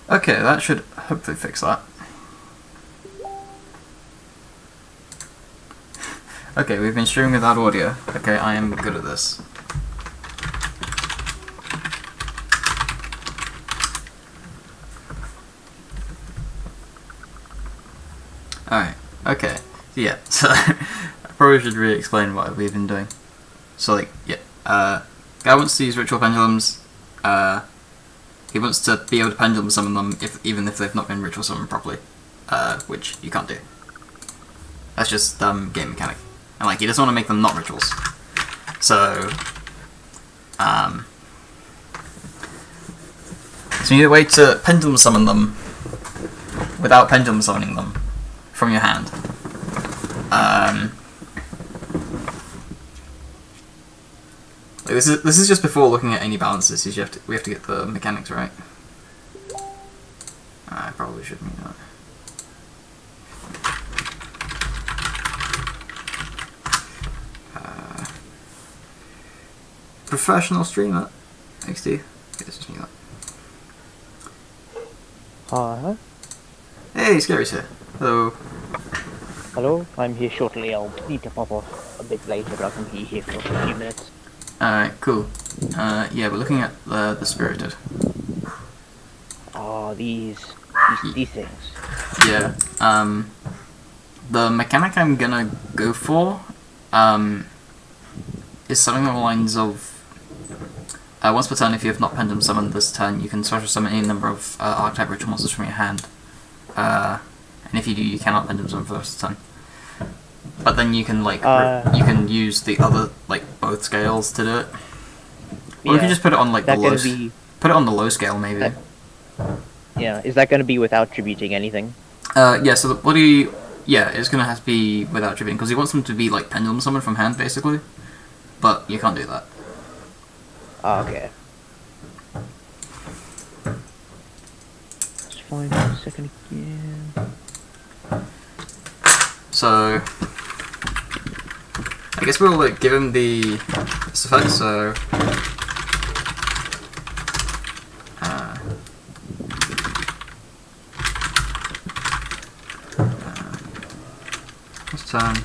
Okay, that should hopefully fix that. Okay, we've been streaming without audio. Okay, I am good at this. Alright, okay. Yeah, so I probably should re-explain what we've been doing. So, like, yeah, guy wants to use ritual pendulums. He wants to be able to pendulum summon them even if they've not been ritual summoned properly. Which you can't do. That's just game mechanic. And like he doesn't want to make them not rituals. So so you need a way to pendulum summon them without pendulum summoning them from your hand. This is just before looking at any balances. We have to get the mechanics right. I probably should mean that. Professional streamer, XD. Okay, let's just mean that. Hi. Hey, Scary's here. Hello. Hello, I'm here shortly. I'll need to pop off a bit later, but I can be here for a few minutes. Alright, cool. Yeah, we're looking at the Spirited. Ah, these things. Yeah. The mechanic I'm gonna go for, is something along the lines of once per turn, if you have not pendulum summoned this turn, you can special summon any number of archetype ritual monsters from your hand. And if you do, you cannot pendulum summon for the rest of the turn. But then you can you can use the other both scales to do it. Or you can just put it on the low. Put it on the low scale maybe. Yeah, is that going to be without tributing anything? Yeah. So the bloody it's gonna have to be without tributing because he wants them to be pendulum summoned from hand basically. But you can't do that. Okay. Let's find a second again. So I guess we'll give him the effect. So this turn.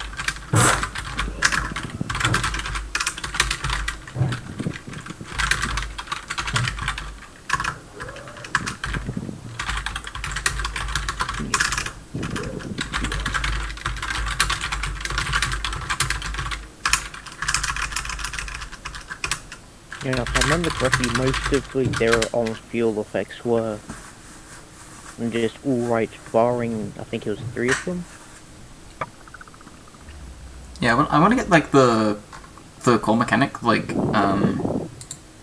Yeah, if I remember correctly, most of their on-field effects were just alright, barring, I think it was 3 of them. Yeah, I want to get the core mechanic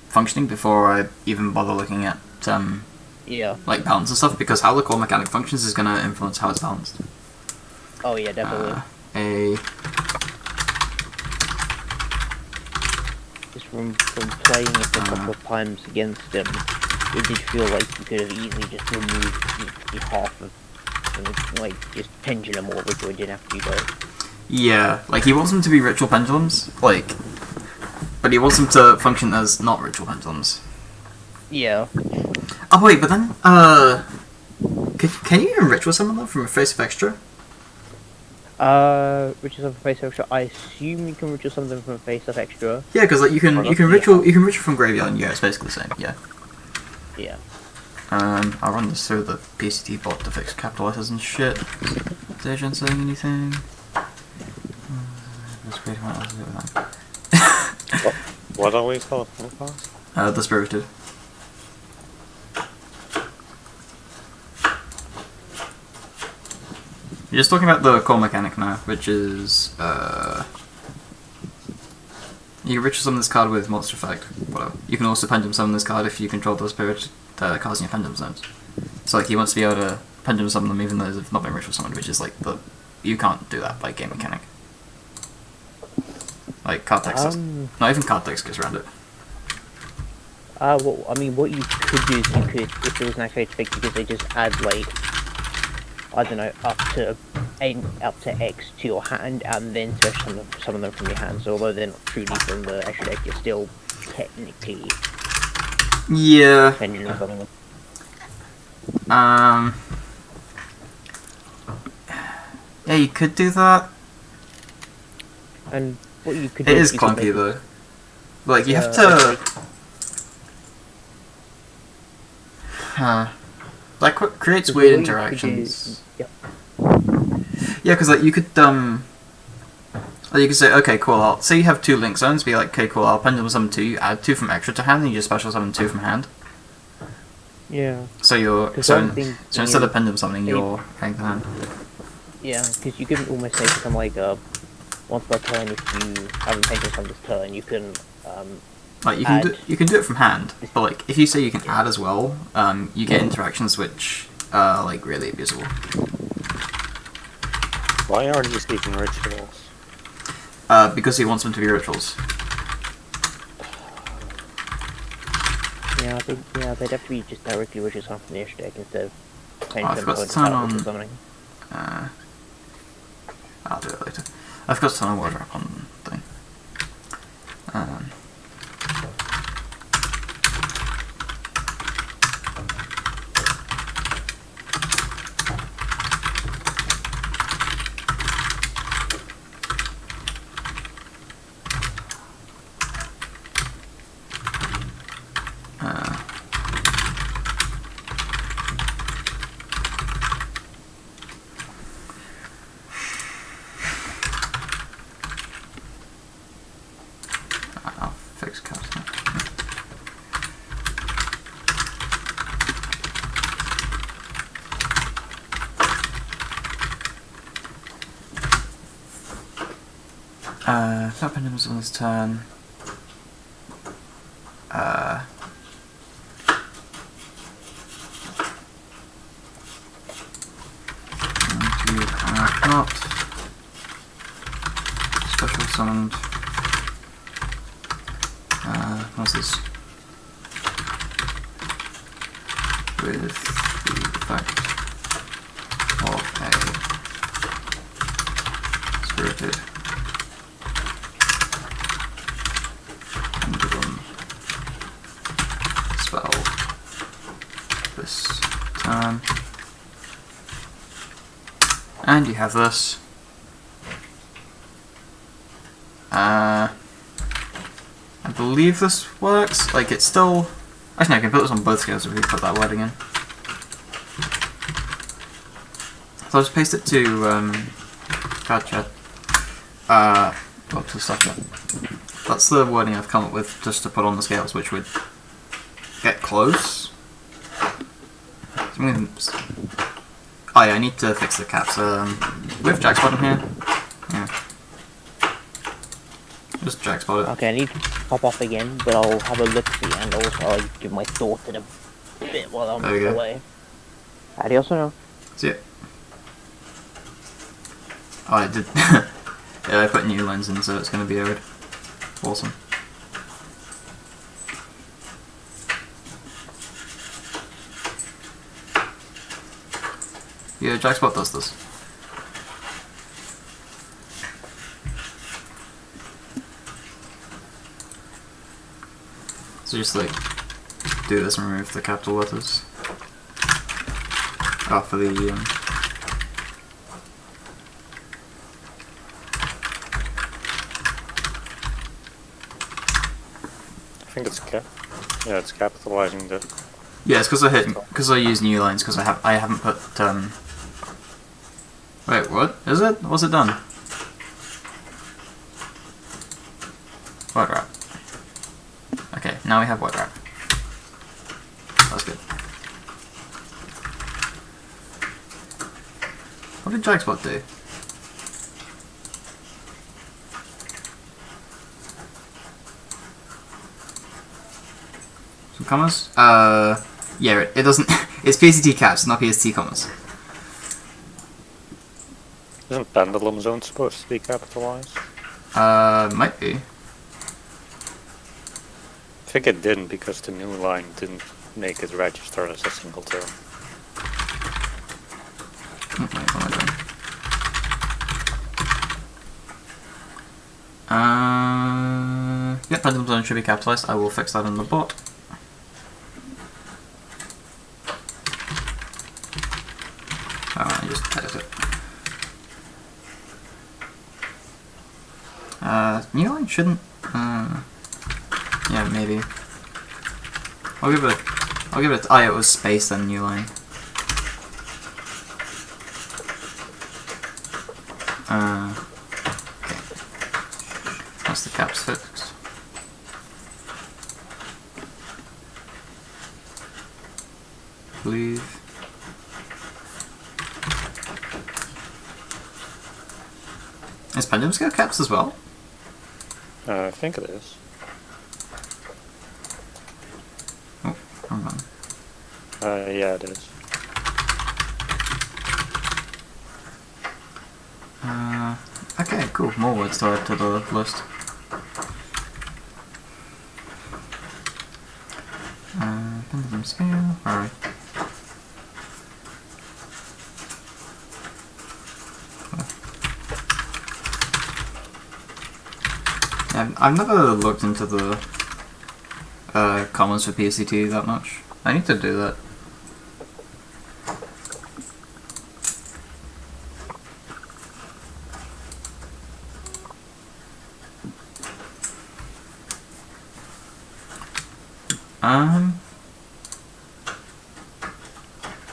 functioning before I even bother looking at balance and stuff, because how the core mechanic functions is gonna influence how it's balanced. Oh yeah, definitely. Just from playing it a couple of times against him, it did feel like you could have easily just removed the half of just pendulum or ritual. It didn't have to be both. Yeah, he wants them to be ritual pendulums, but he wants them to function as not ritual pendulums. Yeah. Oh wait, but then, can you even ritual summon them from a face of extra? Ritual summon from face of extra. I assume you can ritual summon them from face of extra. Yeah, because you can ritual from graveyard, and it's basically the same. Yeah. Yeah. I'll run this through the PCT bot to fix capital letters and shit. Is Agent saying anything? What are we called? The Spirited. You're just talking about the core mechanic now, which is you can ritual summon this card with monster effect. Whatever. You can also pendulum summon this card if you control the spirit cards in your pendulum zones. So he wants to be able to pendulum summon them even though they've not been ritual summoned, which is you can't do that by game mechanic. Card text not even card text goes around it. Well, I mean, what you could do is if there was an activated effect, you could just add I don't know, up to X to your hand, and then special summon them from your hand. So although they're not truly from the extra deck, you're still technically pendulum summoning them. Yeah, you could do that. And what you could It do is you could clunky make though. Like you have Yeah, to. like- Like what creates because weird what you could do- interactions. yeah. Yeah, because like you could like you could say, okay, cool. I'll say you have 2 link zones. Be like, okay, cool. I'll pendulum summon 2. You add 2 from extra to hand, and you just special summon 2 from hand. Yeah. So you're 'Cause so, one thing so instead is of pendulum summoning, they- you're playing the hand. Yeah, because you can almost say something like once per turn if you haven't taken from this turn, you can Like you can do it from hand, but like if you say you can add as well, you get interactions which are like really abusable. Why aren't you speaking rituals? Because he wants them to be rituals. Yeah, they'd have to be just directly rituals from the initiative deck instead of playing Oh, I them forgot for to turn the on. summoning. I'll do it later. I forgot to turn on word wrap on the thing. I'll fix cast now. That pendulum's on his turn. And you cannot special summoned. What's this? With the effect of a spirited pendulum spell this turn. And you have this. I believe this works. Like it's still. Actually, no, I can put this on both scales if we put that wording in. So I'll just paste it to card chat. Well, to stuff chat. That's the wording I've come up with just to put on the scales, which would get close. Oh yeah, I need to fix the caps. We have Jackspot in here. Yeah. Just Jackspot it. Okay, I need to pop off again, but I'll have a look see and also I'll give my thoughts in a bit while I'm There you go. away. Adios or no? See it. Oh, I did. Yeah, I put new lines in, so it's going to be arid. Awesome. Yeah, Jackspot does this. So just like do this and remove the capital letters. Oh, for the I think it's it's capitalizing the. yeah, it's because I use new lines because I haven't put Wait, what is it? What's it done? White wrap. Okay, now we have white wrap. That's good. What did Jackspot do? Some commas? Yeah, it doesn't. It's PCT caps, not PST commas. Isn't pendulum zone supposed to be capitalized? Might be. I think it didn't because the new line didn't make it register as a single term. Wait, what am I doing? Yep, pendulum zone should be capitalized. I will fix that in the bot. New line shouldn't. Yeah, maybe. I'll give it. Oh, yeah, it was space then new line. Okay. That's the caps fixed. Believe. Is pendulum scale caps as well? I think it is. Oh, wrong one. Yeah, it is. Okay, cool. More words to add to the list. Pendulum scale. Alright. I've never looked into the comments for PCT that much. I need to do that.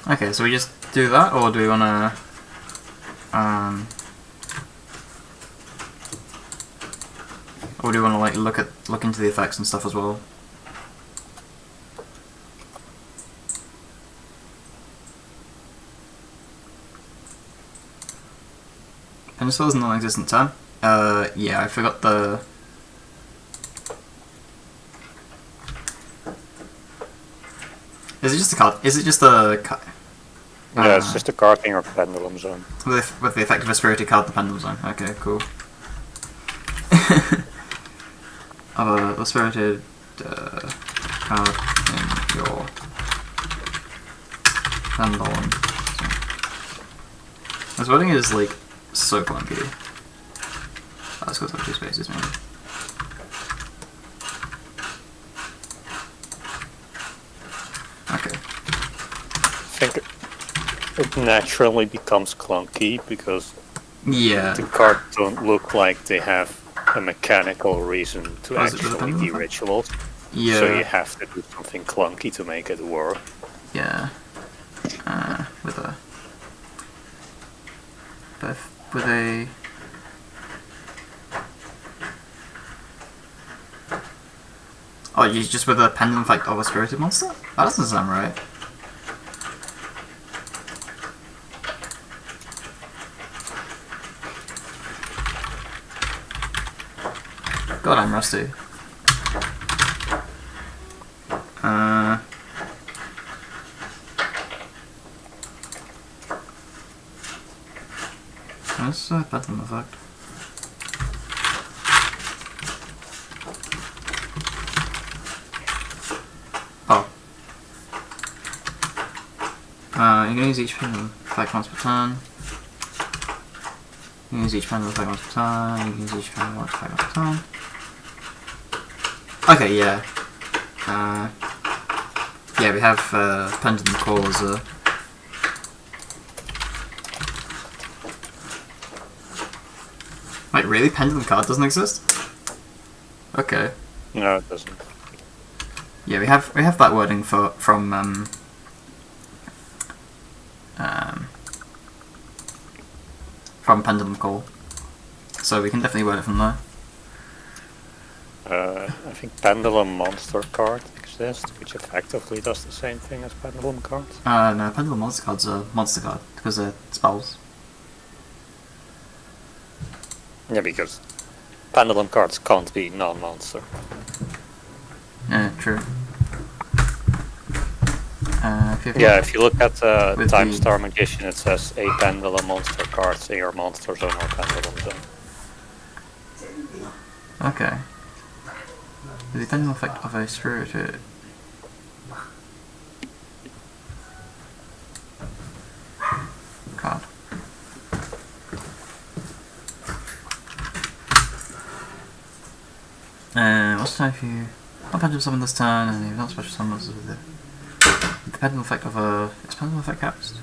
Okay, so we just do that, or do we wanna or do you want to like look into the effects and stuff as well? Penicillin is a non-existent term. Yeah, I forgot the. Is it just a card? Is it just a? Yeah, it's just a carding or pendulum zone. With the effect of a spirited card, the pendulum zone. Okay, cool. Of a spirited card in your pendulum. This wording is like so clunky. Oh, let's go to 2 spaces maybe. Okay. I think it naturally becomes clunky because Yeah. the cards don't look like they have a mechanical reason to Oh, is it with the actually pendulum? be rituals. Yeah. So you have to do something clunky to make it work. Yeah. With a. With a. Oh, you just with a pendulum effect of a spirited monster? That doesn't sound right. God, I'm rusty. What's a pendulum effect? Oh. You can use each pendulum effect once per turn. You can use each pendulum effect once per turn. You can use each pendulum effect once per turn. Okay, yeah. Yeah, we have pendulum call as a. Wait, really? Pendulum card doesn't exist? Okay. No, it doesn't. Yeah, we have that wording from pendulum call, so we can definitely word it from there. I think pendulum monster card exists, which effectively does the same thing as pendulum cards. No, pendulum monster card's a monster card because they're spells. Yeah, because pendulum cards can't be non-monster. Yeah, true. If you look at With Time the- Star Magician, it says a pendulum monster cards in your monster zone or pendulum zone. Okay. The pendulum effect of a spirited. Card. What's the time for you? I'll pendulum summon this turn, and you've not special summons with it. The pendulum effect of a. Is pendulum effect cast?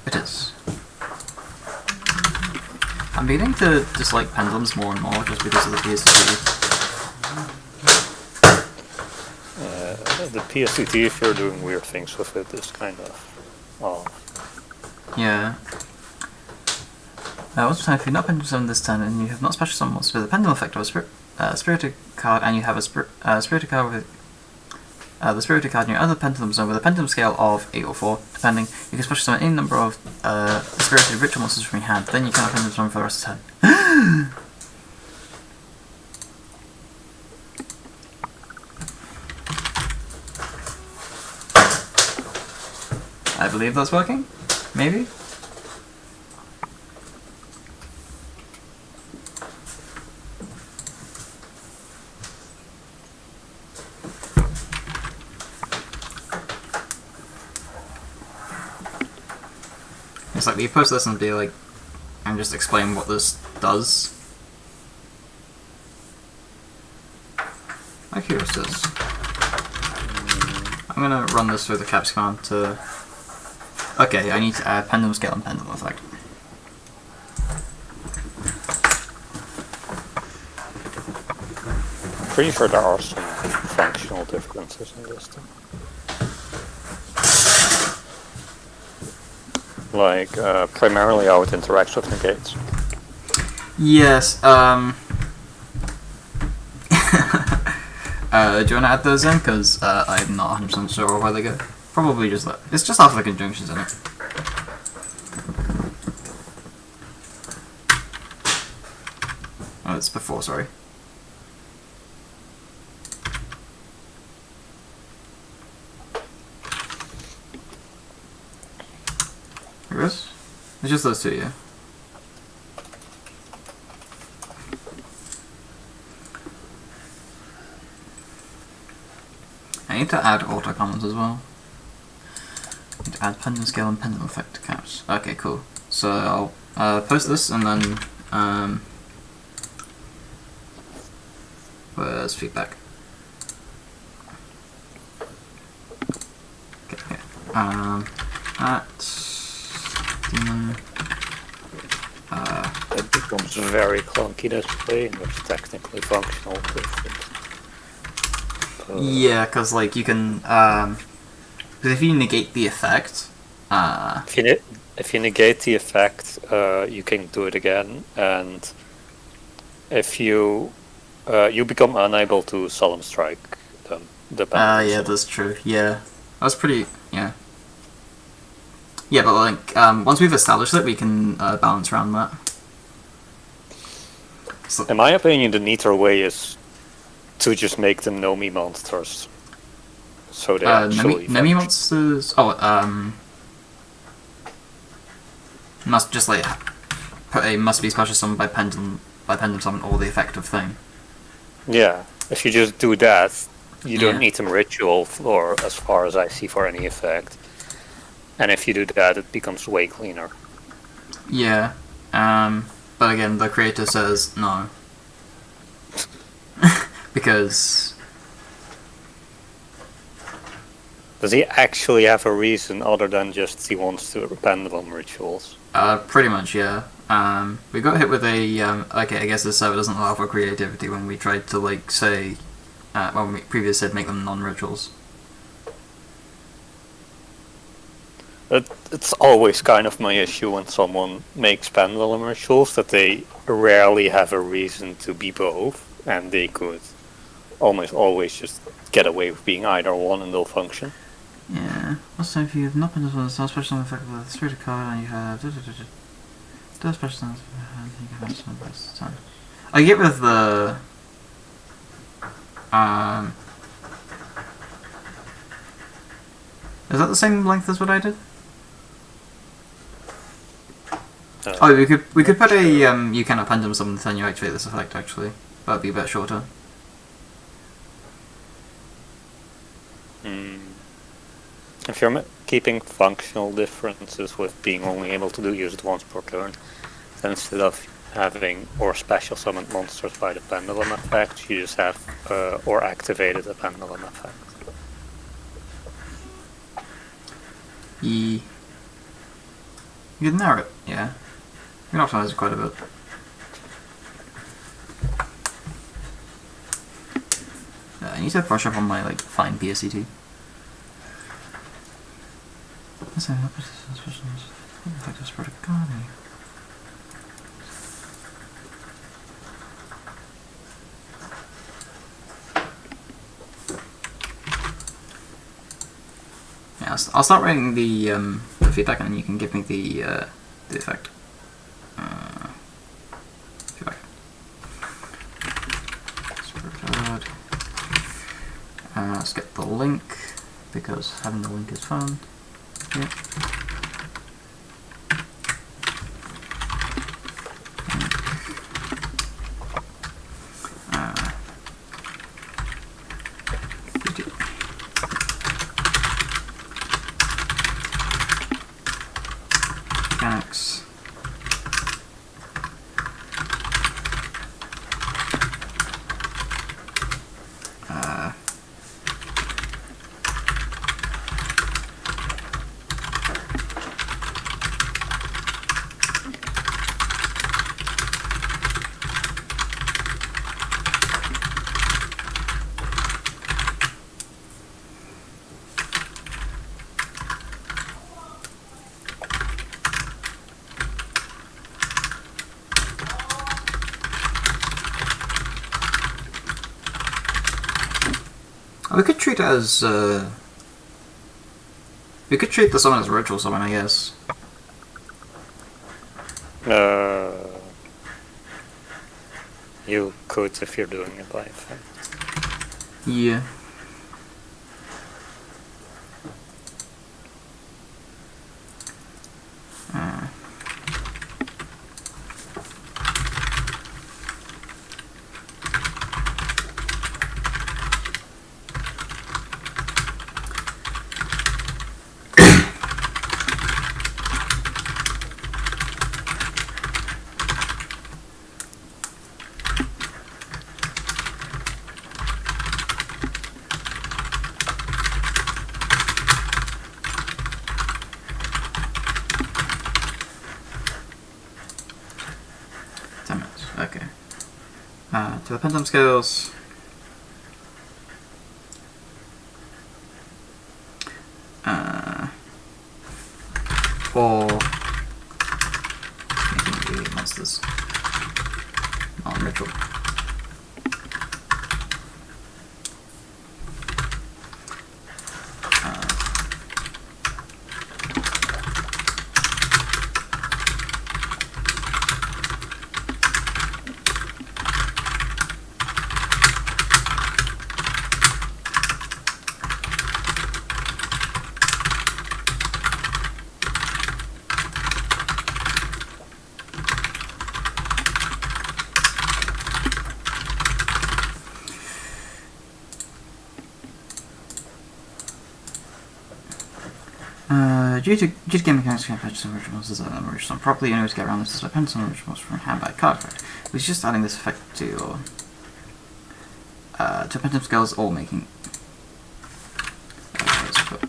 It is. I'm beginning to dislike pendulums more and more just because of the PS2. The PS2, if you're doing weird things with it, is kind of off. Yeah. What's the time if you're not pendulum summoned this turn and you have not special summoned monsters with a pendulum effect or a spirited card and you have a spirited card with the spirited card in your other pendulum zone with a pendulum scale of 8 or 4, depending, you can special summon any number of spirited ritual monsters from your hand, then you cannot pendulum summon for the rest of the turn. I believe that's working? Maybe? It's like, you post this and be like, and just explain what this does. How curious this. I'm gonna run this through the caps command to... Okay, I need to add pendulum scale and pendulum effect. Pretty sure there are some functional differences in this thing. Like, primarily how it interacts with negates. Yes, do you want to add those in? Because I'm not 100% sure where they go. Probably just that. It's just after the conjunctions in it. Oh, it's before, sorry. Here it is? It's just those two, yeah. I need to add autocommons as well. I need to add pendulum scale and pendulum effect to caps. Okay, cool. So I'll post this and then where's feedback? Okay. At demon. It becomes very clunky this way, and it's technically functional different. Yeah, because like you can, because if you negate the effect, if you negate the effect, you can do it again, and if you become unable to solemn strike them. yeah, that's true. Yeah, that's pretty. Yeah. Yeah, but like once we've established it, we can balance around that. So, in my opinion, the neater way is to just make them Nomi monsters. So they actually Nomi monsters. Oh, must just like put a must be special summoned by pendulum summon or the effective thing. Yeah, if you just do that, you don't need them ritual for, as far as I see, for any effect. And if you do that, it becomes way cleaner. Yeah, but again, the creator says no. Because... Does he actually have a reason other than just he wants to pendulum rituals? Pretty much, yeah. We got hit with a, okay, I guess this server doesn't allow for creativity when we tried to, like, say, when we previously said make them non-rituals. It's always kind of my issue when someone makes pendulum rituals, that they rarely have a reason to be both, and they could almost always just get away with being either one and they'll function. Yeah. Also, if you have not been as well as special effect with the spirit card and you have does special you can have some this time. I get with the is that the same length as what I did? Oh, we could put a you cannot pendulum summon the turn you activate this effect. Actually, that'd be a bit shorter. If you're keeping functional differences with being only able to use it once per turn, then instead of having or special summoned monsters by the pendulum effect, you just have or activated a pendulum effect. You can narrow it, yeah. You can optimize it quite a bit. need to brush up on my like fine PSCT. Yeah, I'll start writing the feedback, and then you can give me the effect. Feedback. Let's get the link, because having the link is fun. Yeah. Mechanics. We could treat it as, we could treat the summon as a ritual summon, I guess. You could if you're doing it by effect. Yeah. Okay. To the pendulum scales. For making the monsters non-ritual. Due to game mechanics, can't purchase some original monsters that are original properly. Only way to get around this is to append some original monsters from hand by card effect. We're just adding this effect to pendulum scales or making. Let's put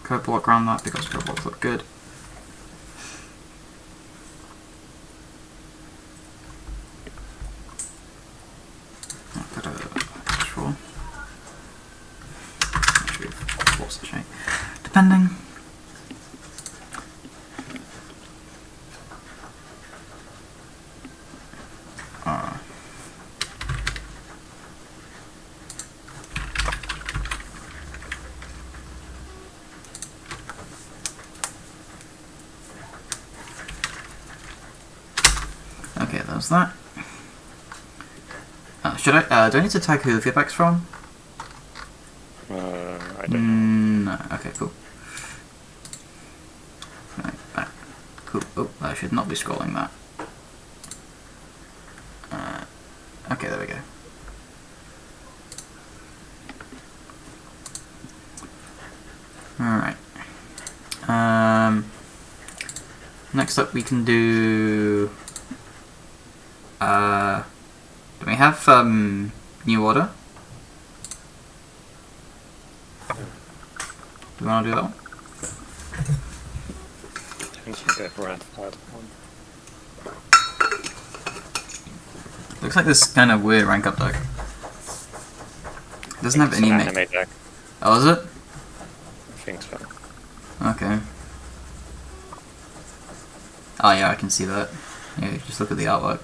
code block around that because code blocks look good. I'll put a control. Actually, force the shape. Depending. Okay, there's that. Should I? Do I need to tag who the feedback's from? I don't know. No. Okay, cool. Right, back. Cool. Oh, I should not be scrolling that. Okay, there we go. Alright. Next up we can do... do we have New Order? Do we want to do that one? I think I've read that one. Looks like this kind of weird rank up deck. doesn't have It's any an make. anime deck. Oh, is it? I think so. Okay. Oh yeah, I can see that. Yeah, just look at the artwork.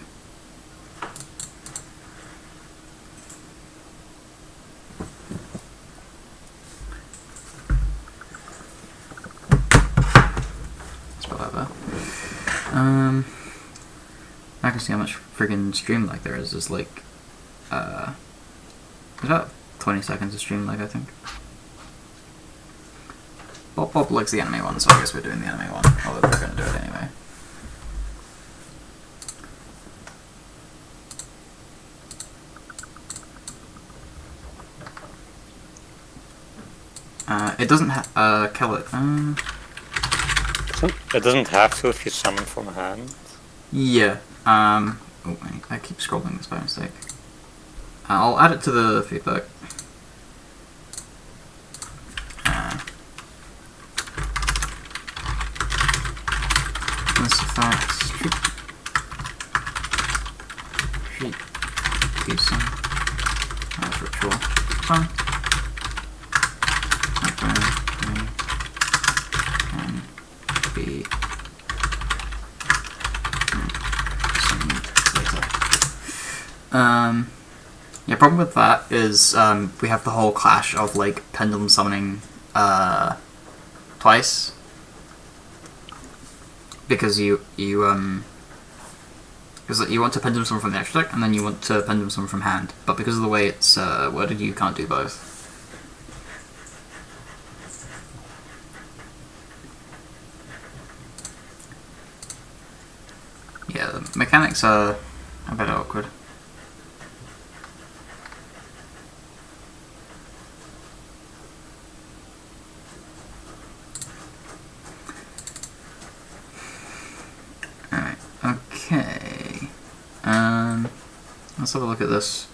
Let's put that there. I can see how much friggin' stream lag there is. There's like, about 20 seconds of stream lag, I think. Bob likes the anime one, so I guess we're doing the anime one, although we're going to do it anyway. It doesn't kill it. It doesn't have to if you summon from hand. Yeah. Oh, I keep scrolling this by mistake. I'll add it to the feedback. This effect. Treat. Decent. That's ritual. Fine. Be yeah, problem with that is we have the whole clash of like pendulum summoning twice because you want to pendulum summon from the extra deck and then you want to pendulum summon from hand, but because of the way it's worded, you can't do both. Yeah, the mechanics are a bit awkward. Alright, okay. Let's have a look at this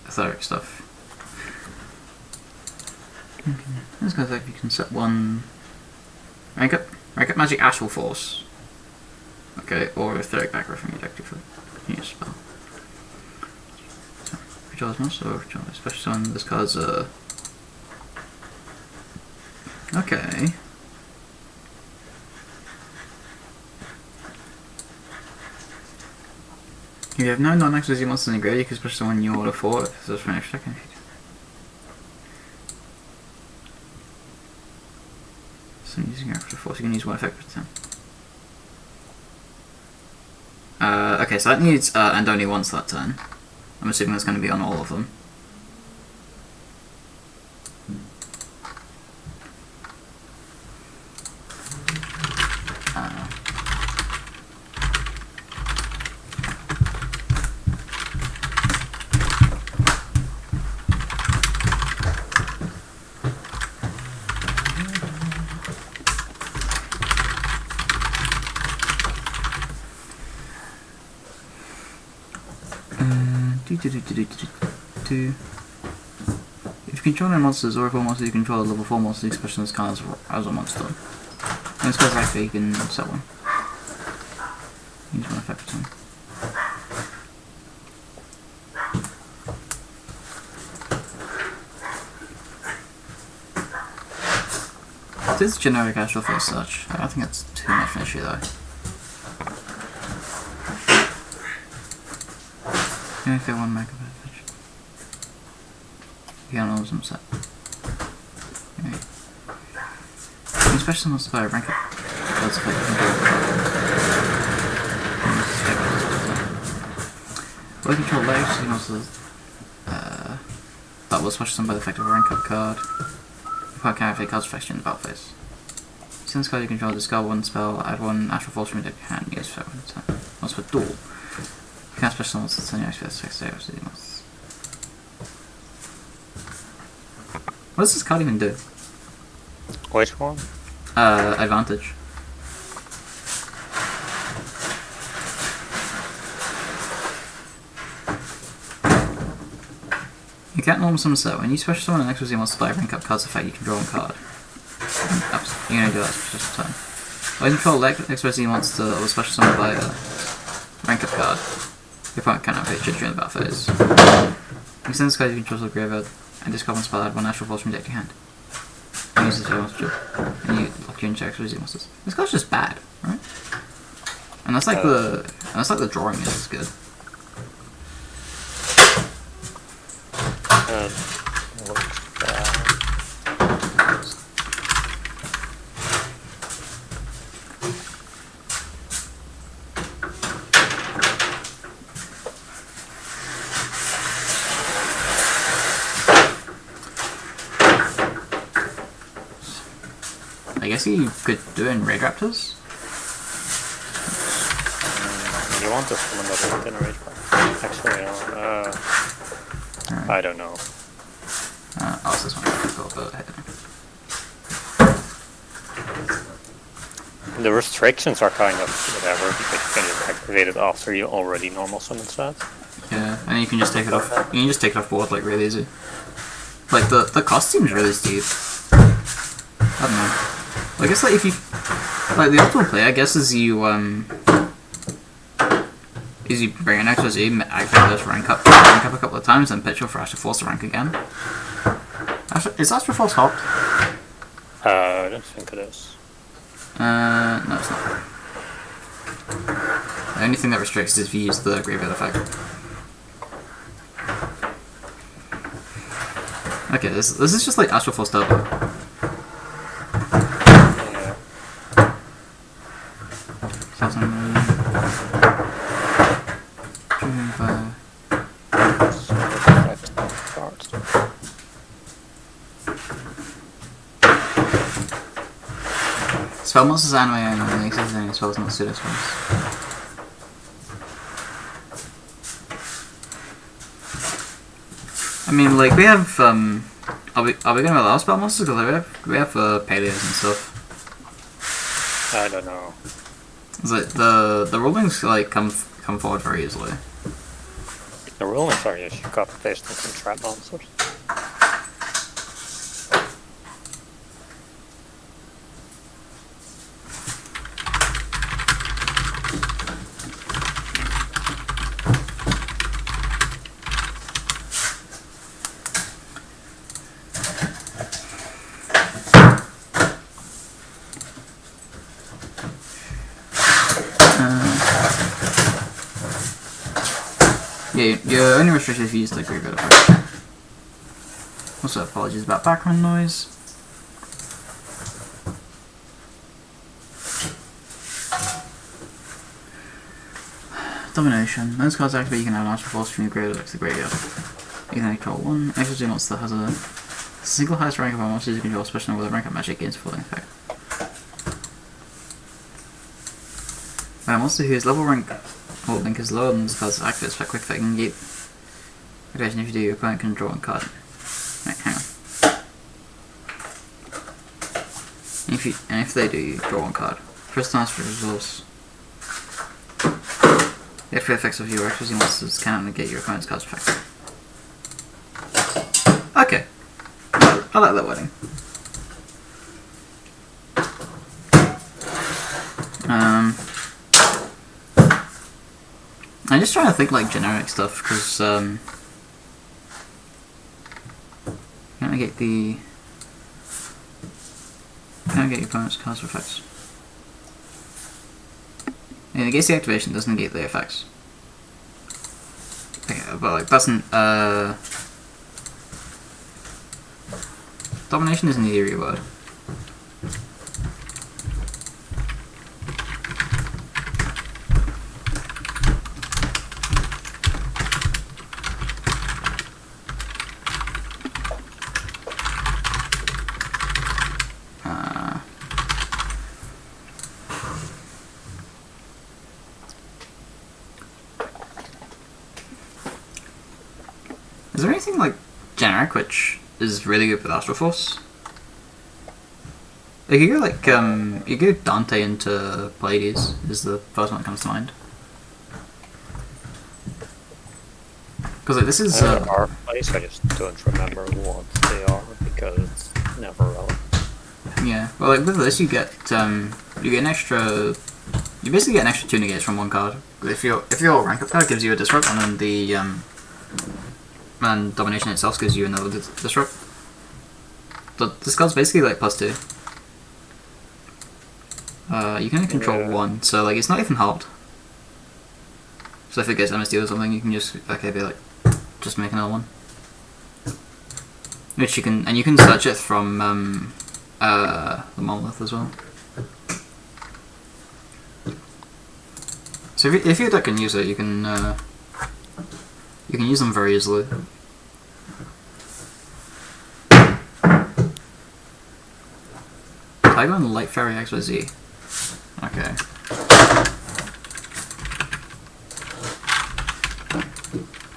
etheric stuff. This guy's like you can set one rank up magic astral force. Okay, or etheric background from your deck for use spell. So, recharge monster, or recharge special summon. This card's okay. If you have no non-XYZ monsters in your grave, you can special summon new order 4 if there's for an extra second. So using your extra force, you can use one effect per turn. Okay, so that needs and only once that turn. I'm assuming that's going to be on all of them. If you control any monsters or if all monsters you control are level 4 monsters, you special this card as a monster. And this card's actually you can set one. Use one effect on. It is generic astral force search. I don't think that's too much of an issue though. If they want to make a advantage. You can't always set. Okay. Especially once by a rank up. That's quite well, control legs, you can also that will special summon by the effect of a rank up card. You can't activate cards effects in the battle phase. Since this card you control, discard one spell, add one astral force from your deck hand, use for one turn. Once for duel. You can't special summon the turn you activate 6 days. What does this card even do? Which one? Advantage. You can't normal summon set. When you special summon an XYZ monster by rank up card's effect, you can draw one card. You're gonna do that for just a turn. When you control XYZ monster or special summon by a rank up card, your opponent can't activate it during the battle phase. You send this card you control to the graveyard and discard one spell, add one astral force from deck to your hand. And use this monster and you lock your checks with monsters. This card's just bad, right? And that's like the drawing is good. Looks bad. I guess you could do it in Raid Raptors. You want to summon that with generate card. Actually, I don't know. Oh, it's this one. Go ahead. The restrictions are kind of whatever, because you can just activate it after you already normal summon that. Yeah, and you can just take it off. You can just take it off board like really easy. Like the cost seems really steep. I don't know. I guess like if you like the optimal play, I guess is you bring an extra Z, activate this rank up a couple of times, and pitch your for Astral Force to rank again. Is Astral Force hopped? I don't think it is. No, it's not. The only thing that restricts is if you use the graveyard effect. Okay, this is just like Astral Force Turbo. Spell monsters anime only exists in any spells, not pseudo spells. I mean, like we have are we gonna allow spell monsters? Because we have paleos and stuff. I don't know. It's like the rulings like come forward very easily. The rulings are just you copy paste on some trap monsters. Yeah, you're only restricted if you use the graveyard effect. Also, apologies about background noise. Domination. Those cards activate, you can add an Astral Force from your graveyard to the graveyard. You can control one. Extra monster has a single highest rank of our monsters you control, especially with a rank of magic gains falling effect. When a monster whose level rank or link is lower than this card's activates for quick effect and negate activation. If you do, your opponent can draw one card. Right, hang on. And if they do, you draw one card. First time for resource. The extra effects of your extra monsters cannot negate your opponent's card's effect. Okay. I like that wording. I'm just trying to think like generic stuff because can't get your opponent's cards for effects. Yeah, negates the activation, doesn't negate the effects. Okay, but like doesn't domination is an eerie word. Is there anything like generic which is really good with Astral Force? Like you go like you go Dante into Pleiades is the first one that comes to mind. Because like this is our place, I just don't remember what they are because it's never relevant. Yeah, well like with this you get an extra. You basically get an extra 2 negates from one card. If your rank up card gives you a disrupt, and then the and domination itself gives you another disrupt. But this card's basically like +2. You can only control one, so like it's not even hard. So if it gets MSD or something, you can just be like, just make another one. Which you can, and you can search it from the monolith as well. So if your deck can use it, you can use them very easily. I go on Light Fairy XYZ. Okay.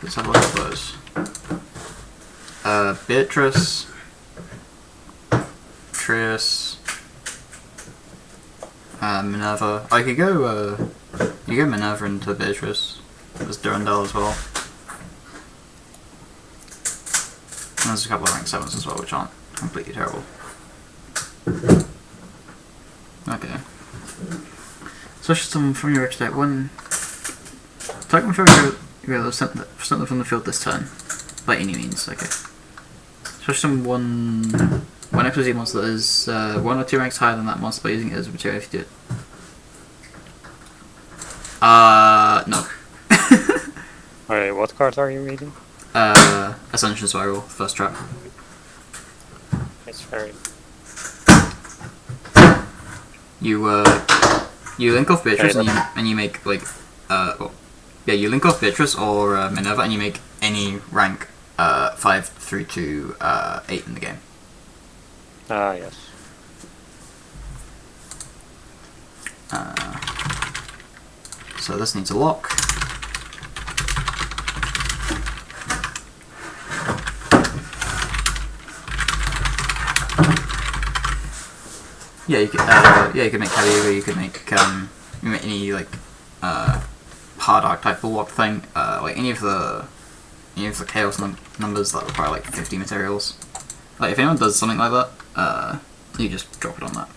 Let's have a look at those. Beatrice, Trius, Minerva. I could go. You go Minerva into Beatrice. There's Durandal as well. And there's a couple of rank 7s as well, which aren't completely terrible. Okay. Switch someone from your deck. One. Take one from your sent them from the field this turn. By any means, okay. Switch one XYZ monster that is 1 or 2 ranks higher than that monster by using it as a material if you do it. No. Alright, what cards are you reading? Ascension Spiral, first trap. It's very... You link off Beatrice and you make like you link off Beatrice or Minerva and you make any rank 5 through to 8 in the game. Ah, yes. So this needs a lock. Yeah, you could make Caliego, you could make any like hard archetypal lock thing, like any of the chaos numbers that require like 50 materials. Like if anyone does something like that, you just drop it on that.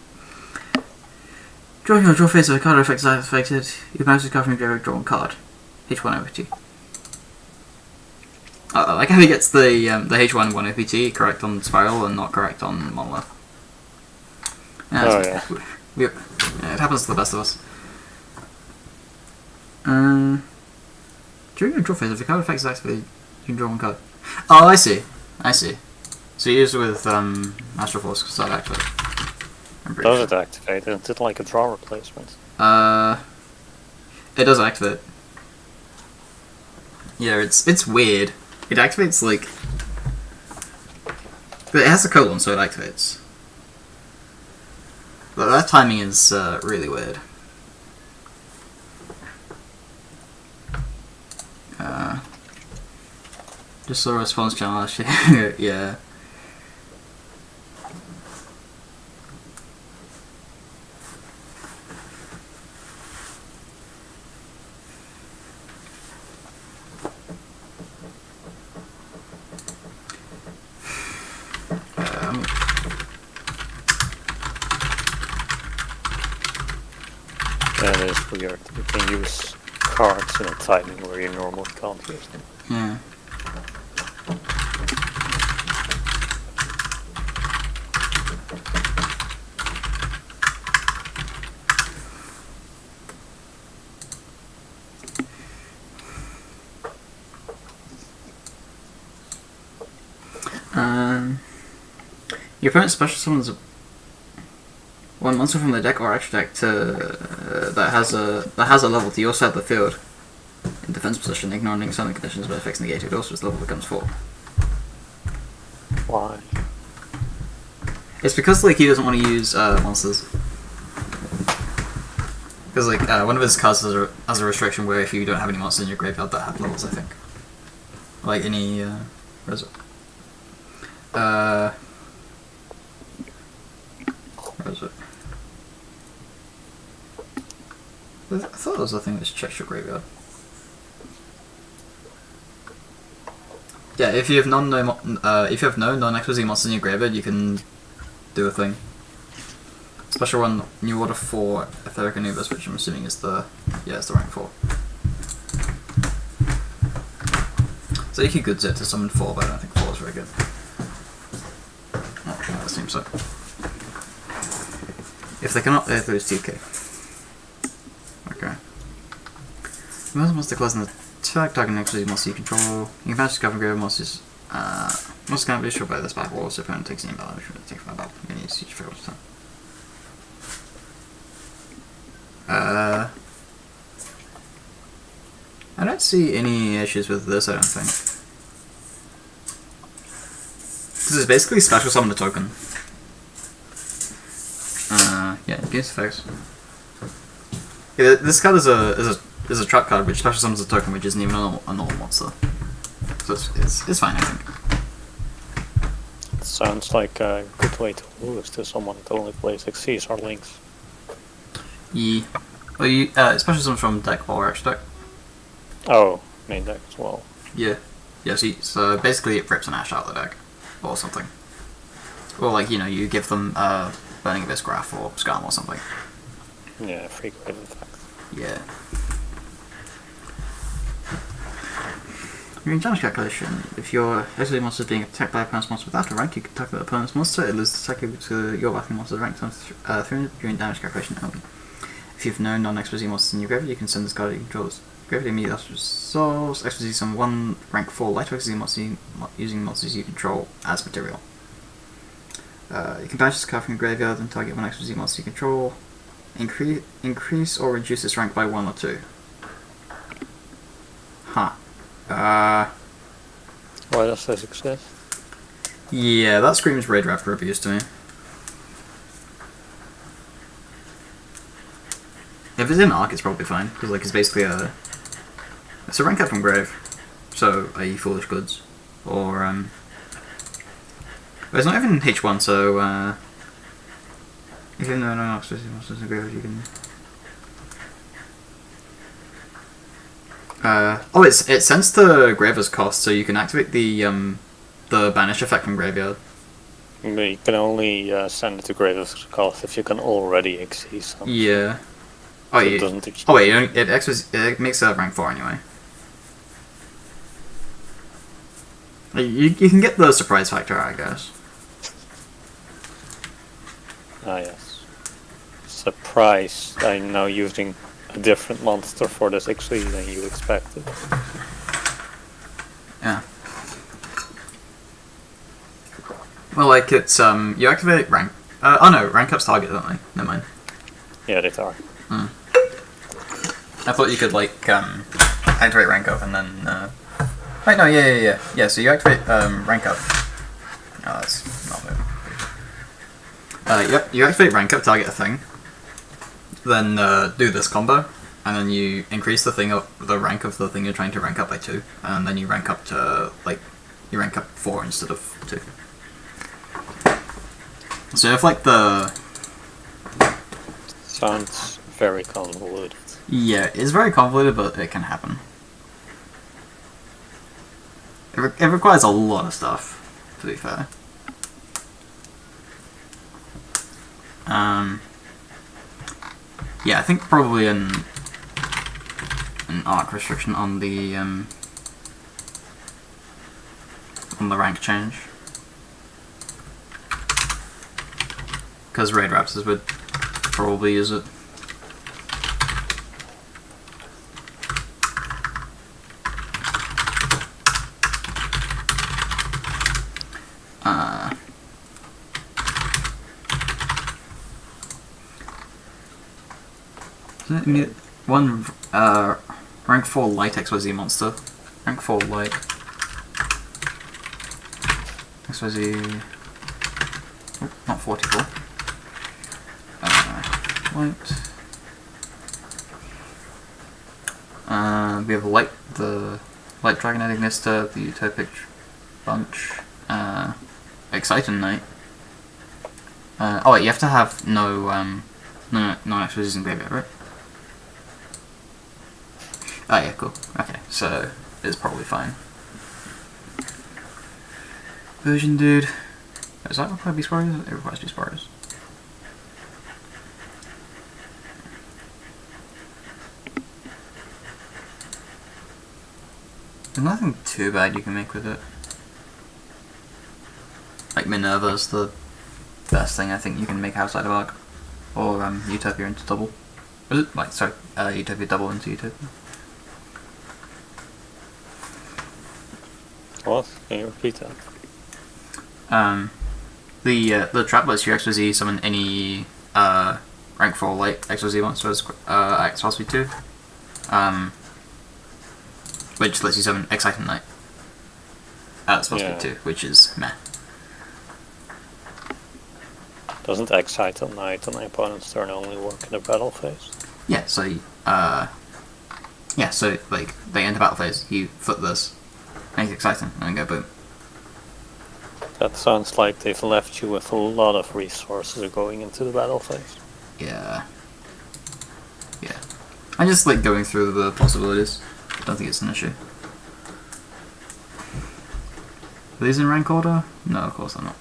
Drawing your draw phase of a card effect is affected. You bounce this card from your graveyard, draw one card. H1 OPT. I like how he gets the H1 1 OPT correct on Spiral and not correct on Monolith. Yeah, it happens to the best of us. During your draw phase, if the card effect is activated, you can draw one card. Oh, I see. So you use it with Astral Force because that activates. Does it activate? Is it like a draw replacement? It does activate. Yeah, it's weird. It activates like... But it has a colon, so it activates. But that timing is really weird. Just saw a response channel last year. Yeah. That is weird. You can use cards in a timing where you normally can't use them. Yeah. Your opponent's special summons one monster from the deck or extra deck that has a level to your side of the field in defense position, ignoring external conditions but effects negated. Also, its level becomes 4. Why? It's because like he doesn't want to use monsters. Because like one of his cards has a restriction where if you don't have any monsters in your graveyard that have levels, I think. Like any where is it? Where is it? I thought it was the thing that checks your graveyard. Yeah, if you have no non-XYZ monsters in your graveyard, you can do a thing. Special one, new order 4 Etheric Anubis, which I'm assuming is the it's the rank 4. So you could goods it to summon 4, but I don't think 4 is very good. Oh, that seems so. If they cannot, they lose 2k. Okay. Most monster class in the attack target next to the monster you control. You can match discover grave monsters. Monsters can't be destroyed by this battle, so if opponent takes any damage from it, take from a battle. You need to siege for each time. I don't see any issues with this, I don't think. Because it's basically special summon a token. Yeah, gains effects. Yeah, this card is a trap card which special summons a token which isn't even a normal monster. So it's fine, I think. It sounds like a good way to lose to someone that only plays Xyz or Links. Yeah. Well, you special summons from deck or extra deck. Oh, main deck as well. Yeah. Yeah, so basically it rips an Ash out of the deck. Or something. Or like, you give them Burning Abyss Graph or Scam or something. Yeah, free grave effect. Yeah. During damage calculation, if your exiled monster is being attacked by a opponent's monster without a rank, you can attack the opponent's monster, it loses attack to your battling monster's rank times 300 during damage calculation only. If you have no non-XYZ monsters in your graveyard, you can send this card to your controller's graveyard immediately after resolves. XYZ summon 1 rank 4 light XYZ monster using monsters you control as material. You can banish this card from your graveyard and target 1 XYZ monster you control. Increase or reduce its rank by 1 or 2. Huh. Why does this exist? Yeah, that screams raid draft reviews to me. If it's in Arc, it's probably fine, because like it's basically it's a rank up from Grave, so i.e. Foolish Goods, or but it's not even H1, so if you know no monsters in Grave, you can. Oh, it sends to Graver's cost, so you can activate the banish effect from Graveyard. But you can only send it to Grave's cost if you can already exceed something. Yeah. Oh, So yeah. it doesn't Oh wait, it makes it rank 4 anyway. You can get the surprise factor, I guess. Ah, yes. Surprise, I'm now using a different monster for this actually than you expected. Yeah. Well, like it's you activate rank. Oh no, rank up's target, don't they? Never mind. Yeah, they are. I thought you could like activate rank up and then. Wait, no, yeah. So you activate rank up. Oh, that's not moving. Yep, you activate rank up, target a thing. Then do this combo, and then you increase the rank of the thing you're trying to rank up by 2, and then you rank up to you rank up 4 instead of 2. So if like the Sounds very convoluted. yeah, it's very convoluted, but it can happen. It requires a lot of stuff, to be fair. Yeah, I think probably an arc restriction on the rank change, because Raid Raptors would probably use it. One rank 4 light XYZ monster. Rank 4 light XYZ. Oh, not 44. Light. We have the Light Dragon Ignista, the Utopic Bunch, Exciting Knight. Oh wait, you have to have no XYZs in graveyard, right? Oh yeah, cool. Okay, so it's probably fine. Version dude. Does that require Beast Warriors? It requires Beast Warriors. There's nothing too bad you can make with it. Like Minerva's the best thing I think you can make outside of Arc. Or Utopia into double. Was it? Like, sorry, Utopia double into Utopia. What? Can you repeat that? The trap lets you XYZ summon any rank 4 light XYZ monsters at velocity 2. Which lets you summon Exciting Knight at velocity 2, which is meh. Doesn't Excited Knight on my opponent's turn only work in the battle phase? Yeah, so like they enter battle phase, you flip this, make it exciting, and then go boom. That sounds like they've left you with a lot of resources going into the battle phase. Yeah. Yeah. I'm just like going through the possibilities. I don't think it's an issue. Are these in rank order? No, of course they're not.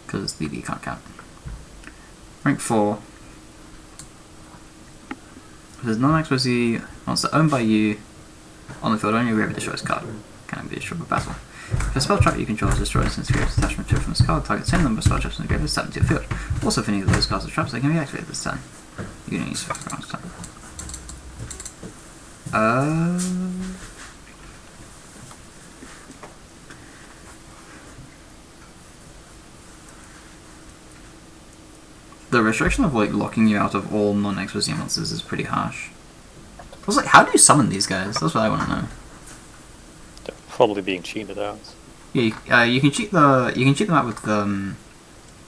Because DD can't count. Rank 4. If there's non-XYZ monster owned by you on the field, only you grab a destroys card. Cannot be destroyed by battle. If a spell trap you control is destroyed since you create attachment to it from this card, target the same number of spell traps in the graveyard step into your field. Also, if any of those cards are traps, they can be activated this turn. You can use 5 rounds time. The restriction of like locking you out of all non-XYZ monsters is pretty harsh. I was like, how do you summon these guys? That's what I want to know. They're probably being cheated out. Yeah, you can cheat them out with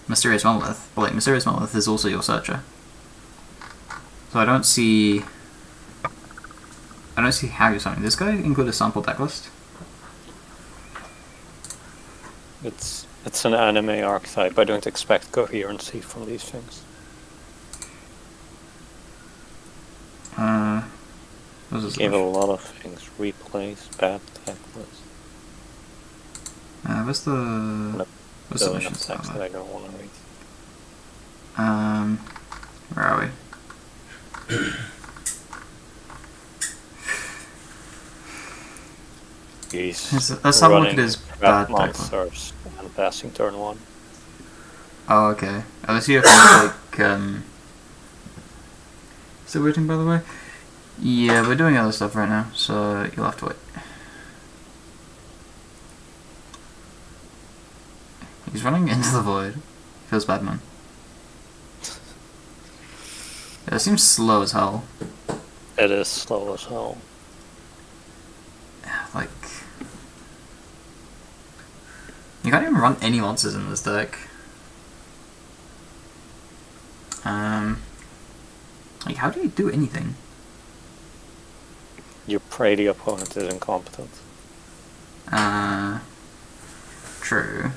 Mysterious Monolith, but like Mysterious Monolith is also your searcher. So I don't see how you're summoning this guy. Include a sample deck list. It's an anime archetype. I don't expect coherency from these things. Gave a lot of things. Replays, bad deck list. What's the submission text that I don't want to read. Where are we? Let's have a look at his bad deck list. Monsters and passing turn 1. Oh, okay. Let's see if it's like still waiting, by the way. Yeah, we're doing other stuff right now, so you'll have to wait. He's running into the void. Feels bad, man. Yeah, it seems slow as hell. It is slow as hell. Yeah, like... You can't even run any monsters in this deck. Like, how do you do anything? You pray the opponent is incompetent. True.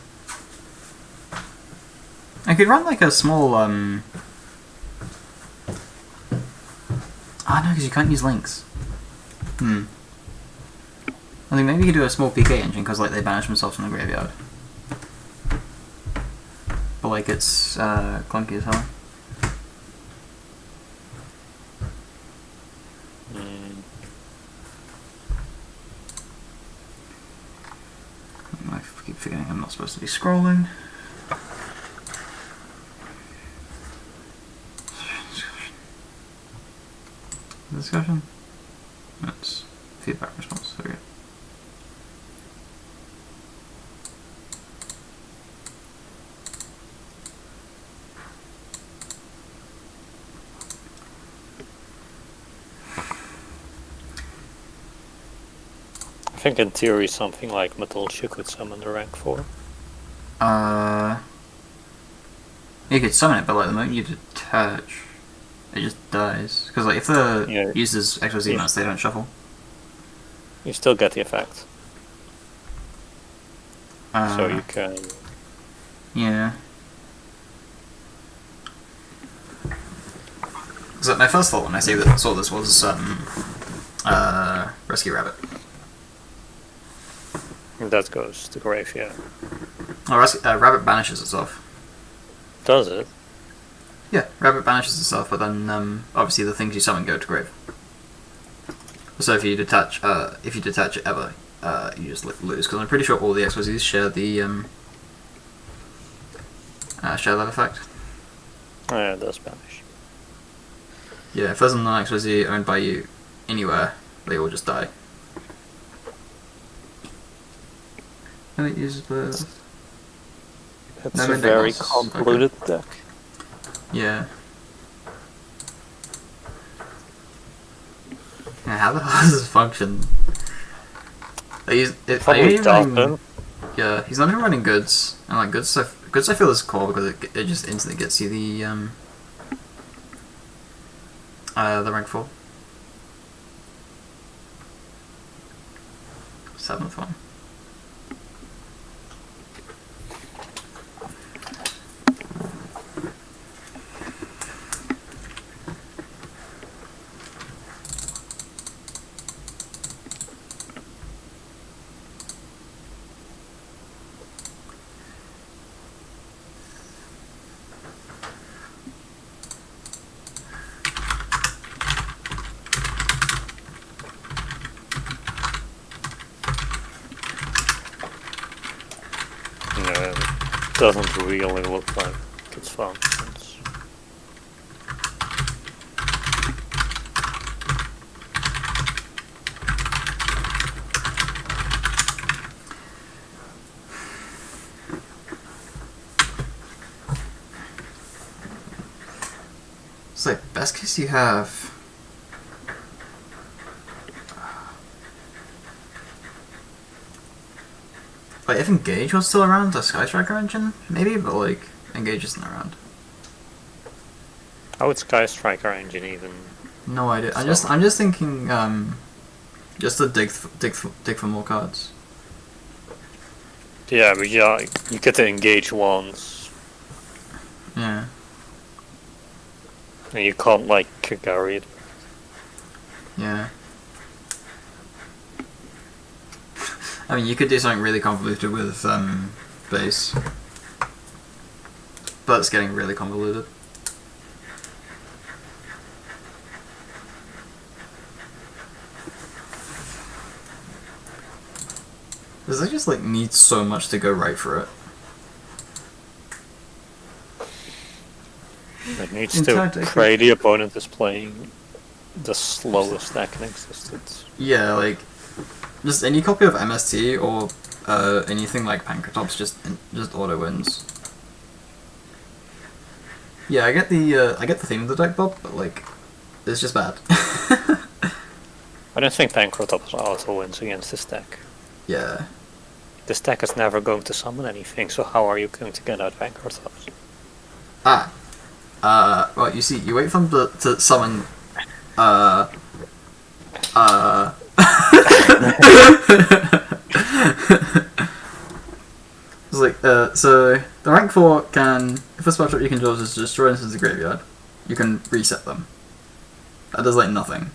I could run like a small, Oh no, because you can't use links. I think maybe you could do a small PK engine, because like they banish themselves from the graveyard. But like it's clunky as hell. I keep forgetting I'm not supposed to be scrolling. Discussion? That's feedback response. Okay. I think in theory something like Metulcia could summon the rank 4. You could summon it, but like the moment you detach, it just dies. Because like if the uses XYZ mounts, they don't shuffle. You still get the effect. So you can... Yeah. So my first thought when I saw this was Rescue Rabbit. That goes to grave, yeah. Oh, Rabbit banishes itself. Does it? Yeah, Rabbit banishes itself, but then obviously the things you summon go to grave. So if you detach it ever, you just lose. Because I'm pretty sure all the XYZs share that effect. Oh, yeah, it does vanish. Yeah, if there's a non-XYZ owned by you anywhere, they all just die. And it uses the... It's No, a Midnight very Gnosis. convoluted deck. Yeah. Yeah, how the hell does this function? Probably doesn't. Yeah, he's not even running goods, and like goods I feel is cool because it just instantly gets you the rank 4. 7th one. No, it doesn't really look like its functions. It's like best case you have. Like if Engage was still around, the Sky Striker engine maybe, but like Engage isn't around. How would Sky Striker engine even? No idea. I'm just thinking just to dig for more cards. Yeah, but yeah, you get to engage once, Yeah. and you can't like Kagari it. Yeah. I mean, you could do something really convoluted with base, but it's getting really convoluted. Because they just like need so much to go right for it. It needs Entire to deck pray the opponent is playing the slowest deck in existence. Yeah, like just any copy of MST or anything like Pancratops just auto wins. Yeah, I get the theme of the deck, Bob, but like it's just bad. I don't think Pancratops auto wins against this deck. Yeah. This deck is never going to summon anything, so how are you going to get out Pancratops? Well, you see, you wait for them to summon, It's like, so, the rank 4 can, if a spell trap you can draw is to destroy instants in the graveyard, you can reset them. That does, like, nothing.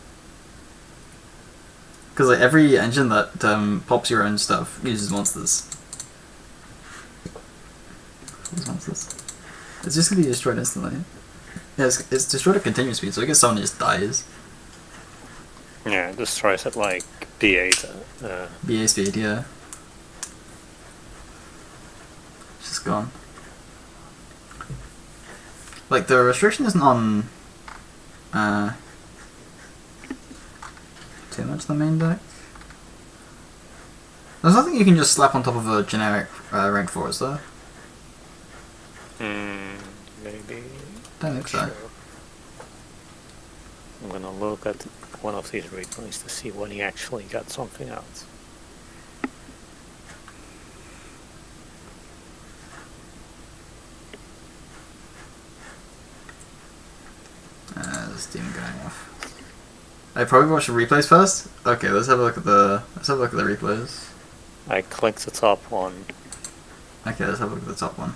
Because, like, every engine that pops your own stuff uses monsters. Uses monsters. It's just gonna be destroyed instantly. Yeah, it's destroyed at continuous speed, so I guess someone just dies. Yeah, it destroys at like B8. BA speed, yeah. It's just gone. Like, the restriction isn't on too much the main deck. There's nothing you can just slap on top of a generic rank 4, is there? Maybe. Don't think so. Sure. I'm gonna look at one of these replays to see when he actually got something out. This demon going off. I probably watch the replays first. Okay, let's have a look at the replays. I clicked the top one. Okay, let's have a look at the top one.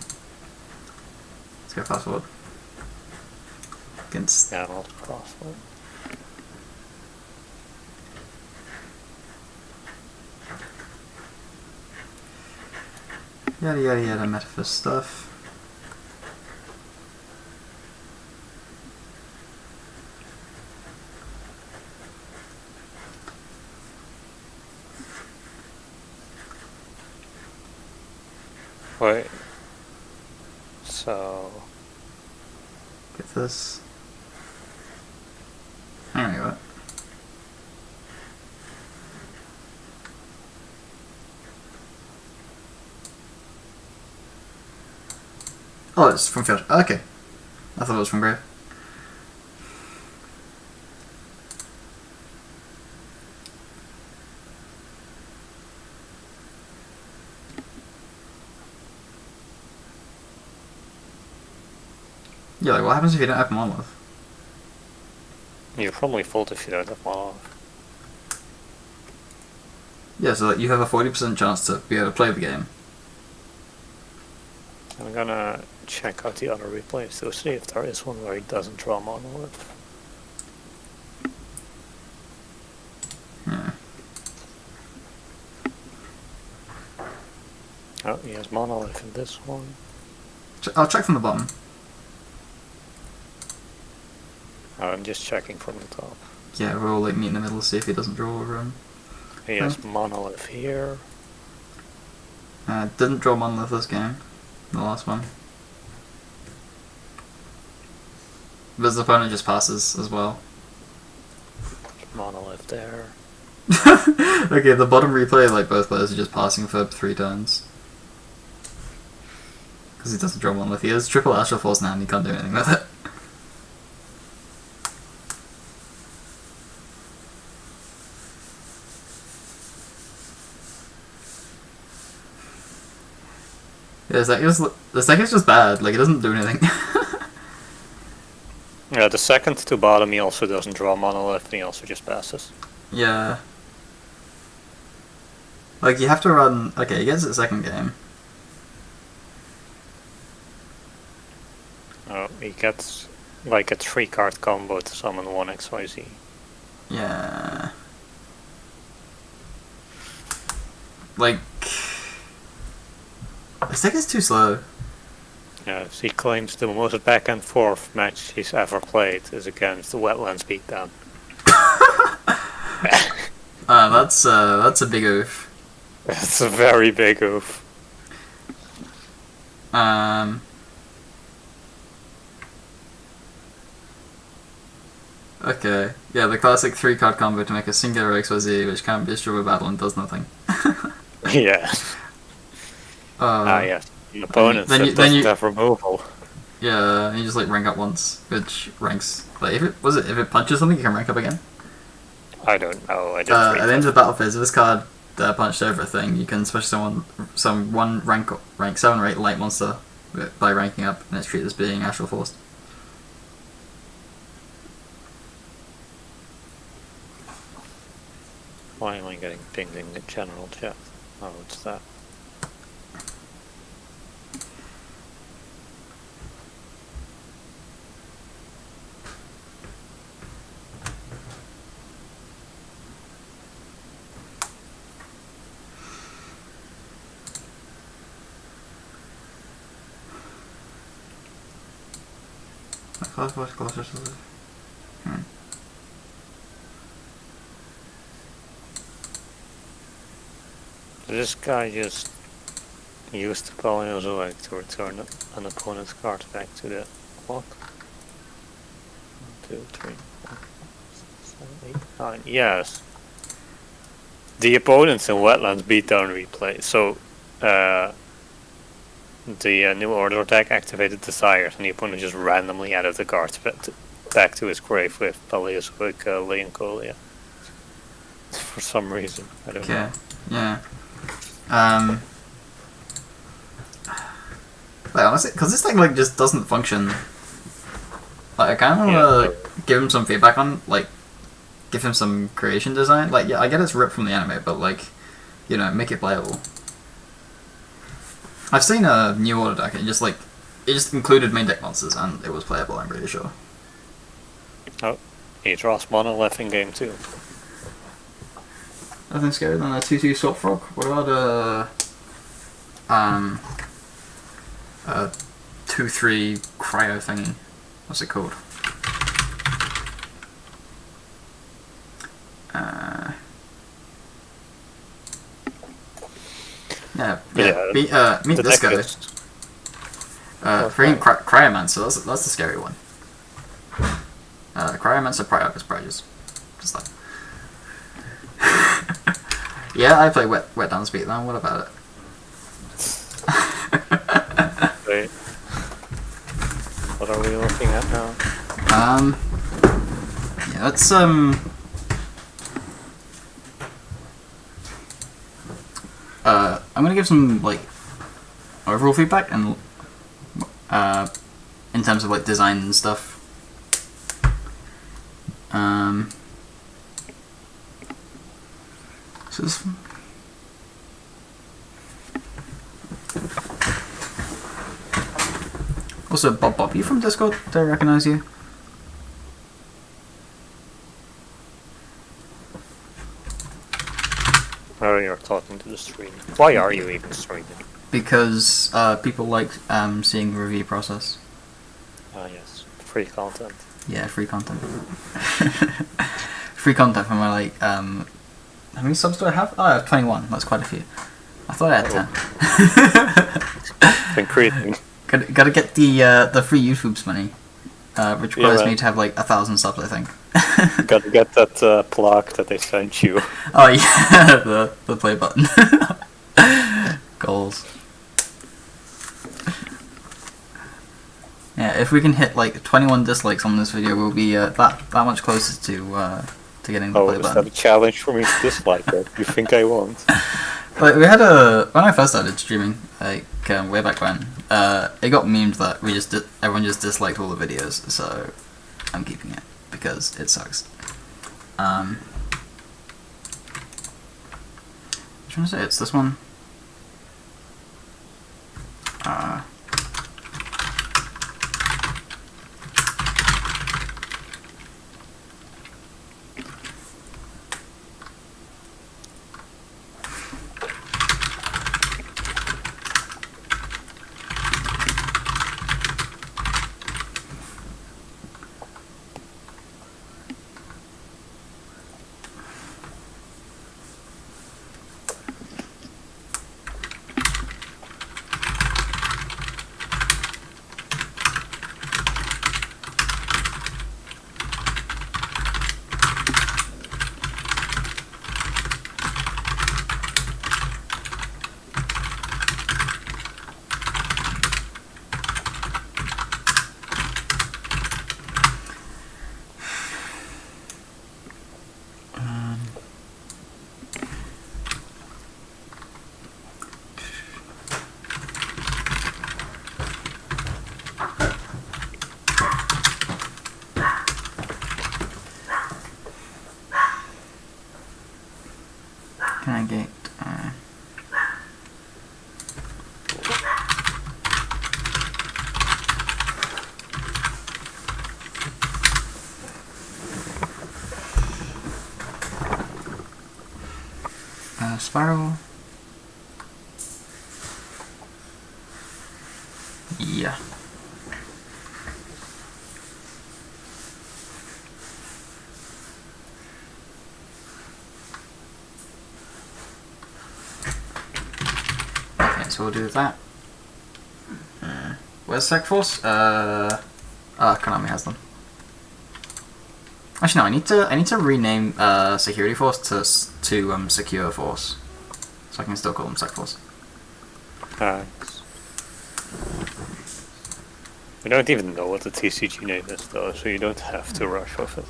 Let's go fast forward. Against Yeah, not possible. yada yada yada metaphor stuff. Wait. So... Get this. Alright, what? Oh, it's from Field. Okay. I thought it was from Grave. Yeah, like, what happens if you don't have Monolith? You're probably full if you don't have Monolith. Yeah, so like, you have a 40% chance to be able to play the game. I'm gonna check out the other replays to see if there is one where it doesn't draw Monolith. Yeah. Oh, he has Monolith in this one. I'll check from the bottom. Oh, I'm just checking from the top. Yeah, we'll all like meet in the middle to see if he doesn't draw over him. He has Monolith here. Didn't draw Monolith this game. The last one. But his opponent just passes as well. Monolith there. Okay, the bottom replay, like both players are just passing for 3 turns. Because he doesn't draw Monolith. He has triple Astral Force now and he can't do anything with it. Yeah, the deck is just bad, like it doesn't do anything. Yeah, the second to bottom he also doesn't draw Monolith and he also just passes. Yeah. Like you have to run... Okay, he gets it second game. Oh, he gets like a 3-card combo to summon 1 XYZ. Yeah. Like... This deck is too slow. Yes, he claims the most back and forth match he's ever played is against the Wetlands Beatdown. That's a big oof. That's a very big oof. Okay. Yeah, the classic 3-card combo to make a singular XYZ which can't be destroyed by battle and does nothing. Yeah. Yes. An opponent then that you- doesn't have removal. Yeah, and you just like rank up once, which ranks like if it punches something you can rank up again. I don't know. I didn't At read the end that. of the battle phase, if this card punched everything, you can special some one rank 7 or 8 light monster by ranking up, and it's treated as being Astral Forced. Why am I getting pinged in the general chat? Oh, it's that. This guy just used the Paleozoic to return an opponent's card back to the clock. 1, 2, 3, 4, 5, 6, 7, 8, 9. Yes. The opponents in Wetlands Beatdown replay. So, the New Order deck activated Desires, and the opponent just randomly added the cards back to his grave with Paleozoic Leoncolia. For some reason. I don't know. Okay. Yeah. Like honestly, because this thing like just doesn't function. Like I kind of want to give him some feedback on, like, give him some creation design. Like, yeah, I get it's ripped from the anime, but like, you know, make it playable. I've seen a New Order deck, and it just included main deck monsters, and it was playable. I'm pretty sure. Oh, he draws Monolith in game 2. Nothing scarier than a 2/2 Swap Frog. What about a 2/3 cryo thingy? What's it called? Yeah, Meet the this guy. next- Freaking Cryomancer, that's the scary one. Cryomancer Priapus Prages. Just like. Yeah, I play Wet Down Speed then, what about it? Wait. What are we looking at now? Yeah, let's I'm gonna give some like overall feedback and in terms of like design and stuff. So this one. Also, Bob, you from Discord? Do I recognize you? Oh, you're talking to the stream. Why are you even streaming? Because people like seeing the review process. Ah, yes. Free content. Yeah, free content. Free content from my like how many subs do I have? Oh, I have 21. That's quite a few. I thought I had 10. Increasing. Gotta get the free YouTube's money, which requires man. me to have like 1,000 subs, I think. Gotta get that plaque that they sent you. Oh yeah, the play button. Goals. Yeah, if we can hit like 21 dislikes on this video, we'll be that much closer to getting the Oh, play is that button. a challenge for me to dislike it? You think I won't? Like we had when I first started streaming, like way back when, it got memed that everyone just disliked all the videos, so I'm keeping it because it sucks. Which one is it? It's this one. Can I get? Spiral. Yeah. Okay, so we'll do that. Where's Sec Force? Konami has them. Actually, no. I need to rename Security Force to Secure Force, so I can still call them Sec Force. Thanks. We don't even know what the TCG name is though, so you don't have to rush with it.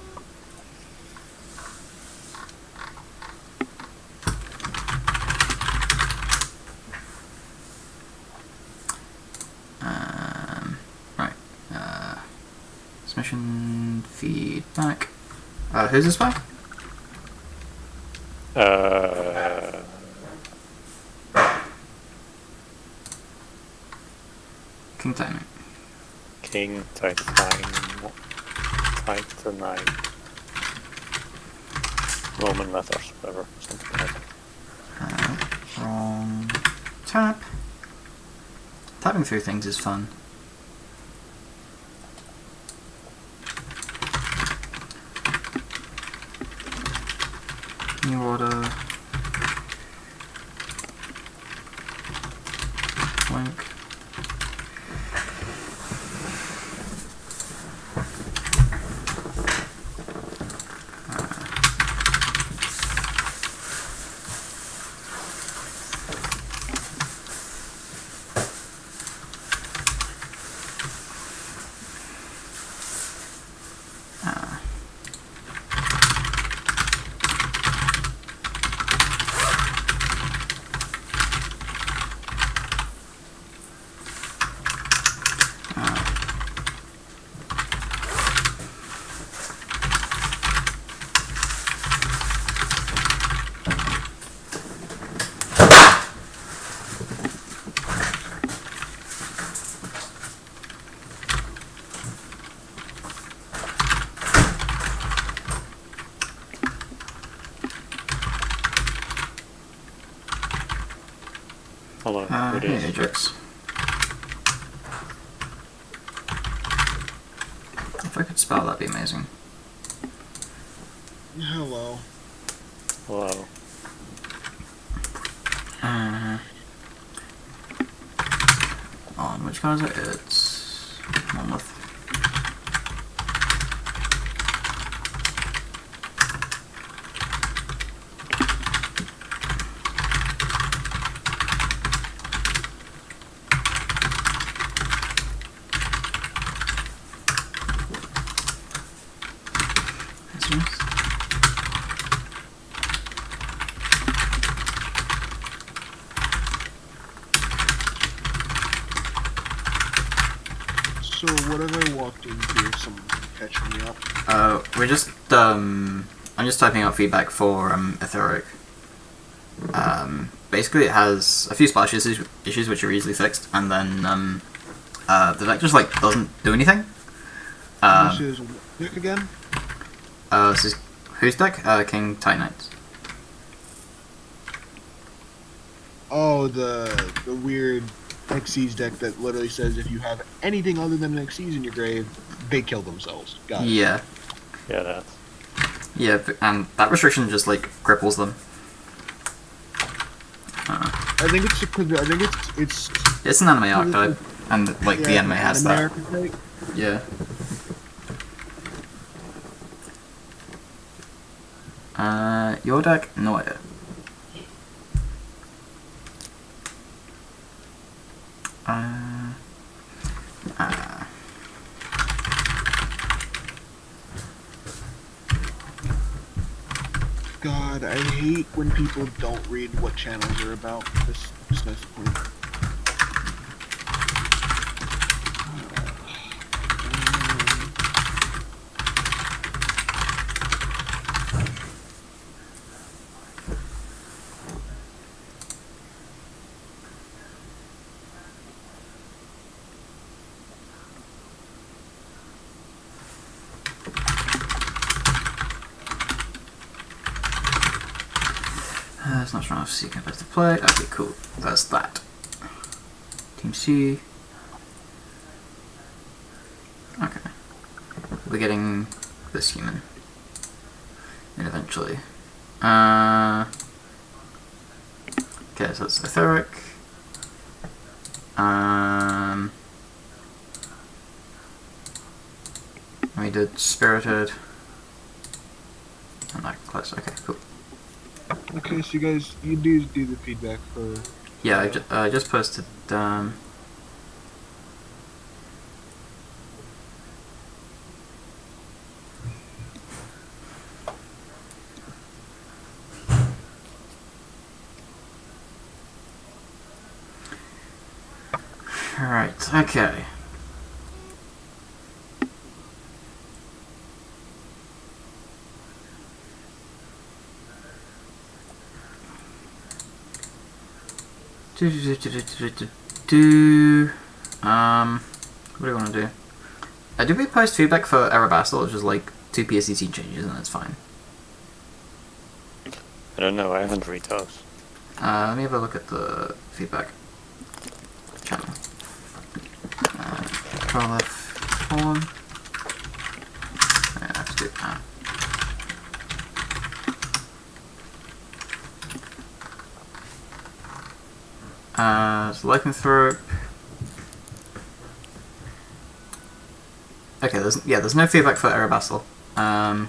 Right. Submission feedback. Who's this by? King Titan. King Titan. Roman letters, whatever, something like that. Wrong tap. Tapping through things is fun. New order. Hello, it Hey, is. Ajax. If I could spell, that'd be amazing. Hello. Hello. On which card is it? It's Monmouth. So what have I walked into if someone can catch me up? We're just, I'm just typing out feedback for, Etheric. Basically it has a few splash issues which are easily fixed, and then, the deck just, like, doesn't do anything. This is Nick again? This is, whose deck? King Titanite. Oh, the weird Xyz deck that literally says if you have anything other than an Xyz in your grave, they kill themselves. Got it. Yeah. Yeah, that's. Yeah, and that restriction just, like, cripples them. I think it's because It's an anime archetype, and, like, the yeah, anime has anime that. archetype. Yeah. Your deck? No idea. God, I hate when people don't read what channels are about. This that's the point. It's not strong enough so you can to play. Okay, cool. That's that. Team C. Okay. We're getting this human. And eventually. Okay, so that's Etheric. We did Spirited. I'm not close. Okay, cool. Okay, so you guys, you do the feedback for. Yeah, I just posted. Alright, okay. What do we want to do? Did we post feedback for Erebastel, which is like 2 PSCT changes and that's fine? I don't know, I haven't read those. Let me have a look at the feedback channel. Control F form. Yeah, let's do that. So Lycanthrope. Okay, there's no feedback for Erebastel. I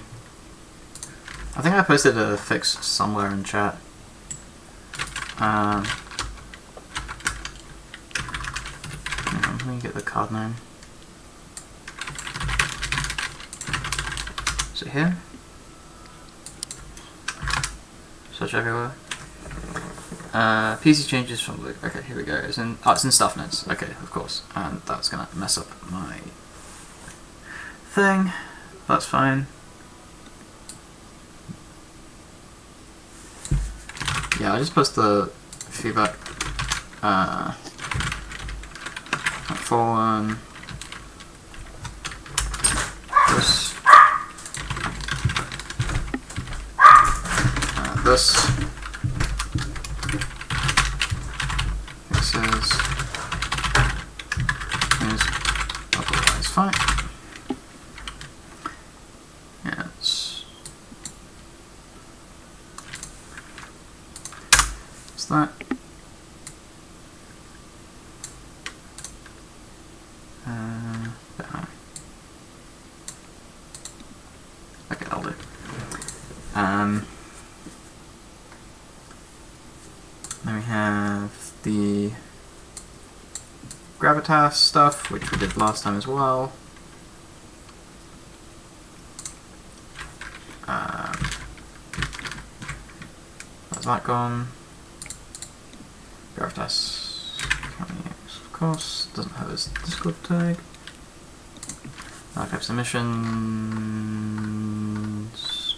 think I posted a fix somewhere in chat. Hang on, let me get the card name. Is it here? Search everywhere. PC changes from Luke. Okay, here we go. It's in stuff notes. Okay, of course. And that's gonna mess up my thing. That's fine. Yeah, I just post the feedback. For this. This. fine. Yes. What's that? Don't know. Okay, I'll do. Then we have the gravitas stuff, which we did last time as well. That's that gone. Gravitas, of course, doesn't have his Discord tag. Archive submissions.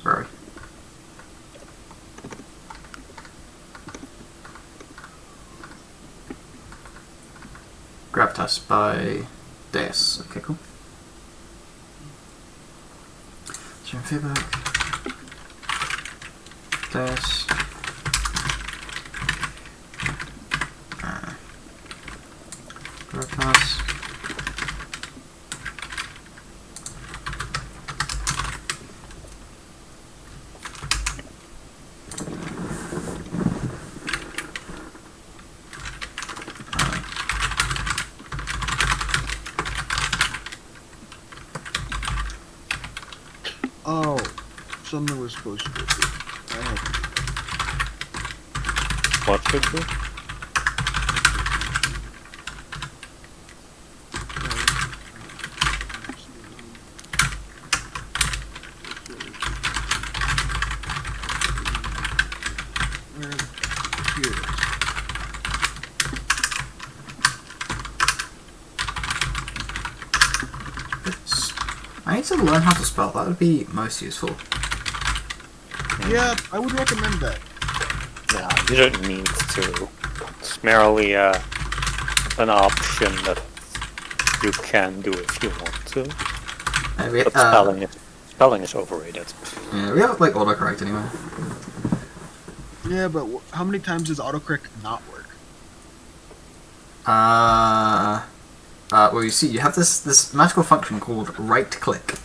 Where are we? Gravitas by Deus. Okay, cool. Stream feedback. Deus. Gravitas. Oh, something was supposed to go through. I have What should be? Where? Here it is. I need to learn how to spell. That would be most useful. Yeah, I would recommend that. No, you don't need to. It's merely an option that you can do if you want to. But spelling is overrated. Yeah, we have like autocorrect anyway. Yeah, but how many times does autocorrect not work? Well, you see, you have this magical function called right click,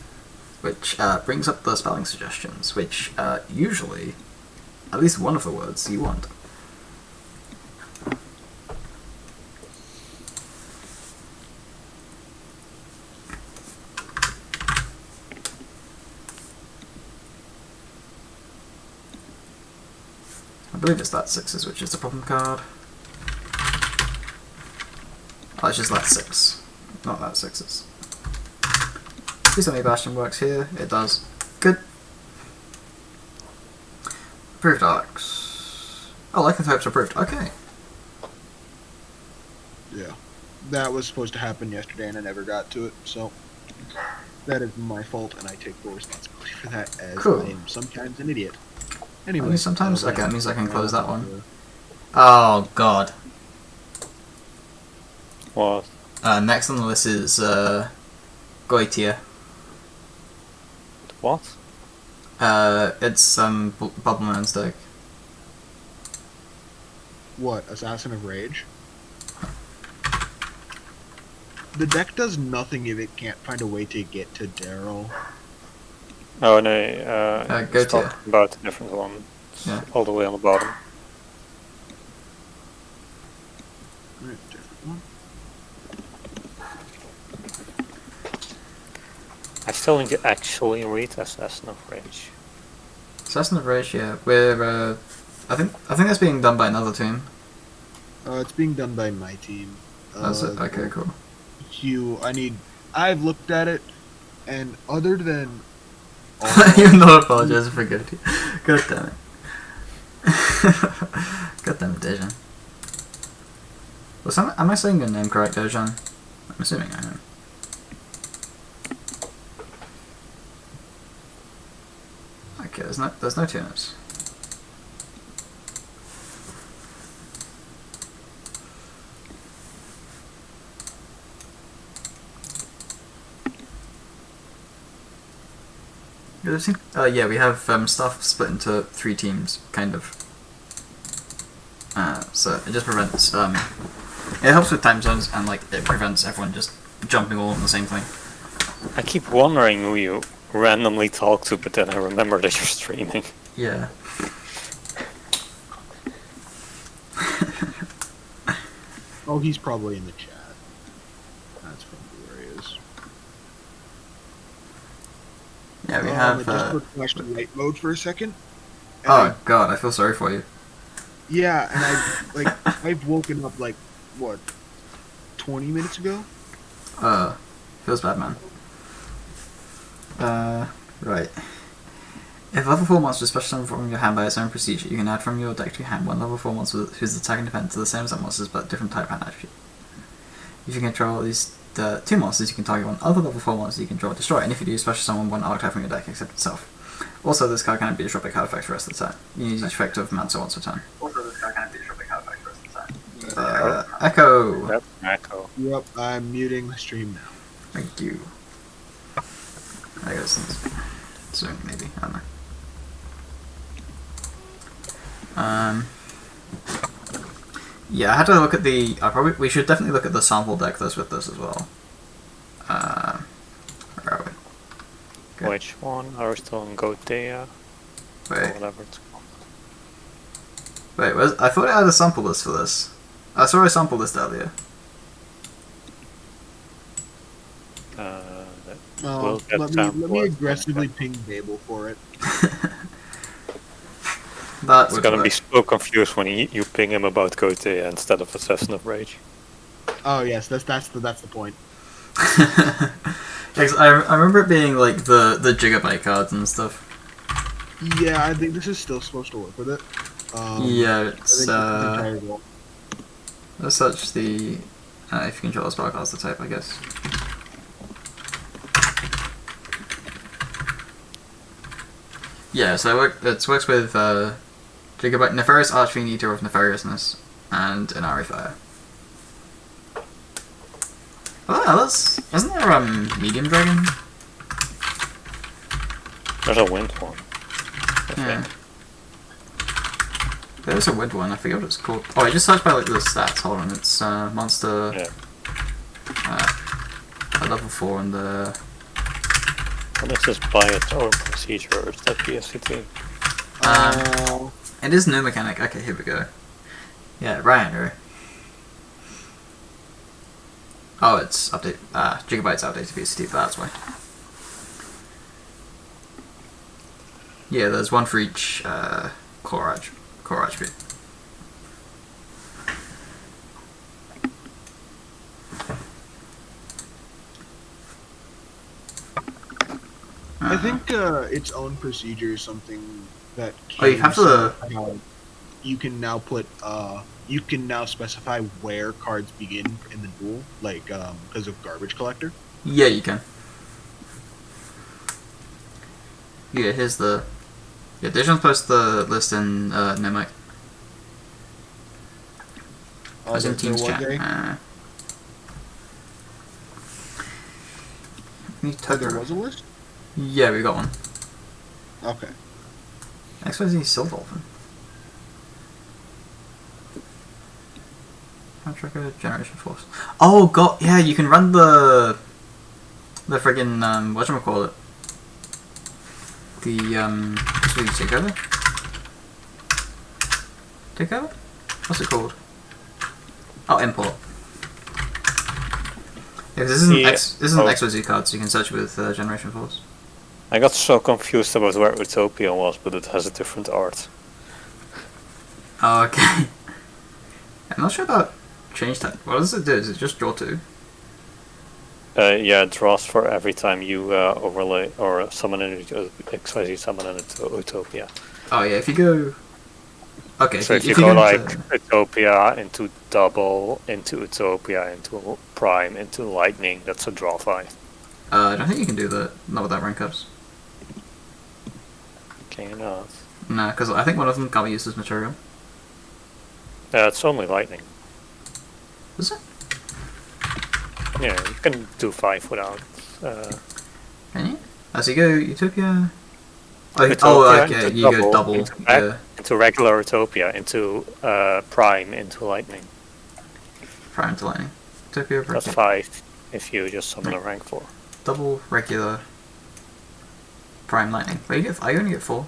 which brings up the spelling suggestions, which usually, at least one of the words you want. I believe it's that sixes, which is the problem card. Oh, it's just that six, not that sixes. Please tell me Bastion works here. It does. Good. Approved arcs. Oh, lycanthropes approved. Okay. Yeah. That was supposed to happen yesterday and I never got to it, so that is my fault and I take full responsibility for that as Cool. I am sometimes an idiot. Anyway. Only sometimes? Okay, that means I can close that one. Oh, God. What? Next on the list is Goiteia. What? It's Bubbleman's deck. What? Assassin of Rage? The deck does nothing if it can't find a way to get to Daryl. Oh no, go it's to- talking about a different one. It's Yeah. all the way on the bottom. Alright, different one. I still need to actually read Assassin of Rage. Assassin of Rage, yeah. We're, I think that's being done by another team. It's being done by my team. That's it? Okay, cool. I've looked at it, and other than Even though I apologize for good. God damn it. God damn it, Dejan. Am I saying your name correct, Dejan? I'm assuming I am. Okay, there's no tuners. Yeah, we have stuff split into 3 teams, kind of. So it just prevents, it helps with time zones, and like it prevents everyone just jumping all on the same thing. I keep wondering who you randomly talk to, but then I remember that you're streaming. Yeah. Oh, he's probably in the chat. That's probably where he is. Yeah, we have. I just put flashlight mode for a second. and Oh god, I feel sorry for you. yeah, and I've woken up like what, 20 minutes ago. Feels bad, man. Right. If level 4 monsters special summon from your hand by its own procedure, you can add from your deck to your hand one level 4 monster whose attack and defense are the same as that monster's but different type and attribute. If you control at least 2 monsters, you can target one other level 4 monster you control or destroy, and if you do, special summon one archetype from your deck except itself. Also, this card cannot be destroyed by card effects for the rest of the time. You use each effect of Manso once per turn. Also, this card cannot be destroyed by card effects for the rest of the time. Echo! That's an echo. Yep, I'm muting the stream now. Thank you. I guess soon, maybe. I don't know. Yeah, I had to look at the. We should definitely look at the sample deck that's with this as well. Where are we? Okay. Which one? Are we still in Goiteia? Or Wait, whatever it's called. I thought I had a sample list for this. I saw a sample list earlier. We'll get let sample me list. aggressively ping Babel for it. That It's would gonna work. be so confused when you ping him about Goiteia instead of Assassin of Rage. Oh yes, that's the point. Yeah, 'cause I remember it being like the gigabyte cards and stuff. Yeah, I think this is still supposed to work with it. Yeah, I it's think the entire goal. as such the if you control a spell cards the type, I guess. Yeah, so it works with Gigabyte, Nefarious Archfiend, Eater of Nefariousness, and Inari Fire. Oh, isn't there a medium dragon? There's a wind one. I Yeah. think. There's a wood one, I forget what it's called. Oh, I just searched by like the stats, hold on, it's monster Yeah. at level 4 and the... Well, this is by its own procedure, or is that BSCT? It is new mechanic, okay, here we go. Yeah, Ryan, right? Oh, it's update, Gigabyte's updated to VST, that's why. Yeah, there's one for each core attribute. I think its own procedure is something that. Oh, you have to. You can now put. You can now specify where cards begin in the duel, like because of Garbage Collector. Yeah, you can. Yeah, here's the. Yeah, Dijon's post the list in Nemic. I was in Teams chat. There was a list. Yeah, we got one. Okay. XYZ Silver Dolphin. Tracker Generation Force. Oh god, yeah, you can run the friggin' whatchamacallit. The so you take over? Take over? What's it called? Oh, import. Yeah, 'cause this isn't this isn't XYZ card, so you can search with Generation Force. I got so confused about where Utopia was, but it has a different art. Oh, okay. I'm not sure about change type. What does it do? Is it just draw 2? Yeah, it draws for every time you overlay or summon an XYZ summon into Utopia. Oh yeah, if you go... Okay, So if you go like Utopia into Double, into Utopia, into Prime, into Lightning, that's a draw 5. I don't think you can do that. Not without rank ups. Can you not? No, because I think one of them can't be used as material. It's only Lightning. Is it? Yeah, you can do 5 without. Can you? As you go Utopia... Oh, Utopia okay, into you go double. Into regular Utopia, into Prime, into Lightning. Prime to lightning. Utopia, That's okay. 5 if you just summon a rank 4. double, regular, prime, lightning. Wait, I only get 4.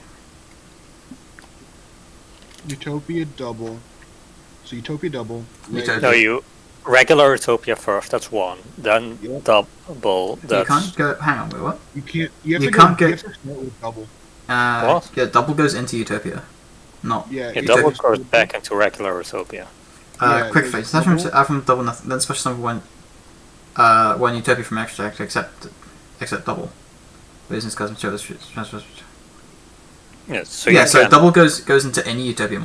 Utopia double. So Utopia double. Utopia. No, you regular Utopia first. That's 1. Then Yep. double. You That's can't go. Hang on, wait, what? You can't. You have You to can't go. You get- have to start with double. What? Yeah, double goes into Utopia. Not. Yeah. yeah, you double just- goes back into regular Utopia. Yeah, Quick there's phase. Attachment double. add from double nothing. Then special summon one Utopia from extract except double. Business custom materials. Yeah, so Yeah, you so can, double goes into any Utopia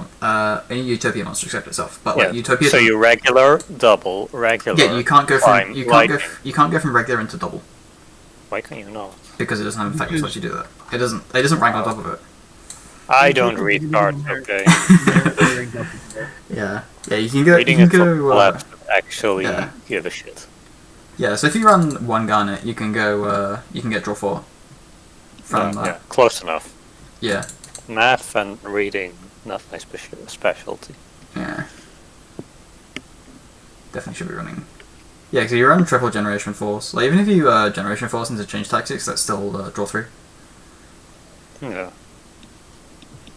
monster except itself. But like yeah, Utopia. so you regular, double, regular. Yeah, you can't go prime, from lightning. you can't go from regular into double Why can you not? because it doesn't have effect Because- once you do that. It doesn't rank on top of it. I You don't can- read you cards. can- Okay, Yeah, you can go. reading You it can from go. left actually yeah. give a shit. Yeah, so if you run 1 Garnet, you can go. You can get draw 4 from. Yeah, close enough. Yeah. Math and reading, not my specialty. Yeah. Definitely should be running. Yeah, because you run triple Generation Force. Like, even if you Generation Force into Change Tactics, that's still draw 3. Yeah.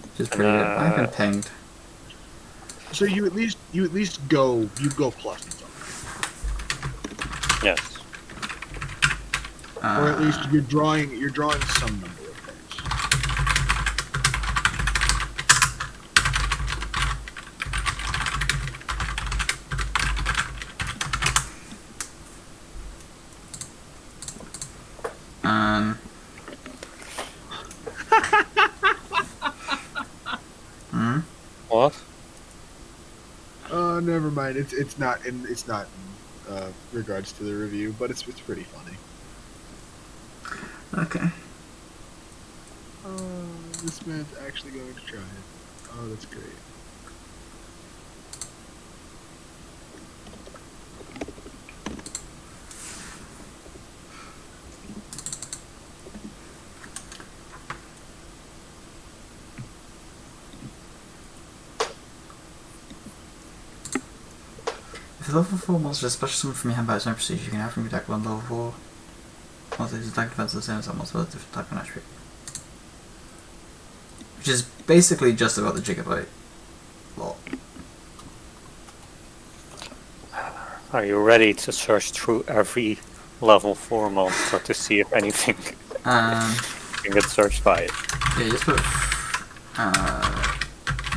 Which is pretty good. I've been pinged. So you at least go plus and stuff. Yes. Or at least you're drawing some number of cards. What? Never mind. It's not in regards to the review, but it's pretty funny. Okay. This man's actually going to try it. Oh, that's great. If a level 4 monster is special summon from your hand by its own procedure, you can have from your deck 1 level 4. Monster whose attack defense is the same as that monster with a different type of attribute. Which is basically just about the Gigabyte. Lol. Are you ready to search through every level 4 monster to see if anything can get searched by it? Yeah, you just put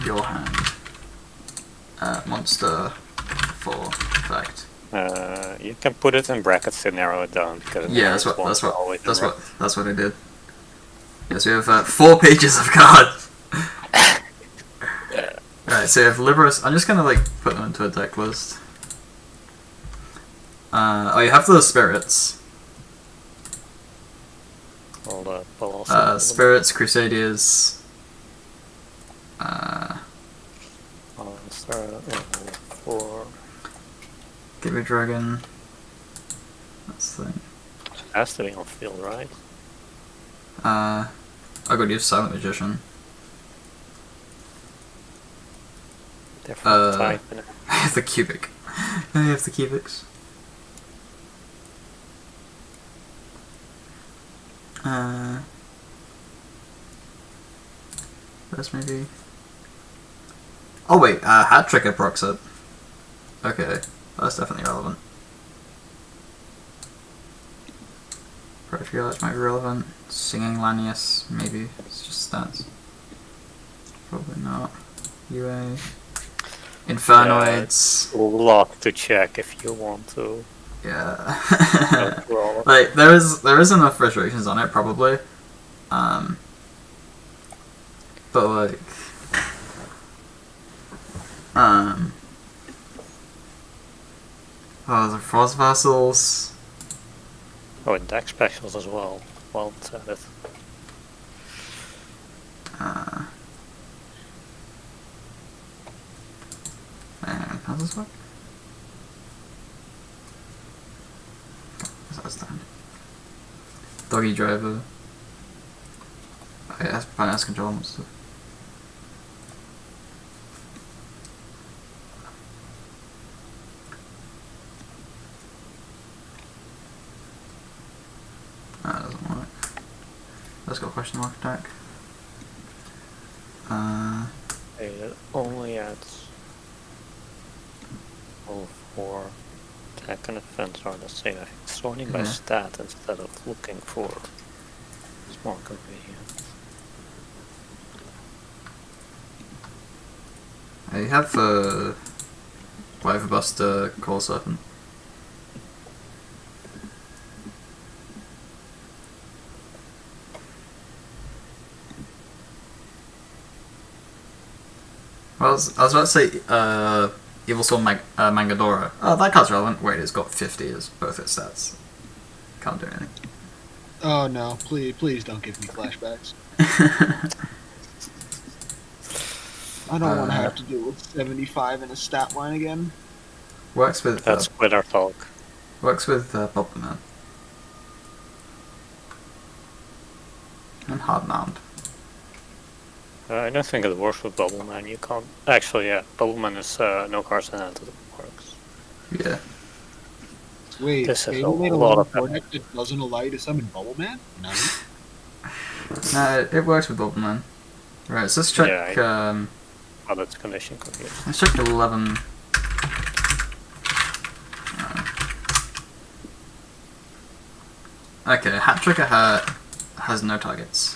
your hand monster for effect. You can put it in brackets to narrow it down because Yeah, that's always in what I did. Yes, we have 4 pages of cards. Alright, so you have Liberus. I'm just gonna like put them into a deck list. Oh, you have the spirits. Hold up, I'll also Spirits, Crusaders. monster level 4. Gateway Dragon. That's the thing. Has to be on field, right? I gotta use Silent Magician. Different type. In it. I have the cubic. I have the cubics. This maybe. Oh wait, Hat Trick procs it. Okay, that's definitely relevant. Protocol might be relevant. Singing Lanius, maybe. It's just stats. Probably not. UA. Infernoids. A lot to check if you want to. Yeah. Roll. Like there is enough restorations on it probably. But like oh, the Frost Vassals. Oh, and deck specials as well. Well said it. Man, how's this work? How's that stand? Doggy Driver. Oh yeah, that's finance control and stuff. That's got question mark attack. It only adds all 4 attack and defense are the same. I think sorting by Yeah. stat instead of looking for is more convenient. I have the Wyverbuster Core Serpent. Well, I was about to say Evil Storm Mangadora. Oh, that card's relevant. Wait, it's got 50 as both its stats. Can't do anything. Oh no, please don't give me flashbacks. I don't want to have to deal with 75 in a stat line again. Works with That's Quitter Talk. Bobbleman. And Hardmound. I don't think it works with Bubbleman. You can't. Actually, yeah, Bubbleman is no cards in hand that works. Yeah. Wait, This is they a made a lot level of 4 deck that doesn't allow you to summon Bubble Man? No. No, it works with Bobbleman. Right, so let's check. Yeah, Oh, that's condition confused. Let's check 11. Okay, Hat Tricker has no targets.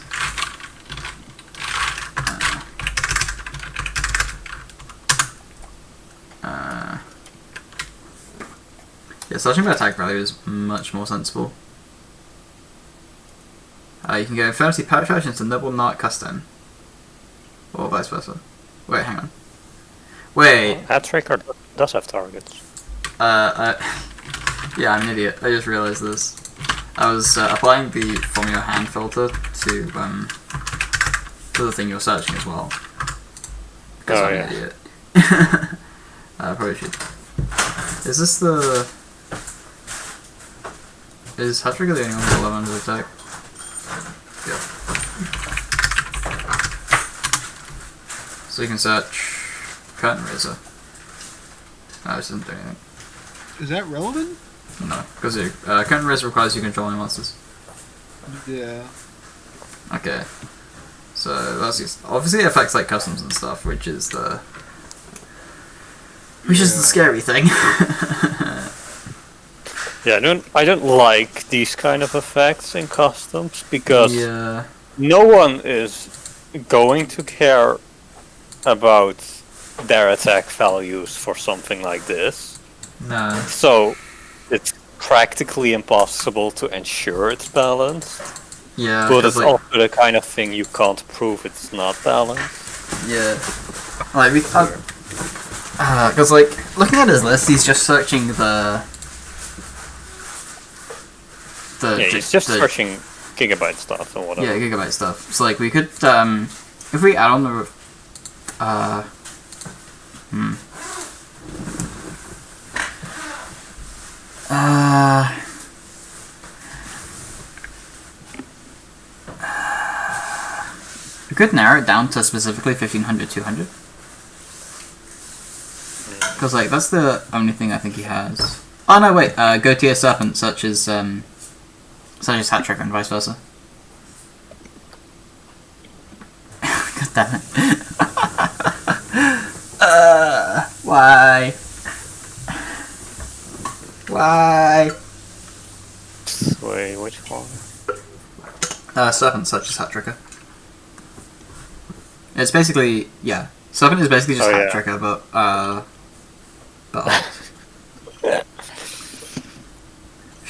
Yeah, searching by attack value is much more sensible. You can go Infinity Power Charge into Noble Knight Custom. Or vice versa. Wait, hang on. Wait. Hat Tricker does have targets. Yeah, I'm an idiot. I just realized this. I was applying the from your hand filter to the thing you're searching as well. Because I'm an idiot. I probably should. Is this the... Is Hat Tricker the only one with 1100 attack? Yep. So you can search Curtain Raiser. No, this doesn't do anything. Is that relevant? No, because Curtain Raiser requires you controlling monsters. Yeah. Okay. So that's just, obviously it affects like customs and stuff, which is the scary thing. Yeah, I don't like these kind of effects in customs because no one is going to care about their attack values for something like this. No. So it's practically impossible to ensure it's balanced. Yeah. But it's like, also the kind of thing you can't prove it's not balanced. Yeah. Like because like looking at his list, he's just searching he's just searching gigabyte stuff and whatever. Yeah, gigabyte stuff. So like we could if we add on the we could narrow it down to specifically 1500, 200. Because like that's the only thing I think he has. Oh no, wait. Goiteia Serpent, such as Hat Tricker and vice versa. God damn it! Why? Why? Wait, which one? Serpent, such as Hat Tricker. It's basically Serpent is basically just Hat Tricker, but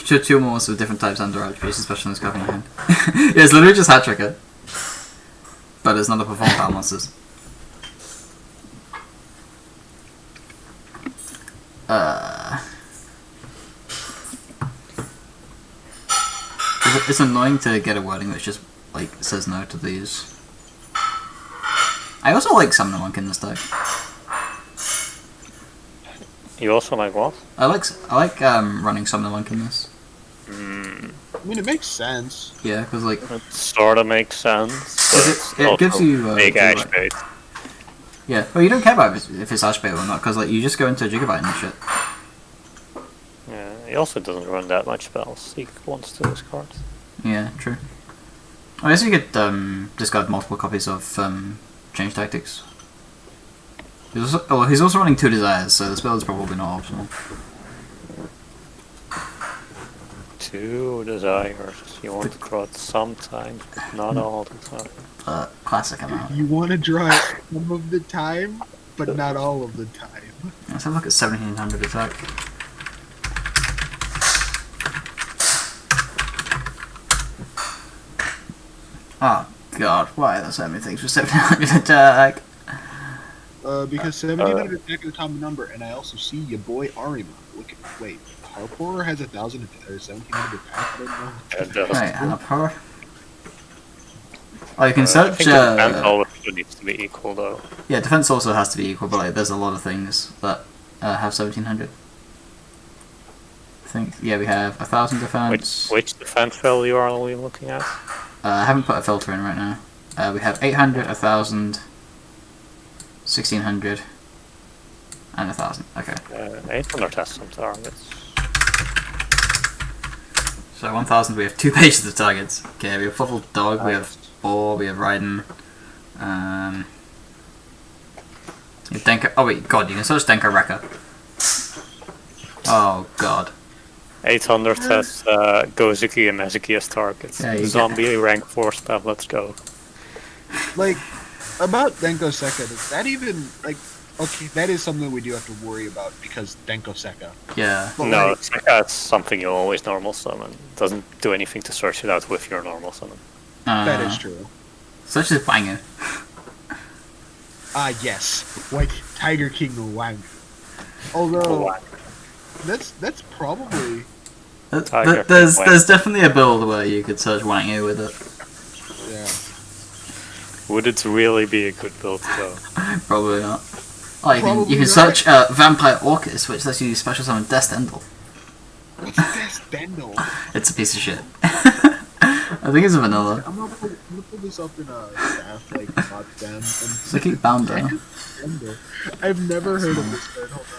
two monsters with different types under attributes, especially in this card in your hand. Yeah, it's literally just Hat Tricker, but it's not the perform power monsters. It's annoying to get a wording which just like says no to these. I also like Summoner Monk in this deck. You also like what? I like running Summoner Monk in this. I mean, it makes sense. Yeah, because like it sort of makes sense. It gives you big ash bait. Yeah, well, you don't care about if it's ash bait or not, because like you just go into a gigabyte and shit. Yeah, he also doesn't run that much spells. He wants to his cards. Yeah, true. I guess you could discard multiple copies of Change Tactics. He's also running 2 Desires, so the spell is probably not optimal. 2 desires. You want to draw it sometimes, but not all the time. Classic amount. You want to draw it some of the time, but not all of the time. Let's have a look at 1700 attack. Oh god, why are there so many things with 1700 attack? Because 1700 attack is a common number, and I also see your boy Arima. Wait, Harpour has 1,000 or 1,700 attack. I don't know. Right, Harpour. Oh, you can I search. think the defense also needs to be equal, though. Yeah, defense also has to be equal, but like, there's a lot of things that have 1700. I think, yeah, we have 1,000 defense. Which defense value are we looking at? I haven't put a filter in right now. We have 800, 1,000, 1,600, and 1,000. Okay. 800 has some targets. So 1,000, we have 2 pages of targets. Okay, we have Fluffled Dog, we have Boar, we have Raiden. We have Denka. Oh wait, god, you can search Denka Rekka. Oh god. 800 has Goziki and Mezuki as targets. Yeah, you Zombie rank 4 spell, let's go. Like, about Denko Sekka, does that even, like, okay, that is something we do have to worry about, because Denko Sekka. Yeah. But No, like, it's like that's something you always normal summon. It doesn't do anything to search it out with your normal summon. that is true. Such as Banger. Ah, yes. Like Tiger King Wang. Although, that's probably... There's definitely a build where you could search Wangu with it. Yeah. Would it really be a good build, though? Probably not. Oh, you can Probably search Vampire Orcus, which lets you special summon Descendal. What's this Dendel? It's a piece of shit. I think it's a vanilla. I'm gonna pull this up in a staff, like, not them. So keep bound though. I've never heard of this card. Hold on.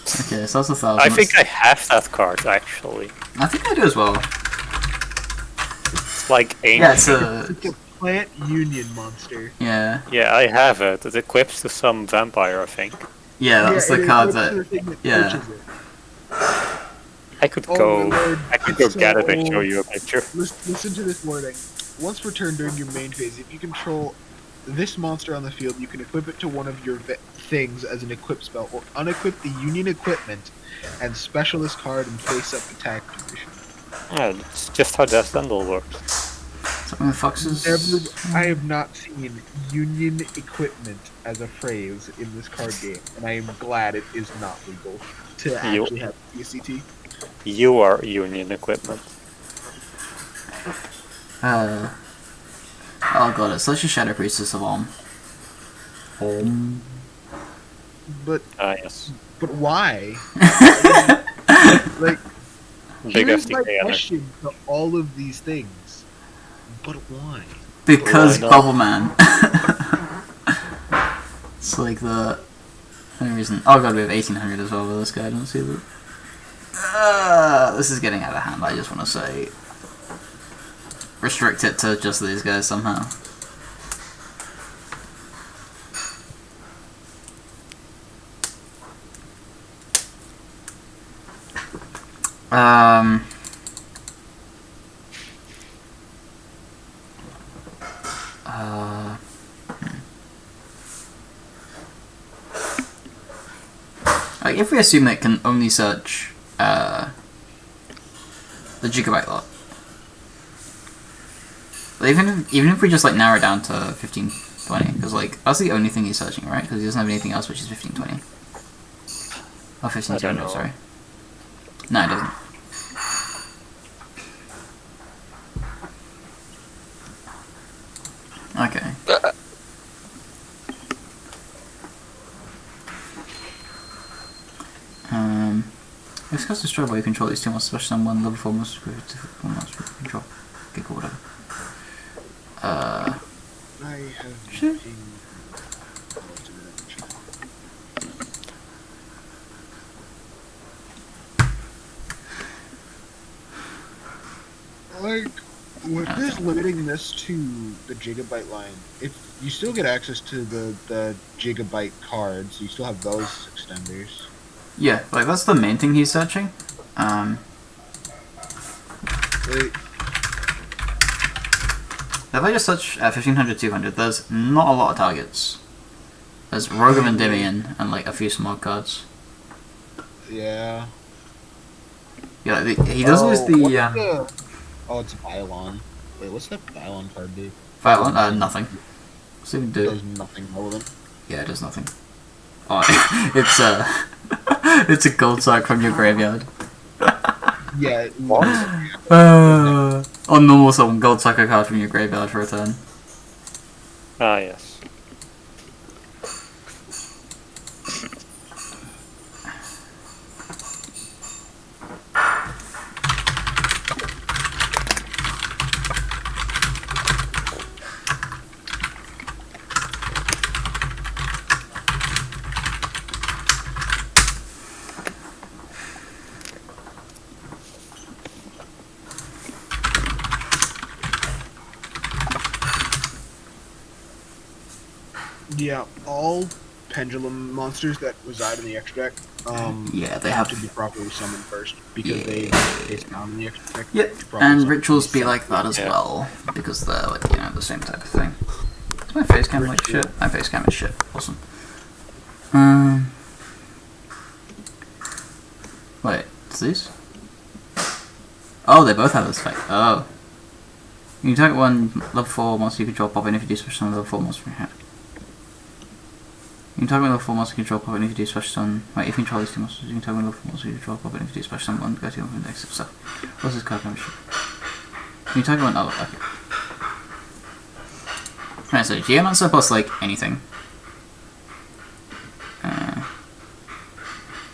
Okay, so that's 1,000. I think I have that card, actually. I think I do as well. It's like ancient. Yeah, it's a... It's a plant union monster. Yeah. Yeah, I have it. It equips to some vampire, I think. Yeah, that's the card that... Yeah. Purchases it. I could Oh go. my lord. I could go So- get it and show you a picture. Listen to this wording. Once per turn during your main phase, if you control this monster on the field, you can equip it to one of your things as an equip spell, or unequip the union equipment and special this card in face-up attack position. Yeah, it's just how Death Dendel works. Something with foxes? I have not seen union equipment as a phrase in this card game, and I am glad it is not legal to actually have PCT. You are union equipment. Oh god, it's such a Shadow Priestess of Om. But Yes. why? Like, Big here's my FTK energy. question to all of these things. But why? Because Why not? Bubble Man. It's like the only reason. Oh god, we have 1,800 as well with this guy. I don't see that. This is getting out of hand. I just want to say, restrict it to just these guys somehow. Like, if we assume that it can only search the Gigabyte lot, but even if we just like narrow it down to 1520, because like that's the only thing he's searching, right? Because he doesn't have anything else which is 1520. Oh, 1520, sorry. No, it doesn't. Okay. Discuss destroy while you control these two monsters, special summon one level 4 monster with difficult monster control. Okay, cool, whatever. I have Shit. like With this limiting this to the gigabyte line, if you still get access to the gigabyte cards, you still have those extenders. Yeah, like that's the main thing he's searching. Wait, If I just search 1500, 200, there's not a lot of targets. There's Rogue and Endymion and like a few small cards. yeah. Yeah, he does lose the Oh, it's Bylon. Wait, what's that Bylon card do? Violent. Nothing. What's it even It do? does nothing relevant. Yeah, it does nothing. Oh, it's it's a gold sack from your graveyard. Yeah. On normal summon, gold sack a card from your graveyard for a turn. Ah, yes. Yeah, all pendulum monsters that reside in the extra deck, Yeah, they have have. to be properly summoned first because they face down in the extra deck. Yep, to properly and summon rituals these be set. like that as Yeah. well because they're like the same type of thing. Is my face cam like shit? My face cam is shit. Awesome. Wait, it's these? Oh, they both have this fight. Oh. You can target one level 4 monster you control, pop in if you do special summon level 4 monster from your hand. You can target one level 4 monster you control, pop in if you do special summon. Wait, if you control these two monsters, you can target one level 4 monster you control, pop in if you do special summon one, go to your index of stuff. What's this card membership? You can target one. Oh, okay. Right, so Geomancer plus like anything.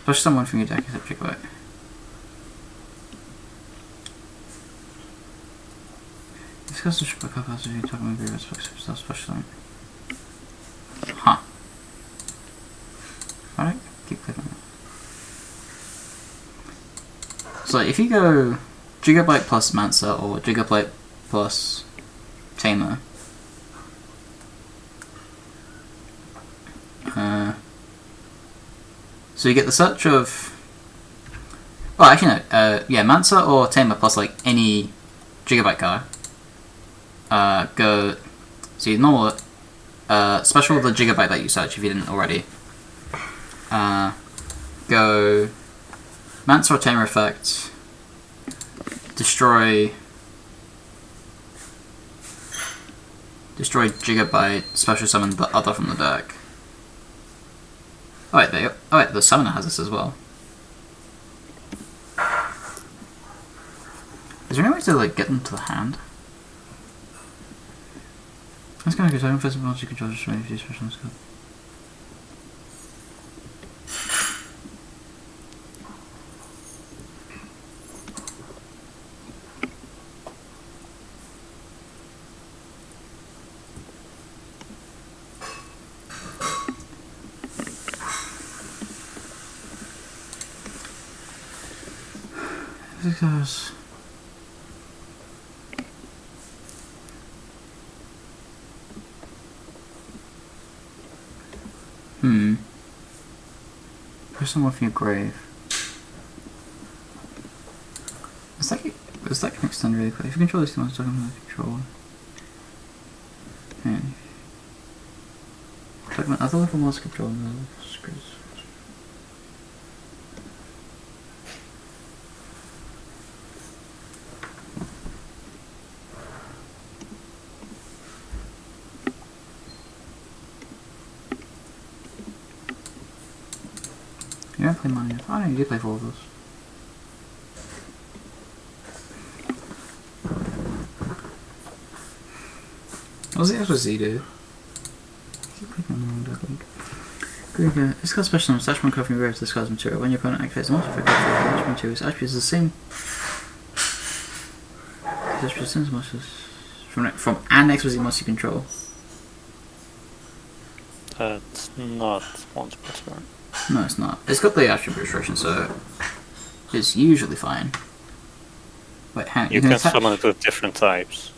Special summon one from your deck except Gigabyte. Discuss the triple cup as you talk about various special summon. Huh. Alright, keep clicking that. So if you go Gigabyte plus Mancer or Gigabyte plus Tamer, so you get the search of. Well, actually no. Yeah, Mancer or Tamer plus like any Gigabyte card. Go. See, normal. Special the Gigabyte that you search if you didn't already. Go. Mancer or Tamer effect. Destroy Gigabyte. Special summon the other from the deck. Oh wait, the summoner has this as well. Is there any way to like get them to the hand? That's gonna go so first of all you control just if you special on this card. Because there's someone from your grave. Is that can extend really quick. If you control these two monsters, I'm gonna control. And I thought if I was controlling the screws. You don't play money. Oh no, you do play 4 of those. What was the actual Z do? Keep clicking on the wrong duck link. Good. This card's special summon. Attach one card from your grave to this card's material. When your opponent activates a monster effect, attach material's attributes are the same. Attributes sends monsters from an XYZ monster you control. That's not once per turn. No, it's not. It's got the attribute restriction, so it's usually fine. Wait, hang on. You can attach? summon it with different types.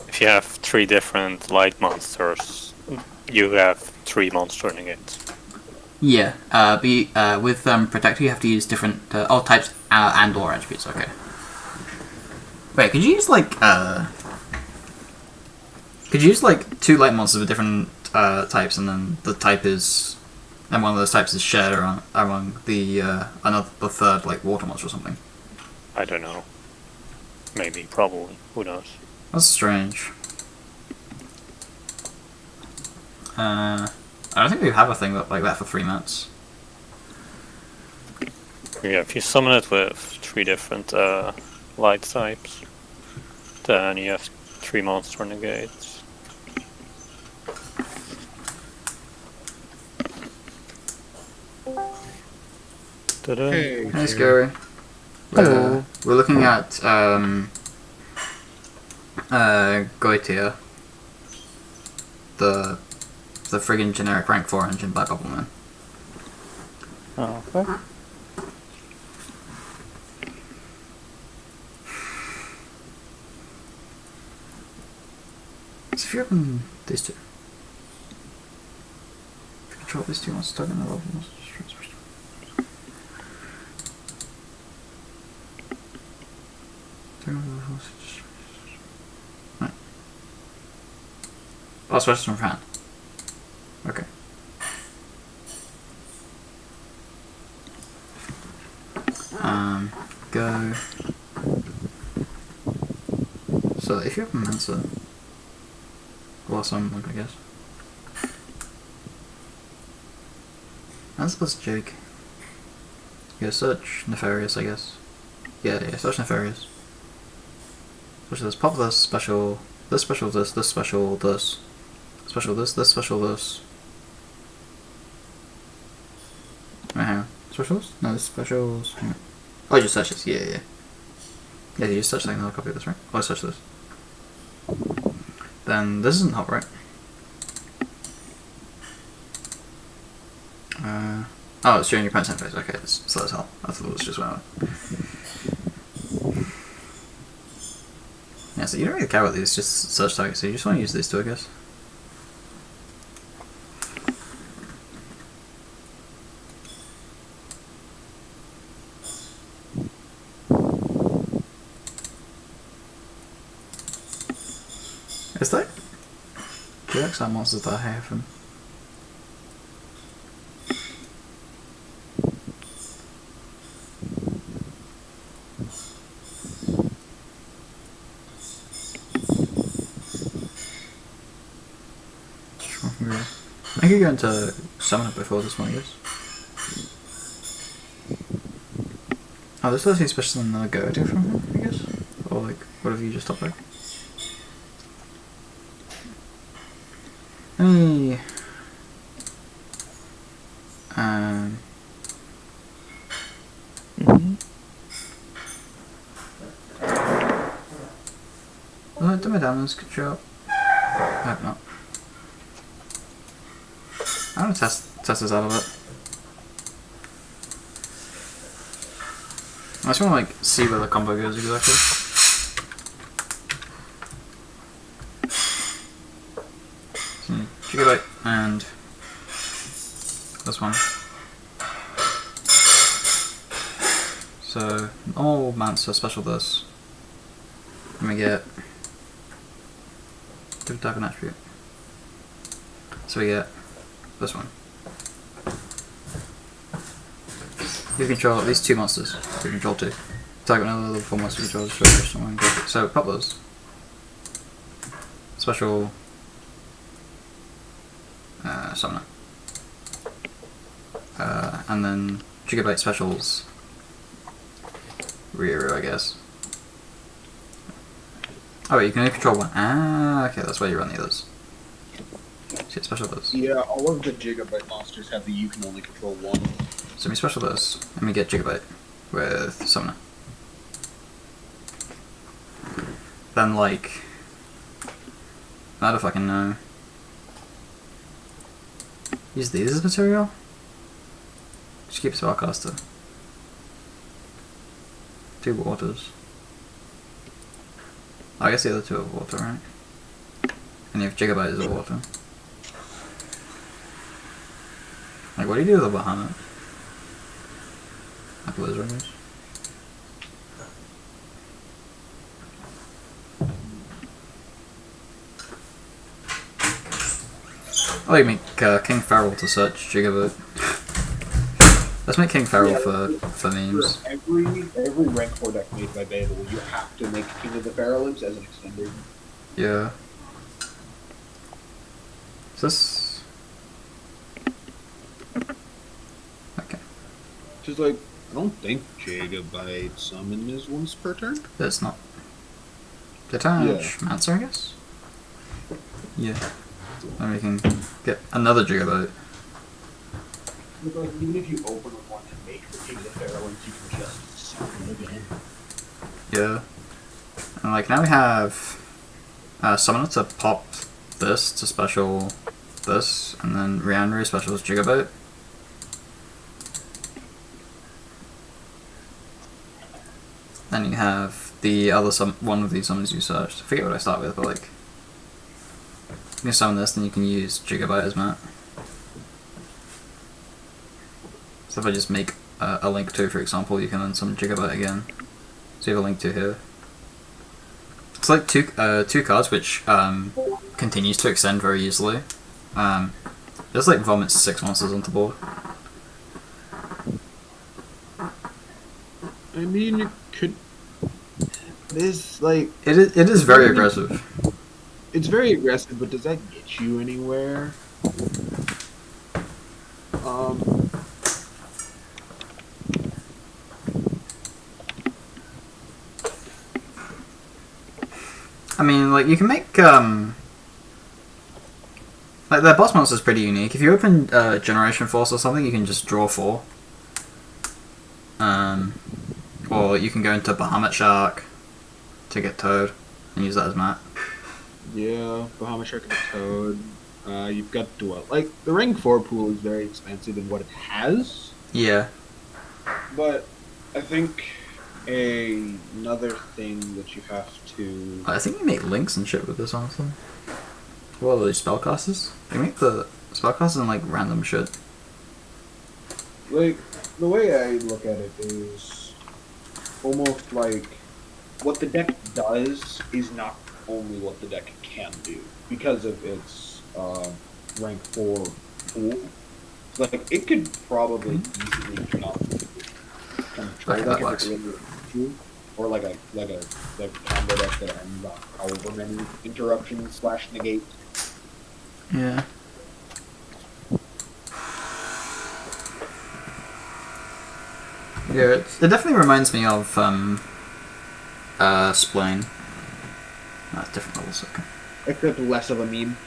If you have 3 different light monsters, you have 3 monster negates. Yeah. With Protector, you have to use different types and or attributes. Okay. Wait, could you use like Could you use like 2 light monsters with different types, and then the type is, and one of those types is shared among the the third like water monster or something? I don't know. Maybe, probably. Who knows? That's strange. I don't think we have a thing like that for 3 minutes. Yeah, if you summon it with 3 different light types, then you have 3 monster negates. Ta-da. Hey, Hey, Scary. Scary. Hello. We're looking at Goiteia, the friggin' generic rank 4 engine by Bubbleman. Oh, okay. So if you open these two, if you control these two monsters, target another level monster. Right. Oh, special from hand. Okay. Go. So if you have a Mensa, well, someone, I guess. Mensa plus Jake. Yeah, search Nefarious, I guess. Yeah, search Nefarious. Special this, pop this, special this, special this, this special this, special this, this special this. Wait, hang on. Specials? No, this specials. Hang on. Oh, you just search this. Yeah. Yeah, you just search like another copy of this, right? Oh, I search this. Then this isn't hot, right? Oh, it's showing your parents' interface. Okay, it's slow as hell. I thought it was just went on. Yeah, so you don't really care about these, just search targets, so you just want to use these two, I guess. Is that GX that monsters that I have from? I could go into summon it before this one, I guess. Oh, there's nothing special in the go to from him, I guess? Or like, whatever you just stopped there. Hey. Well, do my downloads could show up. I hope not. I want to test this out of it. I just want to like see where the combo goes exactly. Gigabyte and this one. So all mounts are special this. Let me get different type of attribute. So we get this one. You control these 2 monsters. You control 2. Target another level 4 monster control. So pop those. Special summoner. And then Gigabyte specials. Ryu, I guess. Oh wait, you can only control 1. Ah, okay, that's why you run the others. So special those. Yeah, all of the Gigabyte monsters have the you can only control 1. So we special those, and we get Gigabyte with Summoner. Then like, I don't fucking know. Use these as material? Just keep Spellcaster. 2 waters. I guess the other two are water, right? And you have Gigabyte as a water. Like, what do you do with a Bahamut? Like Blizzard is? Oh, you make King Feral to search Gigabyte. Let's make King Feral for memes. Every rank 4 deck made by Babel, you have to make King of the Feral Imps as an extender. Yeah. Is this... Okay. Just like, I don't think Gigabyte summon is once per turn. It's not. Detach Mancer, I guess? Yeah. Then we can get another Gigabyte. But like, even if you open with one to make the King of the Feral Imps, you can just summon it again. Yeah. And like, now we have Summoner to pop this to special this, and then Rianri specials Gigabyte. Then you have the other one of these summons you searched. I forget what I start with, but like, you can summon this, then you can use Gigabyte as mat. So if I just make a Link 2, for example, you can then summon Gigabyte again. So you have a Link 2 here. It's like two cards which continues to extend very easily. Just like vomits 6 monsters onto board. I mean, you could. This like It is very aggressive. it's very aggressive, but does that get you anywhere? I mean, like, you can make, like, their boss monster is pretty unique. If you open Generation Force or something, you can just draw 4. Or you can go into Bahamut Shark to get Toad and use that as mat. Yeah, Bahamut Shark and Toad. You've got Duel. Like, the rank 4 pool is very expensive in what it has, Yeah. but I think another thing that you have to. I think you make links and shit with this, honestly. What are these spellcasters? You make the spellcasters and, like, random shit. Like, the way I look at it is almost like what the deck does is not only what the deck can do because of its rank 4 pool. Like, it could probably easily control That works. if it really wanted to, or like a combo deck that ends on however many interruptions / negate. Yeah. Yeah, it definitely reminds me of Splain. That's different levels, okay. Except less of a meme.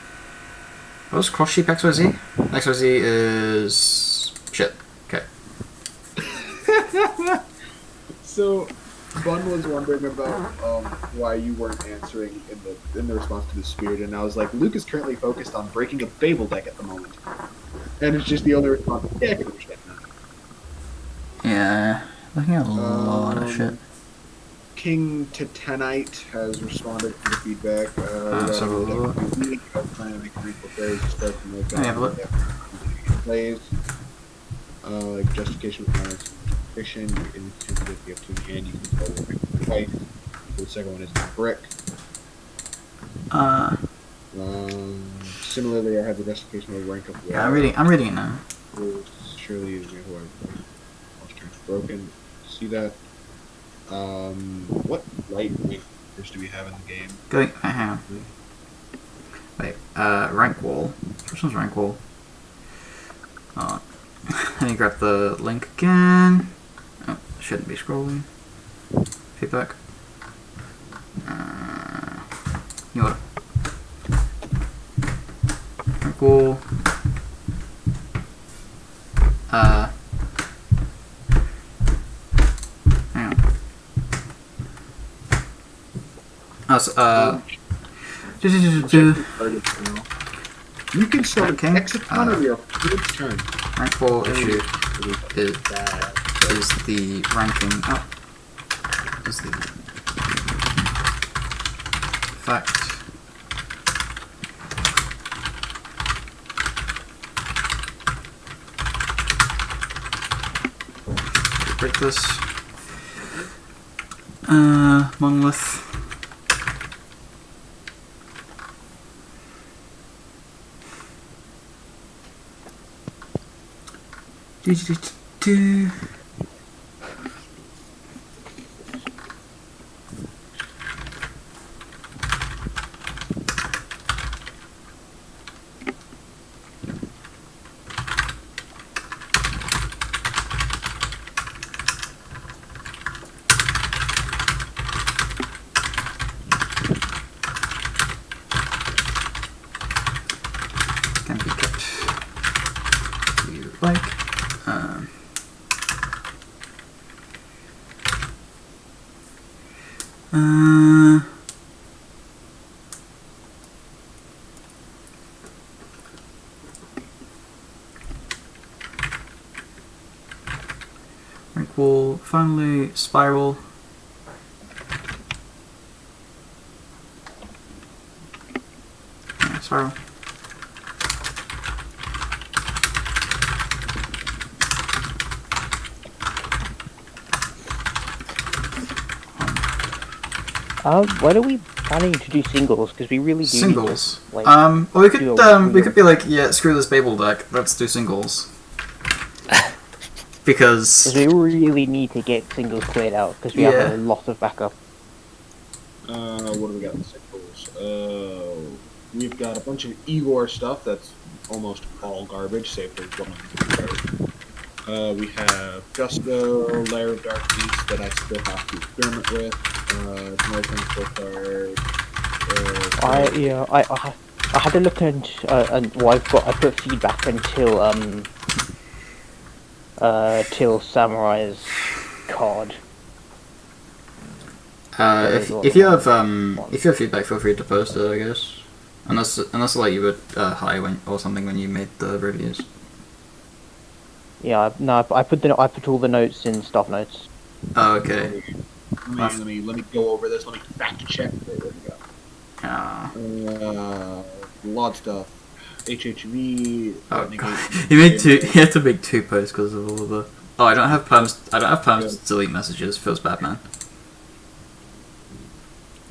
What was Cross Sheep XYZ? XYZ is shit. Okay. So, Bun was wondering about why you weren't answering in the response to the spirit, and I was like, Luke is currently focused on breaking a Babel deck at the moment, and it's just the only response. Yeah, I can understand that. Yeah, looking at a lot of shit. King Titanite has responded to the feedback. So I was trying to make a refill berries to start from like Let me have a look. plays. Like justification with minus fiction, you can if you have two in hand, you can spell it twice. The second one is the brick. Similarly, I have the justification with rank of Yeah, I'm reading it now. Surely is who I lost turn broken. See that? What light rankers do we have in the game? Going. Hang on. Wait. Rank wall. Which one's rank wall? Let me grab the link again. Oh, shouldn't be scrolling. Feedback. New order. Rank wall. Hang on. Oh, so, You can summon Okay. Hexagon on your first turn. rank 4 issue is the ranking up. Is the effect. Break this. Monolith. Do. Can be kept. You like. Right, we'll finally spiral. Yeah, spiral. When are we planning to do singles? Because we really do Singles. Need to, like, Well, we could do we could be like, yeah, screw this Babel deck. Let's do singles. Because we really need to get singles cleared out because we have a lot of backup. What do we got in singles? We've got a bunch of Igor stuff that's almost all garbage, save for one. We have Gusto, Lair of Dark Beast that I still have to experiment with. No things so far. I had to look and well, I put feedback until till Samurai's card. if you have feedback, feel free to post it, I guess. Unless like you would high or something when you made the reviews. Yeah, no, I put all the notes in staff notes. Oh, okay. Let me go over this. Let me fact check. Where we go? Ah. A lot of stuff. HHV. Oh god. You had to make 2 posts because of all of the. Oh, I don't have perms. I don't have perms to delete messages. Feels bad, man.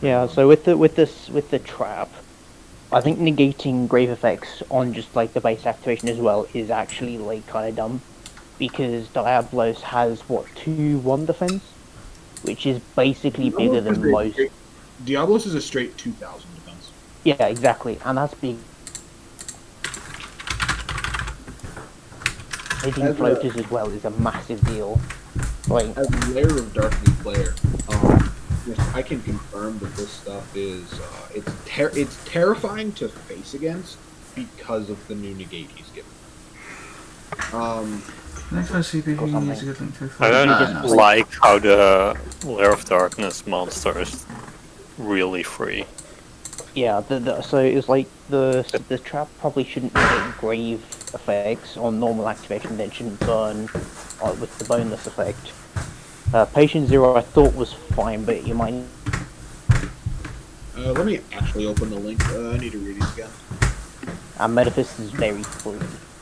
Yeah, so with the trap, I think negating grave effects on just like the base activation as well is actually like kind of dumb, because Diablos has what 2-1 defense, which is basically bigger than most. Diablos is a straight 2000 defense. Yeah, exactly, and that's big. Hitting floaters as well is a massive deal. Like, as a Lair of Darkness player, yes, I can confirm that this stuff is it's terrifying to face against because of the new negate he's given. I don't like how the Lair of Darkness monster is really free. yeah, so it's like the trap probably shouldn't get grave effects on normal activation, then shouldn't burn with the boneless effect. Patient Zero I thought was fine, but you might. Let me actually open the link. I need to read these again. Metaphys is very free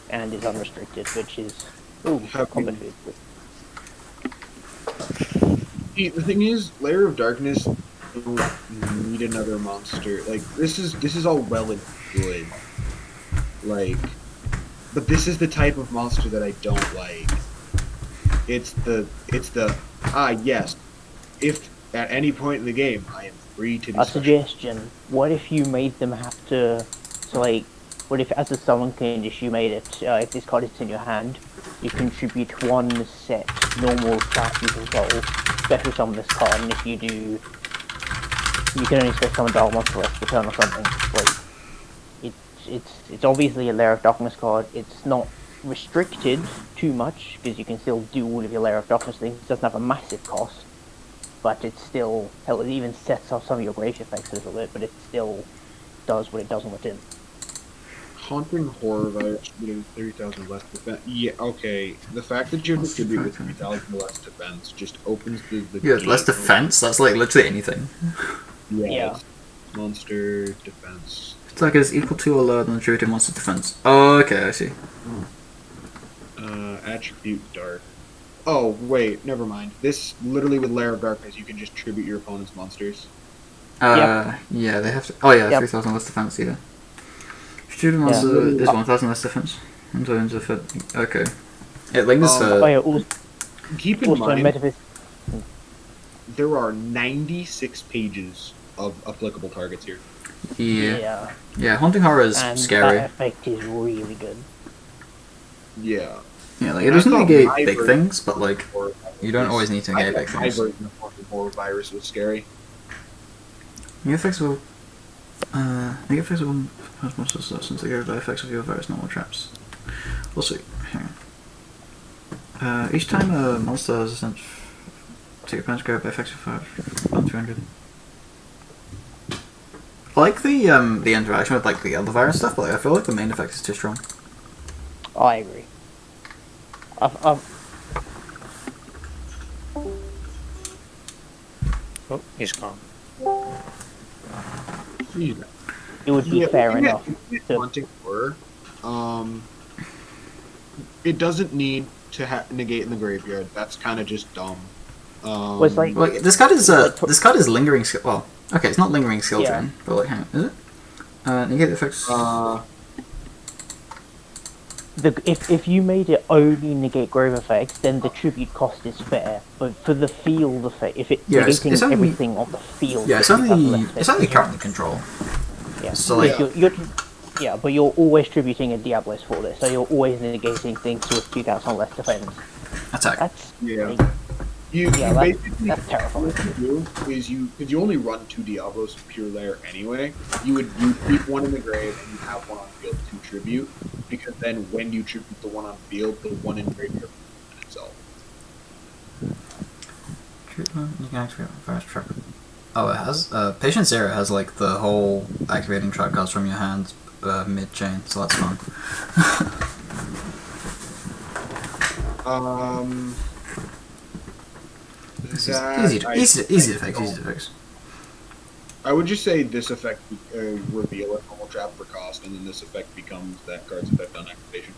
and is unrestricted, which is combat food. The thing is, Lair of Darkness don't need another monster. Like this is all well and good. Like, but this is the type of monster that I don't like. It's the yes. If at any point in the game I am free to do A suggestion: what if you made them have to? So like, what if as a summon condition you made it? If this card is in your hand, you contribute 1 set normal trap you control. Special summon this card, and if you do, you can only special summon Dark Monster rest return or something. Like, it's obviously a Lair of Darkness card. It's not restricted too much because you can still do all of your Lair of Darkness things. It doesn't have a massive cost, but it still, hell, it even sets up some of your Grace effects a little bit, but it still does what it does on the tin. Haunting Horror virus getting 30,000 less defense. Yeah, okay. The fact that you distribute with 3,000 less defense just opens the Yeah, less defense? That's like literally anything. Yeah. monster defense. Attack is equal to or lower than the attributed monster defense. Oh, okay, I see. Attribute dark. Oh, wait, never mind. This, literally with Lair of Darkness, you can just tribute your opponent's monsters. Yeah, they have to. Oh, yeah, Yep. 3,000 less defense, yeah. Attributed Yeah. monster is 1,000 less defense. In terms of it. Okay. It lingers Oh yeah, also, Keep in mind, metaphysics. there are 96 pages of applicable targets here. Yeah. Yeah, Haunting Horror is And scary. that effect is really good. Yeah. Yeah, like, it And I doesn't thought negate my big version things, but, like, of you don't was- always need to I negate thought big my things. version of Haunted Horror Virus was scary. Negative effects will. Negative effects will cause monsters since they go by effects of your various normal traps. We'll see. Hang on. Each time a monster has a sense. Take your opponent's go by effects of 300. I like the interaction with like the other virus stuff, but like, I feel like the main effect is too strong. I agree. I've Oh, he's gone. Yeah. it would be fair enough. to- Haunting Horror, it doesn't need to negate in the graveyard. That's kind of just dumb. Was like- Like this card is lingering skill. Well, okay, it's not lingering skill Yeah. drain, but like, hang on, is it? Negate the effects. if you made it only negate grove effects, then the tribute cost is fair. But for the field effect, if it's Yeah, it's negating only- everything on the field, yeah, it's it becomes only less currently beneficial. control. Yeah. So, Because like- you're but you're always tributing a Diablos for this, so you're always negating things with 2,000 less defense. Attack. That's Yeah. like, You yeah, basically that's terrifying. what you do is because you only run 2 Diablos of pure lair anyway. You keep one in the grave and you have one on field to tribute, because then when you tribute the one on field, the one in grave in itself. Treatment. You can activate virus trap. Oh, it has. Patient Zero has like the whole activating trap cards from your hand mid chain, so that's fun. This is easy to fix. I would just say this effect reveal a normal trap for cost, and then this effect becomes that card's effect on activation.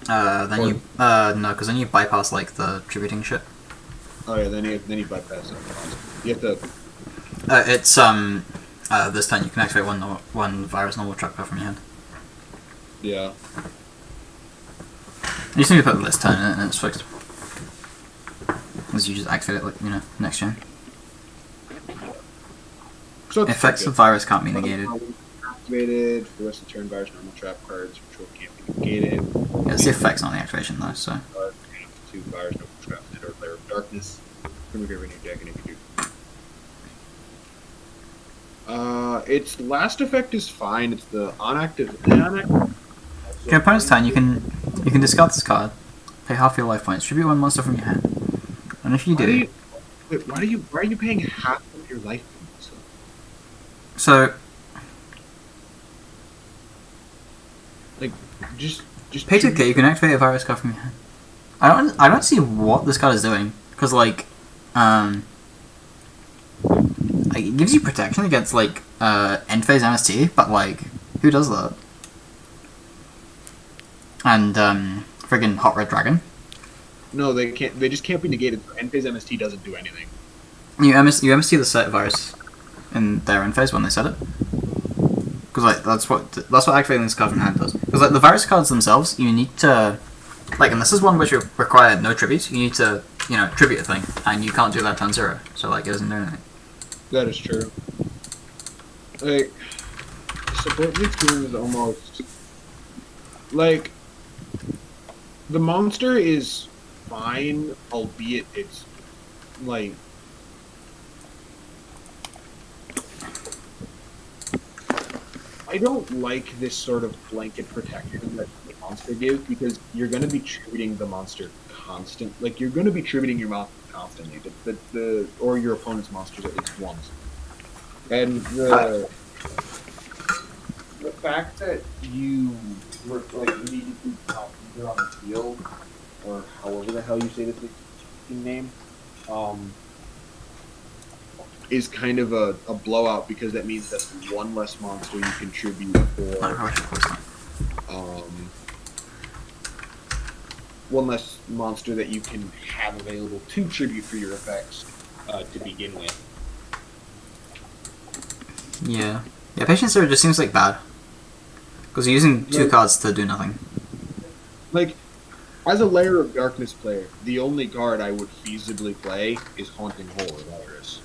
No, because then you bypass like the tributing shit. Oh yeah, then you bypass that cost. You have to. It's this turn you can activate one virus normal trap card from your hand. Yeah. You just need to put this turn in it and it's fixed. As you just activate it like next turn. So it's Effects good. of virus can't be negated. Activated for the rest of the turn. Virus normal trap cards control can't be negated. Yeah, it's the effects, not the activation though. So. 2 virus normal trap and or Lair of Darkness. From your graveyard deck, and if you do. Its last effect is fine. It's the inactive. For your opponent's turn, you can discard this card, pay half your life points, tribute one monster from your hand, and if you do, Why are you paying half of your life points? so Like, just pay 2k, you can activate a virus card from your hand. I don't see what this card is doing because like it gives you protection against like end phase MST, but like who does that? And friggin' Hot Red Dragon. No, they can't. They just can't be negated. End phase MST doesn't do anything. You MST the set virus in their end phase when they set it. Because like that's what activating this card from hand does. Because like the virus cards themselves, you need to and this is one which require no tributes. You need to tribute a thing, and you can't do that turn 0. So like it doesn't do anything. That is true. Like, support routine is almost like the monster is fine, albeit it's like I don't like this sort of blanket protection that the monster gives, because you're going to be tributing the monster constant. Like, you're going to be tributing your monster constantly, or your opponent's monsters at least once. And the fact that you were immediately either on the field, or however the hell you say this name, is kind of a blowout because that means that's one less monster you contribute Oh, for. I should close that. One less monster that you can have available to tribute for your effects to begin with. Yeah. Yeah, Patient Zero just seems like bad. Because you're using two Like- cards to do nothing. Like, as a Layer of Darkness player, the only card I would feasibly play is Haunting Horror Virus.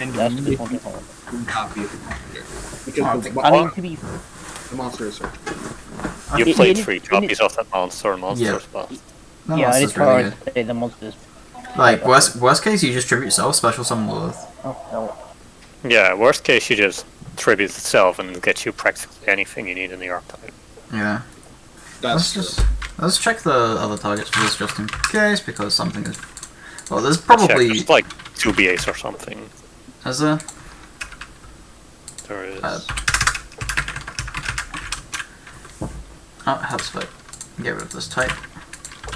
And That's the maybe Haunting Horror. one copy of the monster. Oh, Because the, I mean, to be the monster is searchable. You It- played it- 3 it- copies of that monster and monster Yeah. spell. That yeah, monster's it's hard really good. to say the monsters. Like, worst case, you just tribute yourself, special summon Lilith. Oh hell. Yeah, worst case you just tribute itself and it gets you practically anything you need in the archetype. Yeah. That's Let's check the other targets for this just in case, because something is... Well, there's Check, probably... there's like 2 BAs or something. Is there? There is. Oh, it helps if I get rid of this type.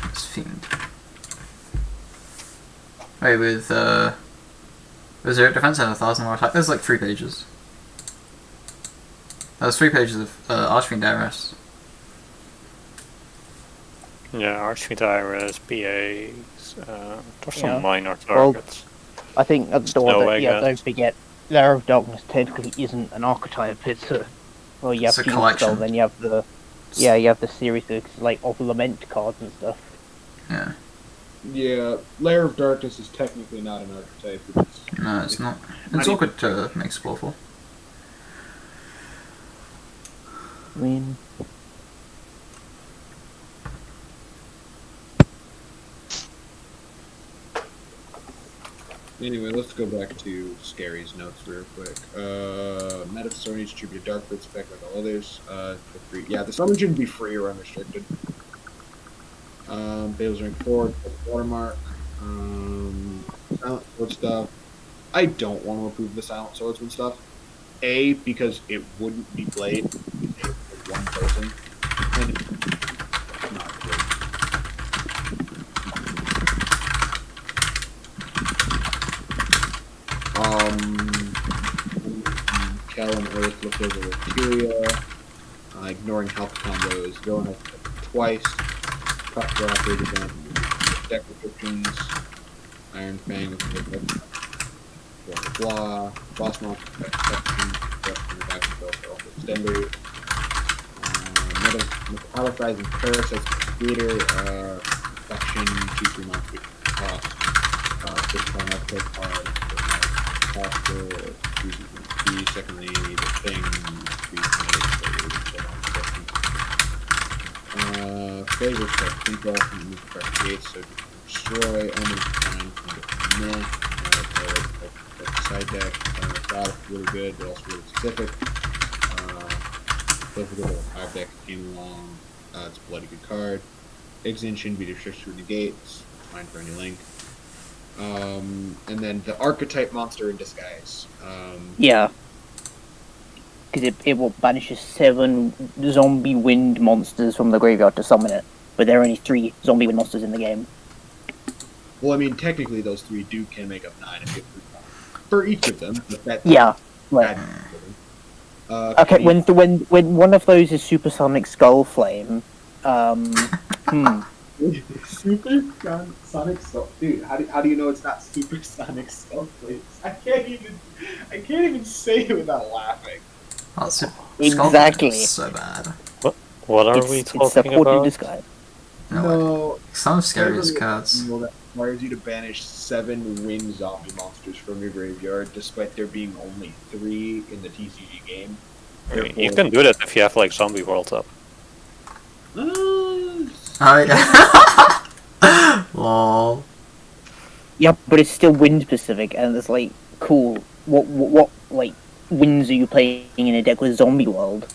It's Fiend. Wait, with 0 defense and 1,000 more attack, there's like 3 pages. There's 3 pages of Archfiend Iris. Yeah, Archfiend Iris, BAs, there's some Yeah. minor Well, targets. I think the Snow one that, Egg, don't forget, Lair of Darkness technically isn't an archetype, it's a... Well, you It's have a Fiend collection. Spell, then you have the... Yeah, you have the series of Lament cards and stuff. Yeah. Yeah, Layer of Darkness is technically not an archetype. No, it's not. not It's awkward to make explorable. I mean... Anyway, let's go back to Scary's notes real quick. Metaphor needs to tribute Darkwood spec like all others. For free. Yeah, the summon shouldn't be free or unrestricted. Bale's rank 4, watermark. Silent Sword stuff. I don't want to approve the Silent Swordsman stuff. A, because it wouldn't be played with one person. And it's not good. Kel and Earth looked over Valkyria, ignoring health combos. Villain has twice. Cut Rapid again. Deck restrictions. Iron Fang, blah blah. Boss monster protection. Extender. Metallicizing Parasites Creator. Faction. 2-3 monster cost. 6 1 upgrade card. Faster. Secondly, the thing. Flavor stuff. Think off and move correct gates so destroy. Only time from the side deck. Battle really good, but also really specific. Play for the 5 deck came along. It's a bloody good card. Exin shouldn't be restricted to negates. Fine for any link. And then the archetype monster in disguise. Yeah. Because it will banishes 7 zombie wind monsters from the graveyard to summon it. But there are only 3 zombie wind monsters in the game. Well, I mean, technically those 3 can make up 9 if you for each of them. But that Yeah, right. Okay, can you- when one of those is Supersonic Skull Flame, Supersonic Skull, dude. How do you know it's not Supersonic Skull Flame? I can't even say it without laughing. Oh, Exactly. It's so bad. What are it's, we it's talking supported about? disguise. No, some of scariest cards. That requires you to banish 7 wind zombie monsters from your graveyard, despite there being only 3 in the TCG game. I mean, you can do that if you have like Zombie World up. Lol. Yep, but it's still wind specific, and it's like, cool. What like winds are you playing in a deck with Zombie World?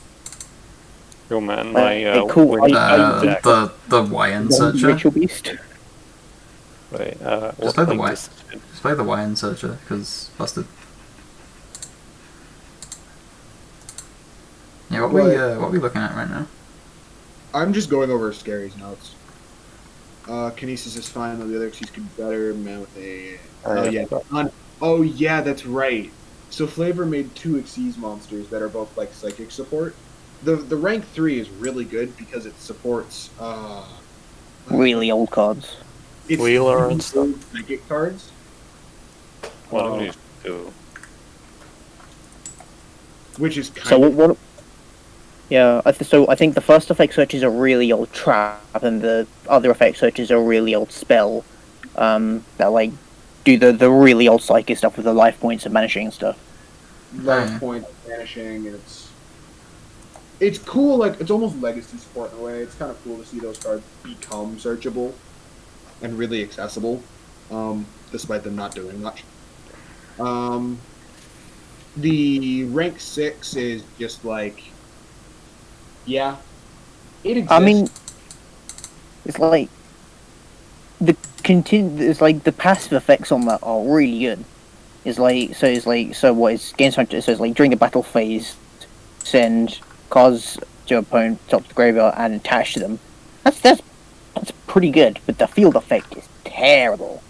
Yo man, my cool. wind I- deck. The YN Zombie Searcher. Ritual Beast. Wait, Just what play the link white. is- Just play the YN Searcher, because busted. Yeah, what are we looking at right now? I'm just going over Scary's notes. Kinesis is fine, though the other Xyz could be better. Man with a... Oh, yeah. Oh yeah, that's right. So Flavor made 2 Xyz monsters that are both like psychic support. The rank 3 is really good because it supports Really old cards. it's Wheeler and really stuff. old psychic cards. What do Uh, these do? which is So kind of what? Yeah, so I think the first effect search is a really old trap, and the other effect search is a really old spell. That like do the really old psychic stuff with the life points and banishing and stuff. life point vanishing, and it's cool. Like it's almost legacy support in a way. It's kind of cool to see those cards become searchable and really accessible, despite them not doing much. The rank 6 is just like, yeah, it exists. I mean, it's like it's like the passive effects on that are really good. It's like so what is games so it's like during the battle phase, send cards to your opponent top of the graveyard and attach to them. That's pretty good, but the field effect is terrible.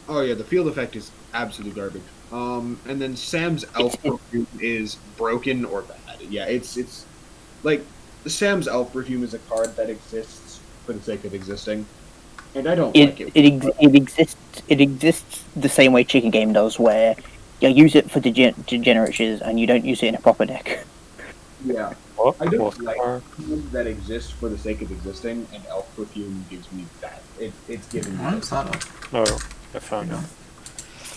Oh yeah, the field effect is absolute garbage. And then Sam's Elf Perfume is broken or bad. Yeah, it's like Sam's Elf Perfume is a card that exists for the sake of existing, and I don't like it. It exists the same way Chicken Game does, where you use it for degenerates and you don't use it in a proper deck. Yeah, What? I don't What like card? perfumes that exist for the sake of existing, and Elf Perfume gives me that. It's giving me. What's that? Oh, I found it.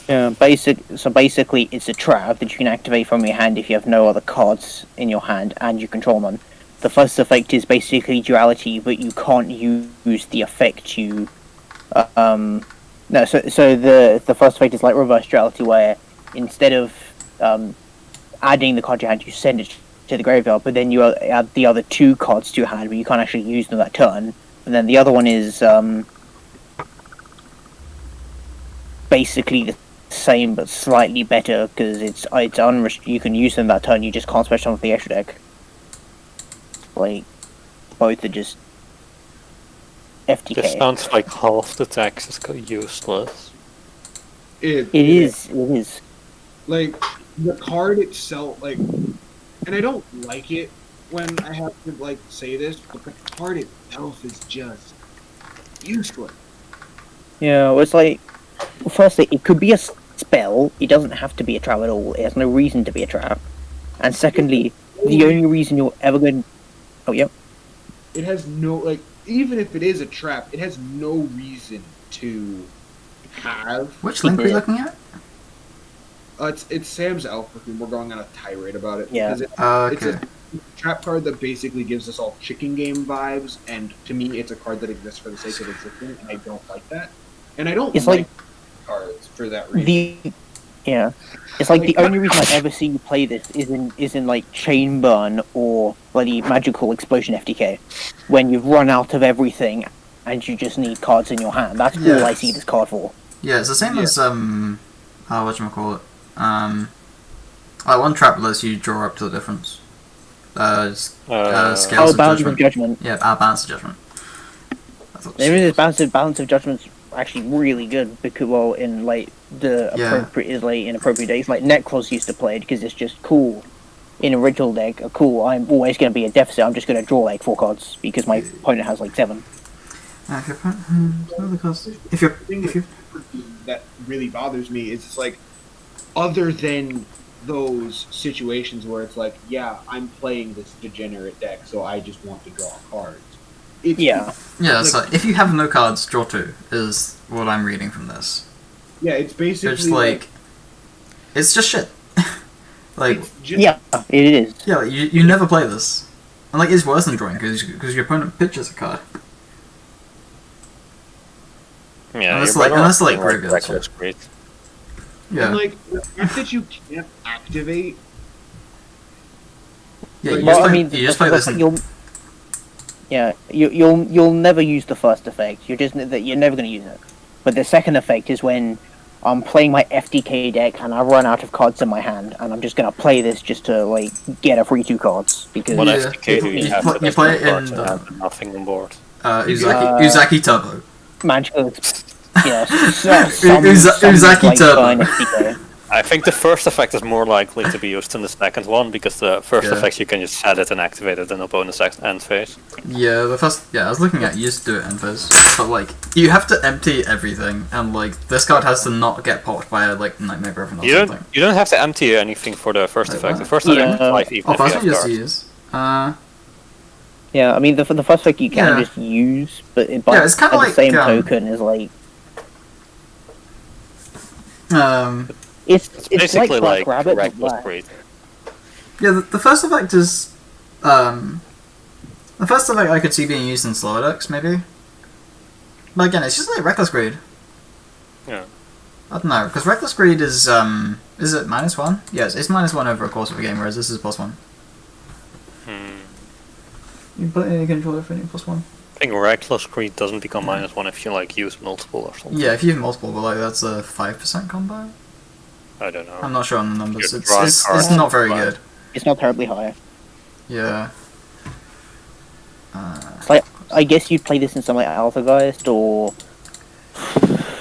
Yeah, basically it's a trap that you can activate from your hand if you have no other cards in your hand and you control them. The first effect is basically duality, but you can't use the effect you no, so the first effect is like reverse duality, where instead of adding the card to your hand, you send it to the graveyard, but then you add the other 2 cards to your hand, but you can't actually use them that turn. And then the other one is basically the same but slightly better because you can use them that turn. You just can't special them with the extra deck. Like both are just FTK. This sounds like half the text is useless. It is. Like the card itself, like, and I don't like it when I have to like say this, but the card itself is just useless. Yeah, well, it's like, well, firstly, it could be a spell. It doesn't have to be a trap at all. It has no reason to be a trap. And secondly, the only reason you're ever going. Oh, yep. It has no, like, even if it is a trap, it has no reason to have. Which link are we looking at? It's Sam's Elf Perfume. We're going on a tirade about it. Yeah. Because Okay. it's a trap card that basically gives us all chicken game vibes, and to me, it's a card that exists for the sake of existing, and I don't like that. And I don't It's like like cards for that reason. It's like the only reason I ever see you play this is in like Chain Burn or bloody Magical Explosion FTK, when you've run out of everything and you just need cards in your hand. That's all I see this card for. Yeah, it's the same as whatchamacallit. Like one trap lets you draw up to the difference. Scales of Balance of Judgment. Judgment. Yeah, Balance of Judgment. There is balance of Judgment's actually really good because in like the appropriate days, like Necros used to play it because it's just cool. In a ritual deck, cool. I'm always going to be a deficit. I'm just going to draw like 4 cards because my opponent has like 7. If you're that really bothers me is it's like, other than those situations where it's like, yeah, I'm playing this degenerate deck, so I just want to draw cards. Yeah, so if you have no cards, draw 2 is what I'm reading from this. Yeah, it's basically It's like it's just shit. Like it is. Yeah, like, you never play this, and like it's worse than drawing because your opponent pitches a card. Yeah, Unless like graveyard. Reckless Great. Yeah. And like the fact that you can't activate. Yeah, you Well, just play this. You'll never use the first effect. You're never going to use it. But the second effect is when I'm playing my FTK deck and I run out of cards in my hand, and I'm just going to play this just to like get a free 2 cards because. What FTK do you have? You play it in nothing on board. Uzaki Turbo. Magical. Yeah. Uzaki Turbo. I think the first effect is more likely to be used than the second one, because the first Yeah. effect you can just set it and activate it in opponent's end phase. Yeah, the first. Yeah, I was looking at you used to do it in phase, but like you have to empty everything, and like this card has to not get popped by a like Nightmare Griffin or something. You don't have to empty anything for the first Wait, effect. what? The first Yeah. effect is 5 even Oh, if you first have one just cards. use. Yeah, I mean, the first effect you can Yeah. just use, but by Yeah, it's kinda at the like, same token is like it's Basically like Rabbit, but Reckless black. Breed. Yeah, the first effect is the first effect I could see being used in slower decks maybe. But again, it's just like Reckless Greed. Yeah. I don't know, because Reckless Greed is it -1? Yes, it's -1 over a course of a game, whereas this is +1. You put any controller for any +1. I think Reckless Greed doesn't become -1 if you like use multiple or something. Yeah, if you have multiple, but like that's a 5% combo. I don't know. I'm not sure on the numbers. You're It's drawing it's cards, not very but- good. It's not terribly high. Yeah. It's like I guess you'd play this in something like Alphageist or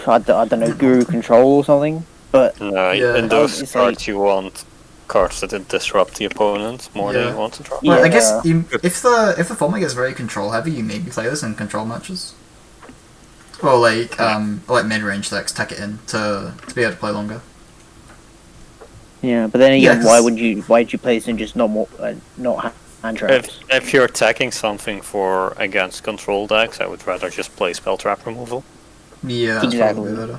I don't know, Guru Control or something. But No, Yeah. in those It's cards like- you want cards that disrupt the opponent more than Yeah. you want to draw. Well, I guess Yeah. if the format gets very control heavy, you maybe play this in control matches. Or like mid range decks, tack it in to be able to play longer. yeah, but then Yeah, again, 'cause- why'd you play this in just not hand traps? If you're attacking something for against control decks, I would rather just play spell trap removal. Yeah, that's Exactly. probably better.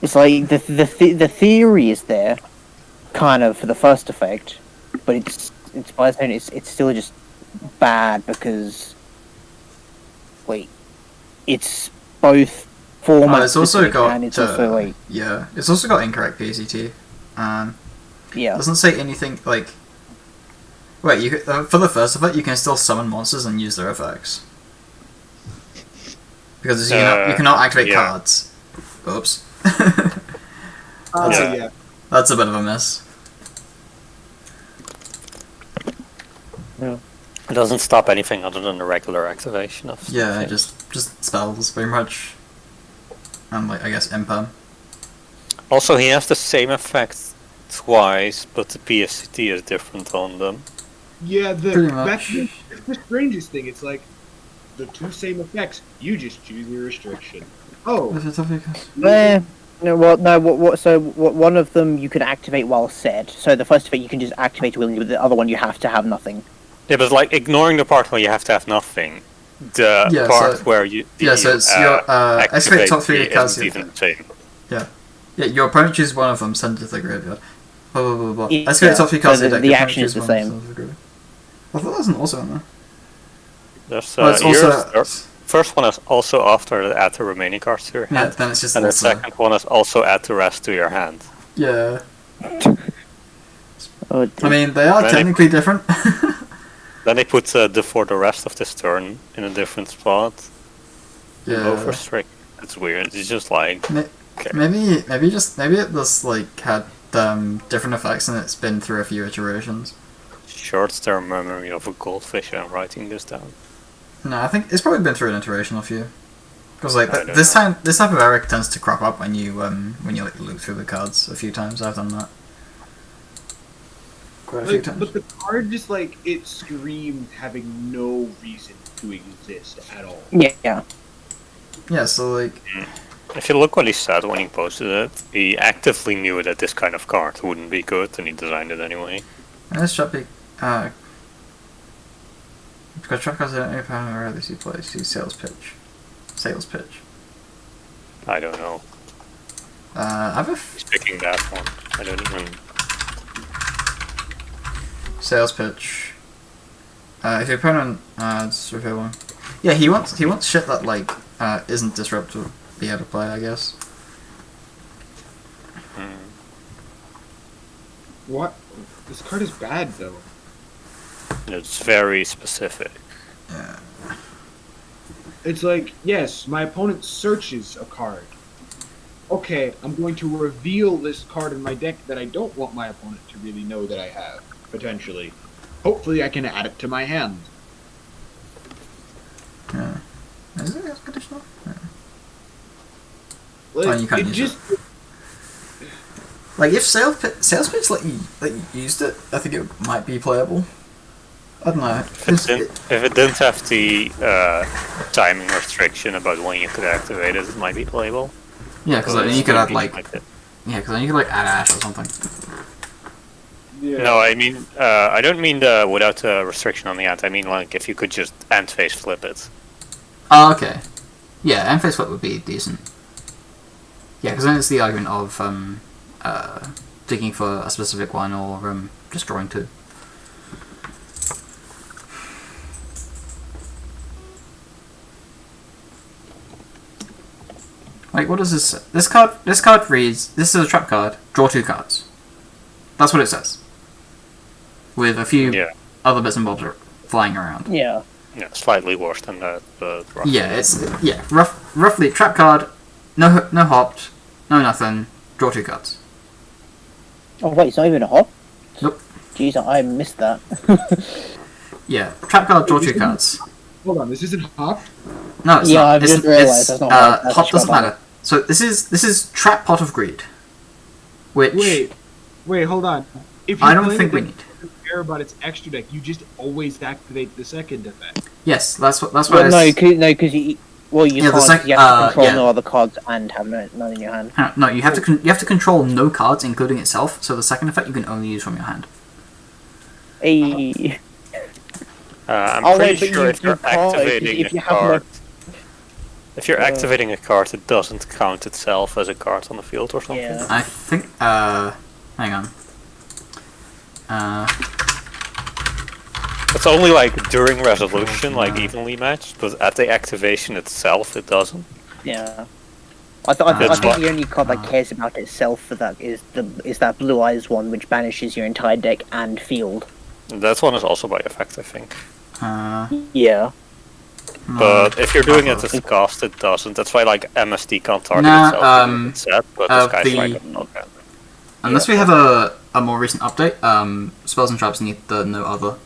It's like the theory is there, kind of for the first effect, but it's by its own it's still just bad because it's both format It's also specific got and it's also like yeah, it's also got incorrect PCT. yeah. Doesn't say anything like. Wait, you for the first effect you can still summon monsters and use their effects. Because you cannot activate yeah. cards. Oops. Yeah. Yeah. That's a bit of a miss. It doesn't stop anything other than the regular activation of Yeah, things. just spells pretty much. And like I guess imperm. Also, he has the same effect twice, but the PSCT is different on them. Yeah, Pretty much. that's the strangest thing. It's like the two same effects. You just choose your restriction. Oh, One of them you can activate while set. So the first effect you can just activate willingly, but the other one you have to have nothing. Yeah, but like ignoring the part where you have to have nothing, the Yeah, part so- where you Yeah, so it's your activate activate top 3 the cards. isn't even the same. Yeah, your opponent chooses one of them, send it to the graveyard. Blah blah blah blah. Yeah, Activate top 3 cards so of the deck, your action opponent is the chooses one, same. send it to the graveyard. I thought that wasn't also in there. There's, Well, it's also yours- first one is also after add the remaining cards to your yeah. hand, Then it's just and the also second one is also add the rest to your hand. yeah. Oh, I mean, they are Really? technically different. Then they put for the rest of this turn in a different spot. Over yeah. strict. It's weird. It's just like okay. Maybe it just like had different effects and it's been through a few iterations. Short-term memory of a goldfish. I'm writing this down. No, I think it's probably been through an iteration or few. Because like I don't this know. type of error tends to crop up when you like loop through the cards a few times. I've done that quite a few like, times. but the card just like it screamed having no reason to exist at all. yeah. Yeah, so like If you look what he said when he posted it, he actively knew that this kind of card wouldn't be good, and he designed it anyway. this should be because track cards don't open or rarely see play. See sales pitch. I don't know. I have a He's picking that one. I don't even. sales pitch. If your opponent just reveal one. Yeah, he wants shit that like isn't disruptive to be able to play, I guess. What? This card is bad though. It's very specific. Yeah. It's like, yes, my opponent searches a card. Okay, I'm going to reveal this card in my deck that I don't want my opponent to really know that I have, potentially. Hopefully I can add it to my hand. Yeah. Is it conditional? Yeah. you can't it use just Like if sales pitch let you used it, I think it might be playable. I don't know. If it didn't have the timing restriction about when you could activate it, it might be playable. Yeah, because But then it's you could add maybe like it. add Ash or something. yeah. No, I mean, I don't mean the without a restriction on the end. I mean, like, if you could just end phase flip it. Oh, okay. Yeah, end phase flip would be decent. Yeah, because then it's the argument of digging for a specific one or just drawing two. Like, what does this say? This card reads, this is a trap card, draw two cards. That's what it says. With a few other bits and bobs flying around. Yeah. Yeah, slightly worse than that, but roughly. Yeah, it's roughly trap card, no hopped, no nothing, draw two cards. Oh wait, it's not even a hop? Nope. Jeez, I missed that. Yeah, trap card, draw two cards. Hold on, this isn't hop. No, it's Yeah, not. I've just realised that's not right. That's Hop a doesn't trap matter. So this is Trap Pot of Greed, which Wait, hold on. If I don't think we need. Care about its extra deck, you just always activate the second effect. Yes, that's what. Well, no, because you can't. You have to control no other cards and have none in your hand. No, you have to control no cards, including itself. So the second effect you can only use from your hand. Hey. I'm pretty sure if you're activating a card, if you're activating a card, it doesn't count itself as a card on the field or something. Yeah. I think. Hang on. It's only like during resolution, like evenly matched, but at the activation itself, it doesn't. Yeah. I think the only card that cares about itself for that is that Blue Eyes one, which banishes your entire deck and field. That one is also by effect, I think. Yeah. But if you're doing it at cost, it doesn't. That's why like MSD can't target itself in its set, but this guy's like, okay. Unless we have a more recent update, spells and traps need the no other.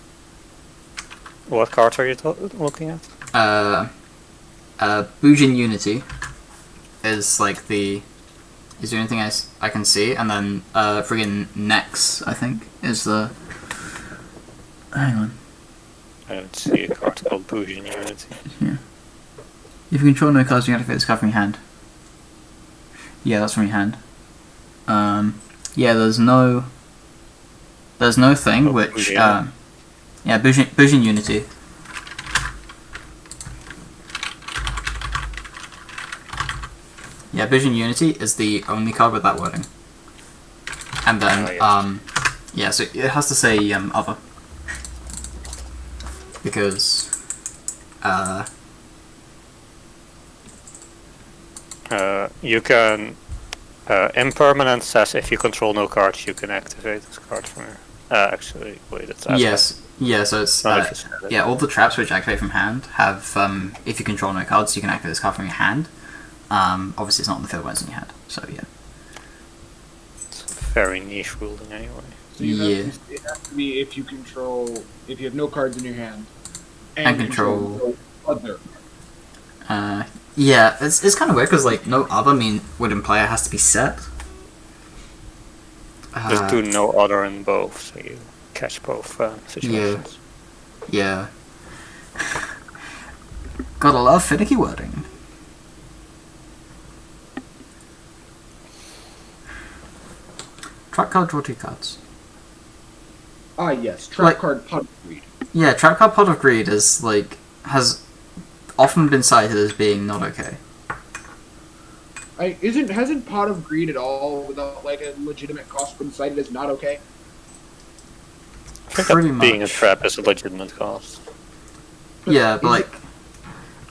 What cards are you looking at? Bujin Unity is like the. Is there anything else I can see? And then friggin' Nex, I think, is the. Hang on. I don't see a card called Bujin Unity. Yeah. If you control no cards, you activate this card from your hand. Yeah, that's from your hand. Yeah, there's no thing which Bujin. yeah, Bujin Unity. Yeah, Bujin Unity is the only card with that wording. And then yeah, so it has to say other. Because you can impermanent says if you control no cards, you can activate this card from here. Actually, wait, it's yes, yeah. So it's Not if you said it. yeah. All the traps which activate from hand have if you control no cards, you can activate this card from your hand. Obviously, it's not in the field when it's in your hand. So yeah. It's a very niche ruling anyway. So it has to be if you have no cards in your hand And control no other. Yeah, it's kind of weird because like no other would imply it has to be set. Just do no other in both, so you catch both situations. Yeah. Gotta love finicky wording. Trap card, draw two cards. Ah, yes, trap Like- card Pot of Greed. Yeah, Trap card Pot of Greed is like has often been cited as being not okay. Hasn't Pot of Greed at all without like a legitimate cost been cited as not okay? I think Pretty that being a much. trap is a legitimate cost. Yeah, but Is like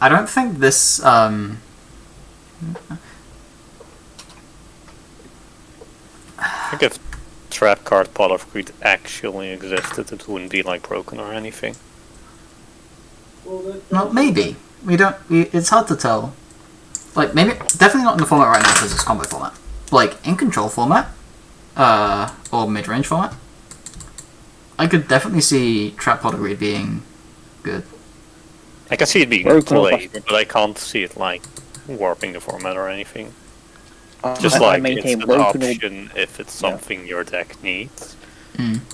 I don't think this I think if trap card Pot of Greed actually existed, it wouldn't be like broken or anything. well, maybe. It's hard to tell. Like, maybe, definitely not in the format right now because it's combo format. But, like, in control format, or mid-range format, I could definitely see Trap Pot of Greed being good. I can see it being Broken or played, busted. but I can't see it like warping the format or anything. Just I like maintain it's an broken or option if it's something your deck needs.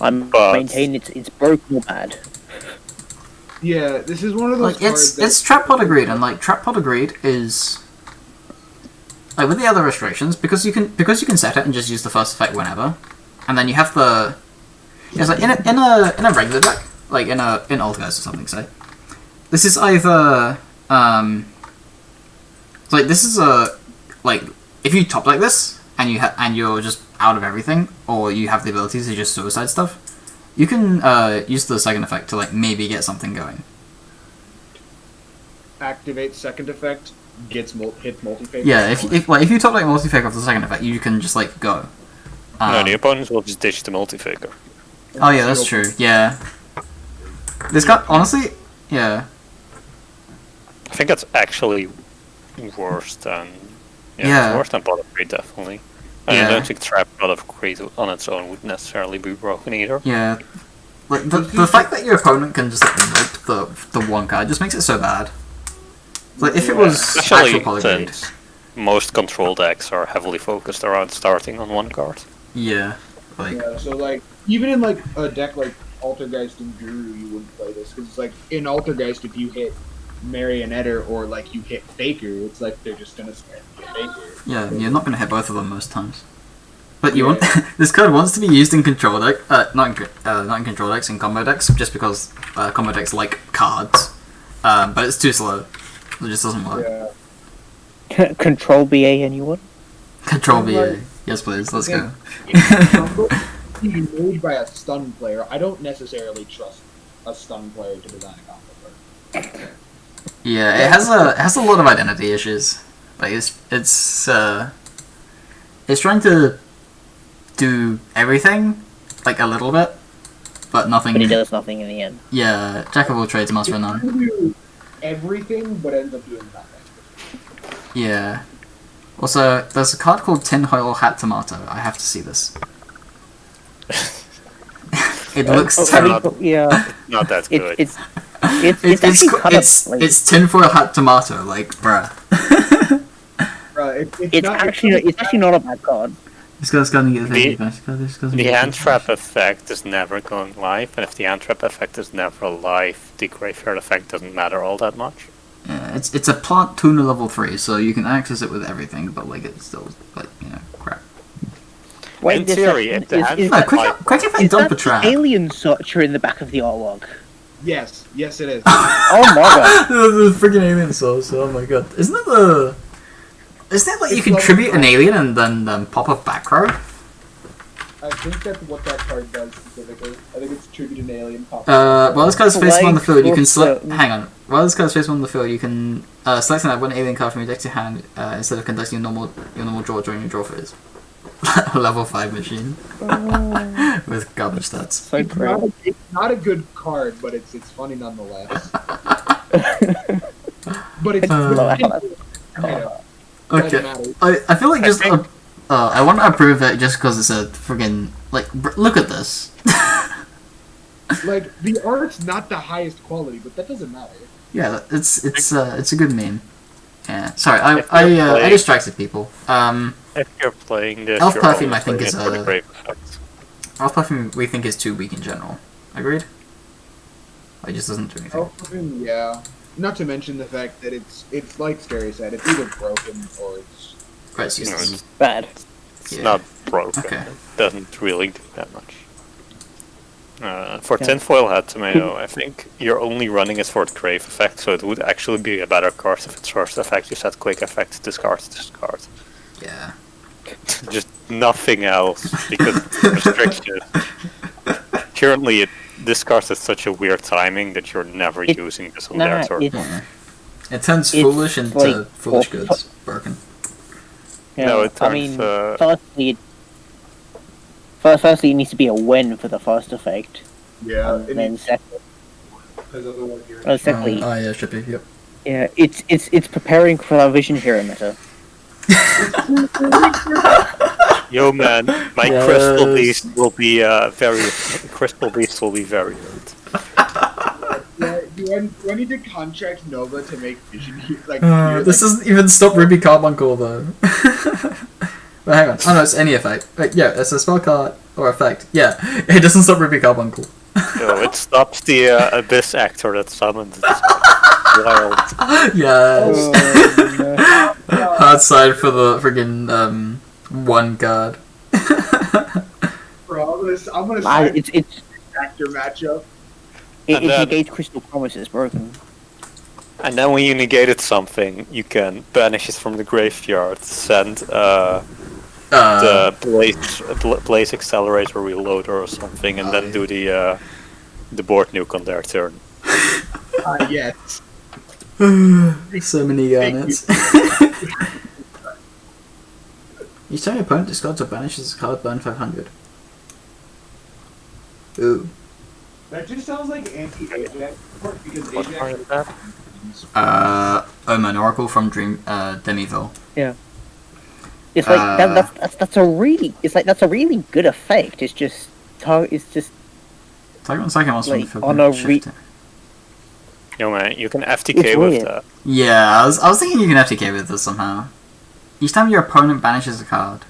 I But- maintain it's broken or bad. Yeah, this is one of those Like cards that it's Trap Pod Agreed, and like Trap Pod Agreed is like with the other restrictions because you can set it and just use the first effect whenever, and then you have the like in a regular deck, like in Altergeist or something, say this is either like this is a like if you top like this and you're just out of everything, or you have the ability to just suicide stuff. You can use the second effect to like maybe get something going. Activate second effect, hits multi-fake. Yeah, if you top like multi-fake off the second effect, you can just like go. No, the opponents will just ditch the multi-figure. Oh yeah, that's true. Yeah. This guy, honestly, yeah. I think that's actually worse than Yeah. it's worse than Pot of Greed, definitely. And I Yeah. don't think Trap Pot of Greed on its own would necessarily be broken either. Yeah. Like the fact that your opponent can just like nope the one card just makes it so bad. Like if it was Especially actual polygrade. since most control decks are heavily focused around starting on one card. Yeah. Like Yeah, so like even in like a deck like Altergeist and Guru, you wouldn't play this because it's like in Altergeist, if you hit Marionetter or like you hit Faker, it's like they're just gonna spam Faker. yeah, you're not gonna hit both of them most times. But you want this card wants to be used in control deck, not in control decks, in combo decks, just because combo decks like cards. But it's too slow. It just doesn't work. Yeah. Control BA, anyone? Control BA. Yes, please. Let's go. Being made by a stun player, I don't necessarily trust a stun player to design a combo card. Yeah, it has a lot of identity issues. Like it's trying to do everything, like a little bit, but nothing. But it does nothing in the end. Yeah, jack of all trades, master of none. You do everything, but ends up doing nothing. Yeah. Also, there's a card called Tinfoil Hat Tomato. I have to see this. It looks terrible. Yeah, Not that good. it's actually kind of like, it's Tinfoil Hat Tomato, like bruh. it's actually not a bad card. This guy's gonna get The hand trap effect is never going live, and if the hand trap effect is never live, the graveyard effect doesn't matter all that much. Yeah, it's a plant tuner level 3, so you can access it with everything, but like it's still like crap. In theory, if the hand is No, trap quick effect that dump a the trap. alien searcher in the back of the artwork? Yes, yes, it is. Oh my god! the freaking alien source. Oh my god! Isn't it like you It's can level tribute an 5. alien and then pop up back row? I think that's what that card does specifically. I think it's tribute an alien pop. While this card's facing on the field, you can select. Like, Hang on. While this card's facing on the field, you can select that one alien card from your deck to hand instead of conducting your normal draw during your draw phase. Level 5 machine with garbage stats. So It's great. not a good card, but it's funny nonetheless. But it's Okay. doesn't matter. I feel like just think- I want to approve it just because it's a friggin' like look at this. Like the art's not the highest quality, but that doesn't matter. Yeah, it's a good meme. Yeah, sorry, If you're I playing- distracted people. If you're playing this, Elf you're Perfume, always I think, playing is it for the a- grave effect. Elf Perfume we think is too weak in general. Agreed? It just doesn't do anything. Oh, yeah. Not to mention the fact that it's like Scary said, it's either broken or it's Right, it's You know, useless. Bad. It's Yeah. not broken. Okay. It doesn't really do that much. For Tinfoil Hat Tomato, I think you're only running it for the grave effect, so it would actually be a better card if its first effect you set quick effect, discard. Yeah. Just nothing else, because it's restricted. Currently, it discards at such a weird timing that you're never using this on their turn. Yeah. It turns It's foolish into like- foolish goods. Broken. No, it I turns, mean, firstly, it needs to be a win for the first effect, yeah. and then secondly, Yeah, should be. Yep. yeah, it's preparing for our vision hero meta. Yo man, my Yes. crystal beast will be very good. Yeah, do I need to contract Nova to make Vision like This doesn't even stop Ruby Carbuncle though. But hang on. Oh no, it's any effect. Wait, yeah, it's a spell card or effect. Yeah, it doesn't stop Ruby Carbuncle. No, it stops the Abyss Actor that summons it. Wild. Yes. Oh, no. Hard side for the friggin' one card. Bro, I'm gonna Man, side it's actor matchup. it And then- negates Crystal Promise. It's broken. And then when you negated something, you can banish it from the graveyard, send the Blaze Accelerator Reloader or something, and then do the board nuke on their turn. Yes. So many garnets. Each time your opponent discards or banishes a card, burn 500. Ooh. That just sounds like anti-Ajax because What part is that? Omen Oracle from Demiville. It's like that's a really good effect. It's just Target one second monster Like, for on a shifting. Yo man, you can FTK It's with weird. that. Yeah, I was thinking you can FTK with this somehow. Each time your opponent banishes a card.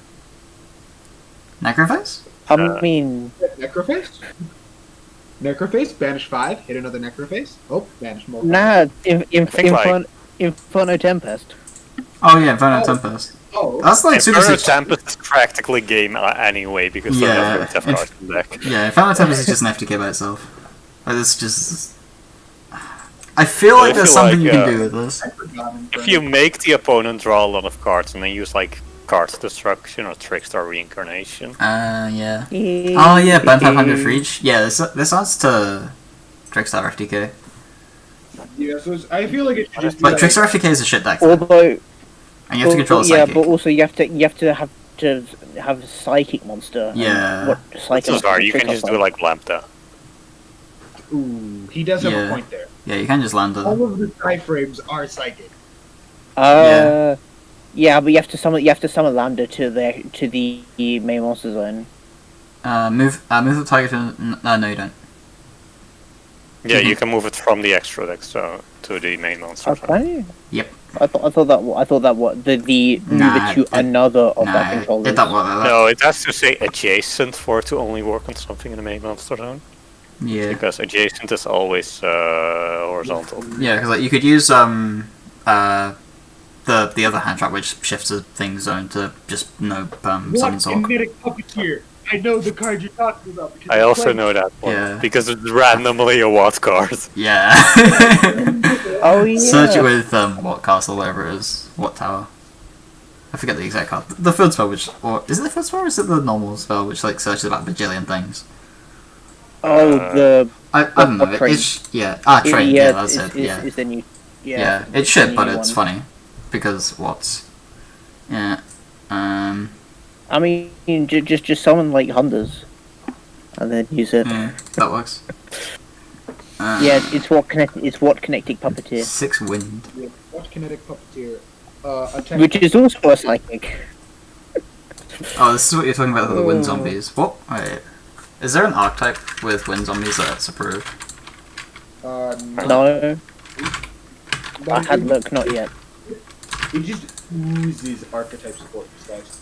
Necrophase? I mean, Necrophase? Necrophase, banish 5, hit another Necrophase. Oh, banish more. nah, think, like- Inferno Tempest. Oh yeah, Inferno Tempest. Oh, That's like super Inferno sick. Tempest is practically game anyway, because they're Yeah, not going to have cards in the deck. Yeah, Inferno Tempest is just an FTK by itself. Like, it's just... I feel like I there's feel something like, you can do with this. I forgot If you make the opponent draw a lot of cards and then use like Card Destruction or Trickstar Reincarnation, Yeah. Oh yeah, burn 500 for each. Yeah, this adds to Trickstar FTK. Yeah, so I feel like it should just be But like, Trickstar FTK is a shit deck, Although, and you have to control the yeah, psychic. but also you have to have a psychic monster. and Yeah. What psychic? so sorry, you monster can just tricks do like Lambda. ooh, he does have Yeah. a point there. Yeah, you can just land it. All of the iframes are psychic. Yeah, but you have to summon Lambda to the main monster zone. Move the target to... no, you don't. Yeah, Mhm. you can move it from the extra deck to the main monster. Okay. Yep. I thought that what the move Nah, it to it- another of that Nah, controller. it don't work like that. No, it has to say adjacent for it to only work on something in the main monster zone. Yeah. Because adjacent is always horizontal. Yeah, because like you could use the other hand trap which shifts the thing zone to just no summon What Zork. kinetic puppeteer? I know the card you're talking about. Because I I'm also playing- know that one Yeah. because it's randomly a Watt card. Yeah. Oh yeah. Search it with what castle, whatever it is, what tower. I forget the exact card. The field spell, which is it the field spell or is it the normal spell, which like searches about a bajillion things? Oh, the I don't know. Train. It's train. Yeah, that's it. Yeah. Is the new. Yeah, Yeah, it's shit, the but new it's one. funny because what's yeah. I mean, just summon like hunters, and then use it. Yeah, that works. Yeah, it's what kinetic puppeteer, 6 wind. Yeah, Watch kinetic puppeteer. Attack. which is also a psychic. Oh, this is what you're talking about with the wind zombies. What? Wait. Is there an archetype with wind zombies that's approved? No, I had look, not yet. It just oozes archetype support, these guys.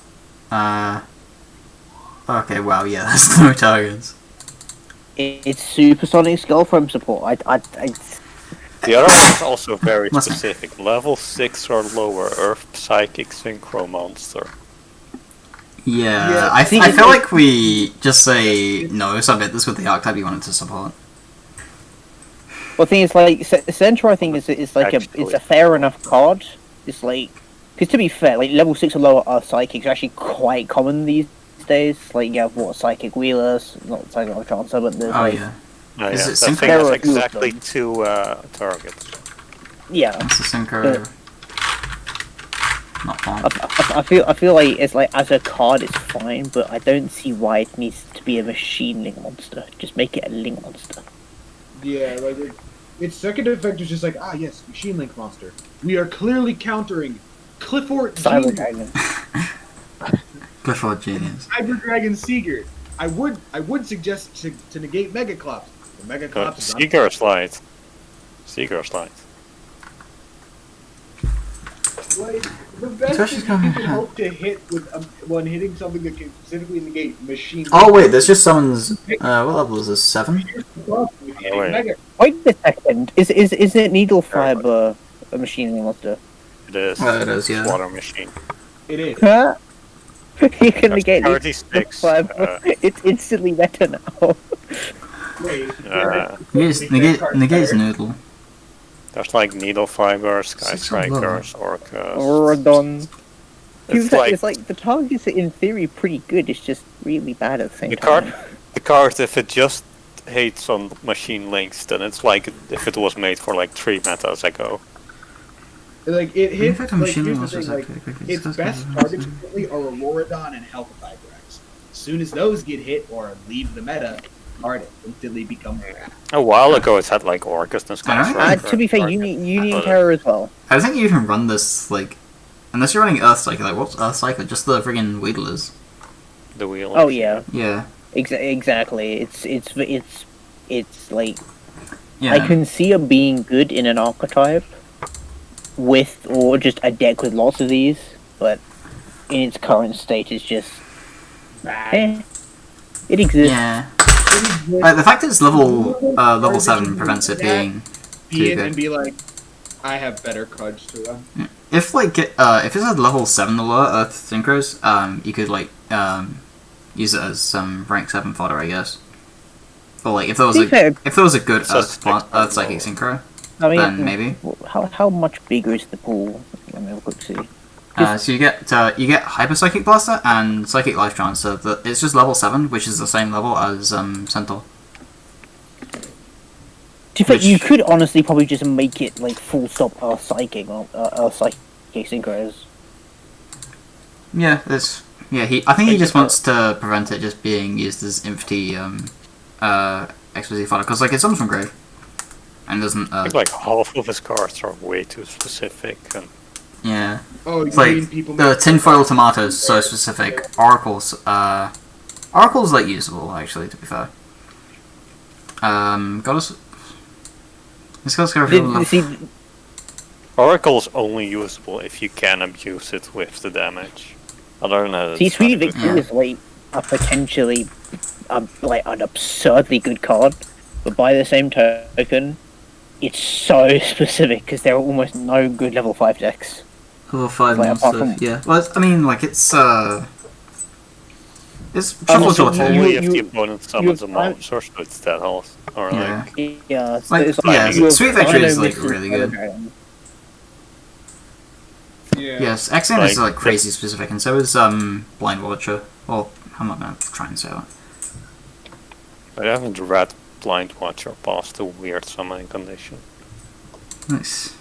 Okay, wow, yeah, that's no targets. It's supersonic skull from support. I The other one is also very Must- specific. Level 6 or lower, Earth Psychic Synchro Monster. Yeah, Yeah, I think I it's feel like- like we just say no, submit this with the archetype you wanted to support. Well, the thing is, like, Centaur, I think is like Actually. it's a fair enough card. It's like, because to be fair, like level 6 or lower are psychics are actually quite common these days. Like, you have what psychic wheelers, not psychic chancer, but there's Oh like, yeah, Oh, Is yeah, it that thing Synchro? has There are a few of exactly them. 2 targets. yeah. that's the synchro. Not fun. I feel like it's like as a card it's fine, but I don't see why it needs to be a machine link monster. Just make it a link monster. Yeah, like its second effect is just like, yes, machine link monster. We are clearly countering Clifford Cyber Genius, Dragon. Clifford Genius. Cyber Dragon Seeger. I would suggest to negate Megaclops. The Megaclops is Seeker Slide. Seeker Slide. Like, The best Especially thing you can coming- hope to hit with when hitting something that can specifically negate machine. Oh wait, there's just summons. What level is this? 7? Wait. Wait a second. Is it needle fiber a machine monster? It is. It is, yeah. Water machine. It is. Huh? You can That's negate needle 36. fiber. It's instantly meta now. Wait. Negates Noodle. There's like needle fiber, sky It's so low. strikers, orcas. Oradon. It's like the targets are in theory pretty good. It's just really bad at the same the time. card. If it just hates on machine links, then it's like if it was made for like 3 metas ago. Like it In hits. fact, Like machine here's the monsters thing. Like quickly. its best targets currently are Auroradon and Healthifibrex. As soon as those get hit or leave the meta, target instantly become crap. A while ago, it had like orcas and sky Alright. strikers. To be fair, Orcas. Union Terror as well. I think you even run this like, unless you're running Earth Cycle. Like, what's Earth Cycle? Just the friggin' Wheedlers. The wheel. Oh yeah, Yeah. exactly. It's like Yeah. I can see it being good in an archetype with or just a deck with lots of these, but in its current state, it's just it exists. Yeah. The fact that it's level 7 prevents it being Be too it good. and be like, I have better cards to run. If like if it's at level 7 or lower Earth Synchros, you could like use it as some rank 7 fodder, I guess. Or like if there was To be fair, a good So Earth Psychic Synchro, I mean, then maybe. how much bigger is the pool? Let me have a quick see. So you get Hyper Psychic Blaster and Psychic Life Trance. So it's just level 7, which is the same level as Centaur. To be fair, you Which- could honestly probably just make it like full stop Psychic or Psychic Synchros. Yeah, I think he just wants to prevent it just being used as Infinity XYZ fodder because like it comes from grave and doesn't. I think like half of his cards are way too specific. And Yeah. Oh, It's you mean like people the make- tinfoil tomatoes so specific. Oracles, Oracle's like usable actually. To be fair, Goddess. This guy's got a See, Oracle's only usable if you can abuse it with the damage. Other than that, it's Sweet not good. Victory is like a potentially like an absurdly good card, but by the same token, it's so specific because there are almost no good level 5 decks. level 5 Like, apart monster. from- Yeah. Well, I mean, like it's shuffle Also, draw Only too. if the opponent summons a you- monster, so it's that health. Or Yeah. like, Yeah, Like, it's yeah, you have Sweet Victory is, Dino like, Mist really and good. Dragon. Yeah. Yes, X-Men is Like, like crazy specific, and so is Blind Watcher. Well, I'm not gonna try and say that. I haven't read Blind Watcher past a weird summoning condition. Nice.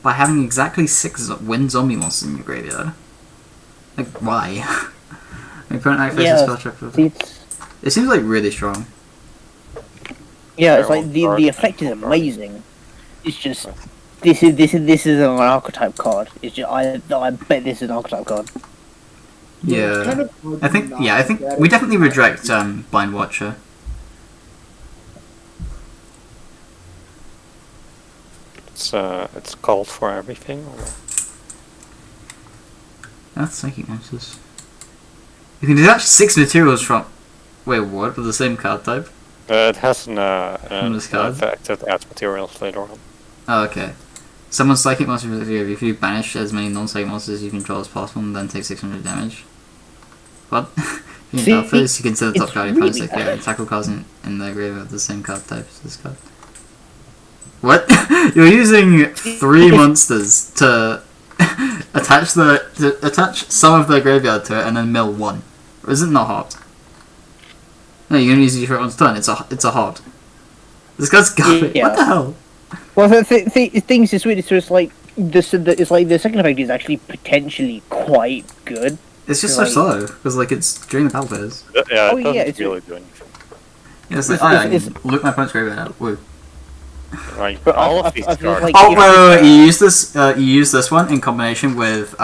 By having exactly 6 wind zombie monsters in your graveyard. Like, why? Your opponent activates Yeah, a spell check. It seems like really strong. Yeah, it's Feral like the card, effect is feral card. amazing. It's just this is an archetype card. It's just I bet this is an archetype card. Yeah. It's kind of hard I to think not yeah, I think look at we it. definitely reject Blind Watcher. It's called for everything. Or... That's psychic monsters. You can detach 6 materials from. Wait, what? With the same card type? It has an this card? effect that adds materials later on. Oh, okay. Summon psychic monsters if you banish as many non-psychic monsters you control as possible, and then take 600 damage. What? You See, can first you consider the top it's card really your opponent's deck. Yeah, bad. tackle cards in the graveyard of the same card type as this card. What? You're using 3 monsters to attach some of their graveyard to it and then mill 1. Is it not hot? No, you're gonna use it for one's turn. It's a hot. This guy's got it. Yeah. What the hell? Well, the things is weird. So it's like it's like the second effect is actually potentially quite good. It's just Like- so slow because like it's during the battle phase. Yeah, Oh, it doesn't yeah, it's- really do anything. Yeah, it's like It's- look my opponent's graveyard out. Woo. Right, But all I of these feel cards. like- Oh wait, you use this one in combination with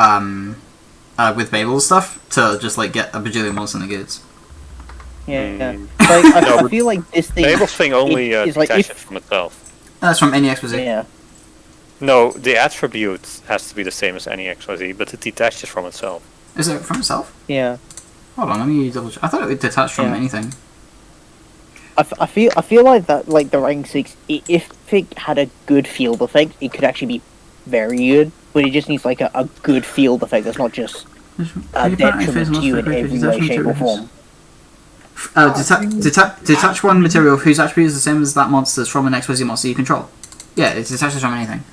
Babel's stuff to just like get a bajillion monsters in the gates. Yeah. Mm. Like No, I but feel like this thing. Babel's thing only it's like detaches if- from itself. That's from any exposition. Yeah. No, the attribute has to be the same as any XYZ, but it detaches from itself. Is it from itself? Yeah. Hold on, let me double check. I thought it would detach from Yeah. anything. I feel like that, like the rank 6, if it had a good field effect, it could actually be very good. But it just needs like a good field effect that's not just a detriment to you in every way, shape, or form. Detach one material whose attribute is the same as that monster's from an XYZ monster you control. Yeah, it detaches from anything.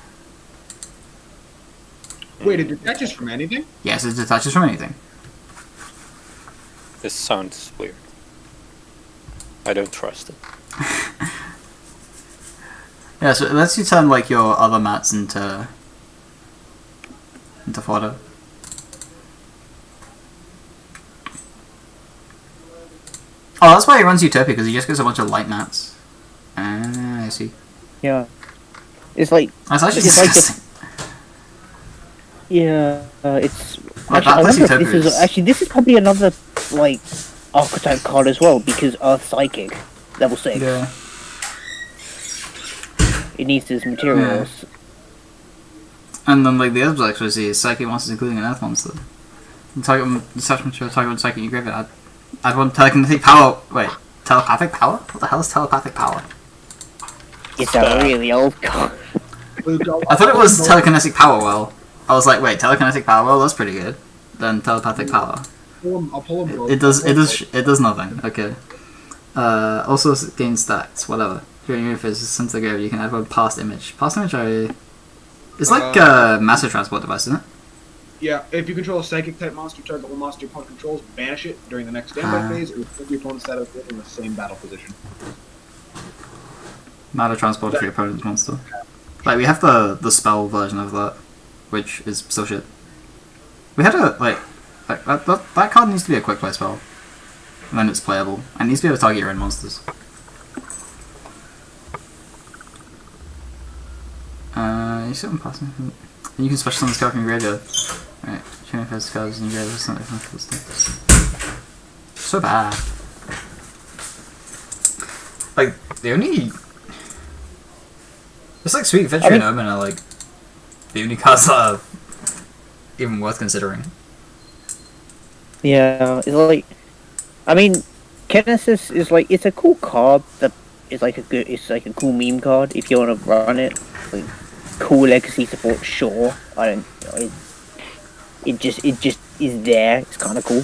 Wait, it detaches from anything? Yes, it detaches from anything. This sounds weird. I don't trust it. Yeah, so it lets you turn like your other mats into fodder. Oh, that's why he runs Utopia, because he just gets a bunch of light mats. Ah, I see. Yeah. It's like... That's actually It's like disgusting. Yeah, it's... Well, Actually, I that's wonder if this Utopia. is... Actually, this is probably another, like, archetype card as well, because Earth Psychic, level 6. Yeah. It needs its materials. And then like the other XYZ is psychic monsters, including an earth monster. And target detachment material, target one psychic in your graveyard. Add one telekinetic power. Wait, telepathic power? What the hell is telepathic power? It's a really old card. I thought it was telekinetic power well. I was like, wait, telekinetic power well, that's pretty good. Then telepathic power. I'll pull him. It does nothing. Okay. Also gains stats, whatever. During your phase, since the grave, you can add one past image. Past image, it's like a massive transport device, isn't it? Yeah, if you control a psychic type monster, target one monster your opponent controls, banish it during the next standby phase, or put your opponent's status in the same battle position. Matter transporter for your opponent's monster. Like we have the spell version of that, which is so shit. We had a that card needs to be a quick play spell, and then it's playable. And it needs to be able to target your own monsters. You sit on passing. And you can special summon this card from your graveyard. Right, chain of first cards in your graveyard. It's not different stuff. So bad. Like the only. It's like Sweet Victory and Omen are like the only cards that are even worth considering. Yeah, it's like... I mean, Kinesis is like... It's a cool card that is like a good... It's like a cool meme card if you want to run it. Like, cool legacy support, sure. I don't... It just is there. It's kind of cool.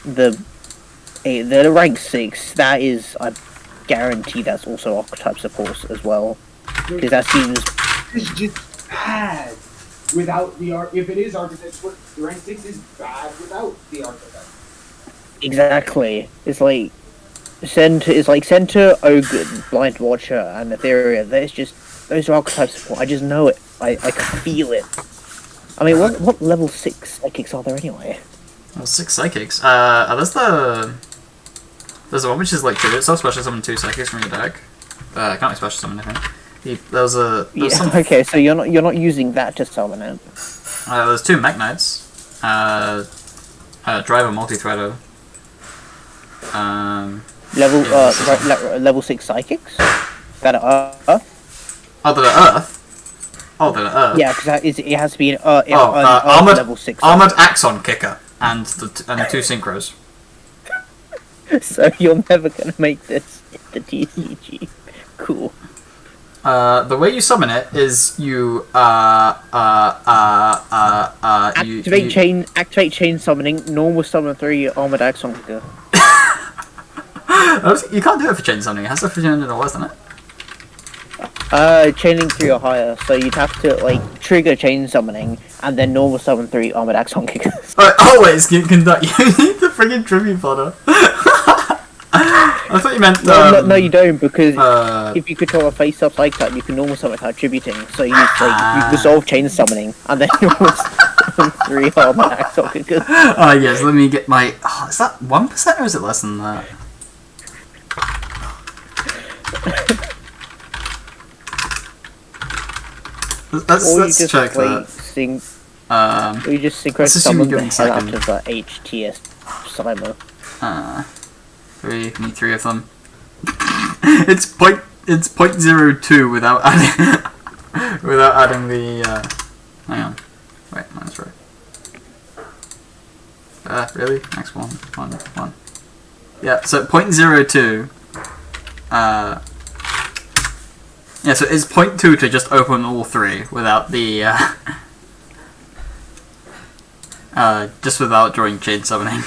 The rank 6, that is... I guarantee that's also archetype support as well. Because that seems... It's just bad without the art. If it is archetype support, the rank 6 is bad without the archetype. Exactly. It's like... Center, Ogre, Blind Watcher, and Etheria. There's just... Those are archetype support. I just know it. I can feel it. I mean, what level 6 psychics are there anyway? Well, 6 psychics. There's the one which is like trigger itself, special summon 2 psychics from your deck. Can't like special summon anything. There's some... Okay, so you're not using that to summon it. There's 2 Mech Knights. Driver multi-threader. Level 6 psychics? That are Earth? Oh, that are Earth? Oh, that are Earth? Yeah, because it has to be an armored level 6 armored Axon Kicker and 2 synchros. So you're never gonna make this the TCG. Cool. The way you summon it is you activate chain summoning, normal summon 3 armored Axon Kicker. You can't do it for chain summoning. It has to be chain or less than it. Chaining 3 or higher, so you'd have to like trigger chain summoning and then normal summon 3 armored Axon Kickers. Always you need the friggin' tribute fodder. I thought you meant no, you don't, because if you control a face-up like that, you can normal summon without tributing. So you you resolve chain summoning and then normal summon 3 armored Axon Kickers. Yes. Let me get my. Oh, is that 1% or is it less than that? Let's check that. Or you just synchro summon the hell out of the HTS Cyber. 3, need 3 of them. It's 0.02 without adding. Without adding the, hang on. Wait, minus row. Really? Next one. Yeah, so 0.02, yeah, so it's 0.2 to just open all three without the, just without drawing chain summoning.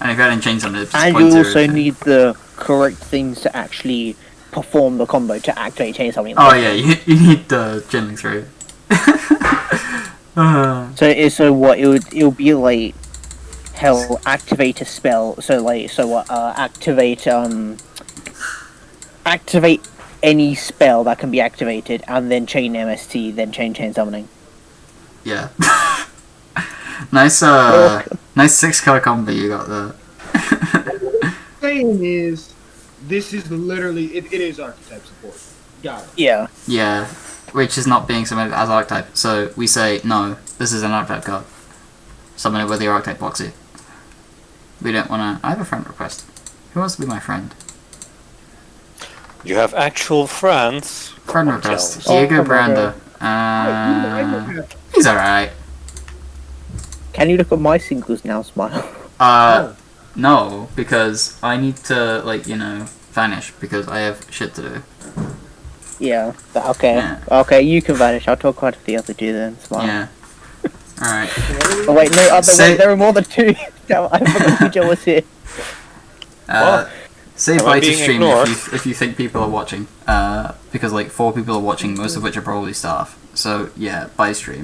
And if you're adding chain summoning, it's just And 0.02. you also need the correct things to actually perform the combo to activate chain summoning. Oh yeah, you need the chain link through. So what it'll be like, hell, activate a spell. So what? Activate any spell that can be activated, and then chain MST, then chain summoning. Yeah. Nice, nice 6-color combo you got there. Saying is, this is literally it is archetype support. Got it. Yeah. Yeah, which is not being submitted as archetype. So we say, no, this is an archetype card. Summon it with your archetype proxy. We don't want to... I have a friend request. Who wants to be my friend? You have actual friends. Friend Or request. jealous. Diego come on, Branda. He's alright. Can you look at my singles now, Smile? No, because I need to, vanish, because I have shit to do. Yeah. Okay. Yeah. Okay, you can vanish. I'll talk about the other two then, Smile. Yeah. Alright. Oh wait, no, Say- there are more than two. Damn, I forgot who Joe was here. Say Am I bye to being stream ignored? if you think people are watching. Because 4 people are watching, most of which are probably staff. So yeah, bye stream.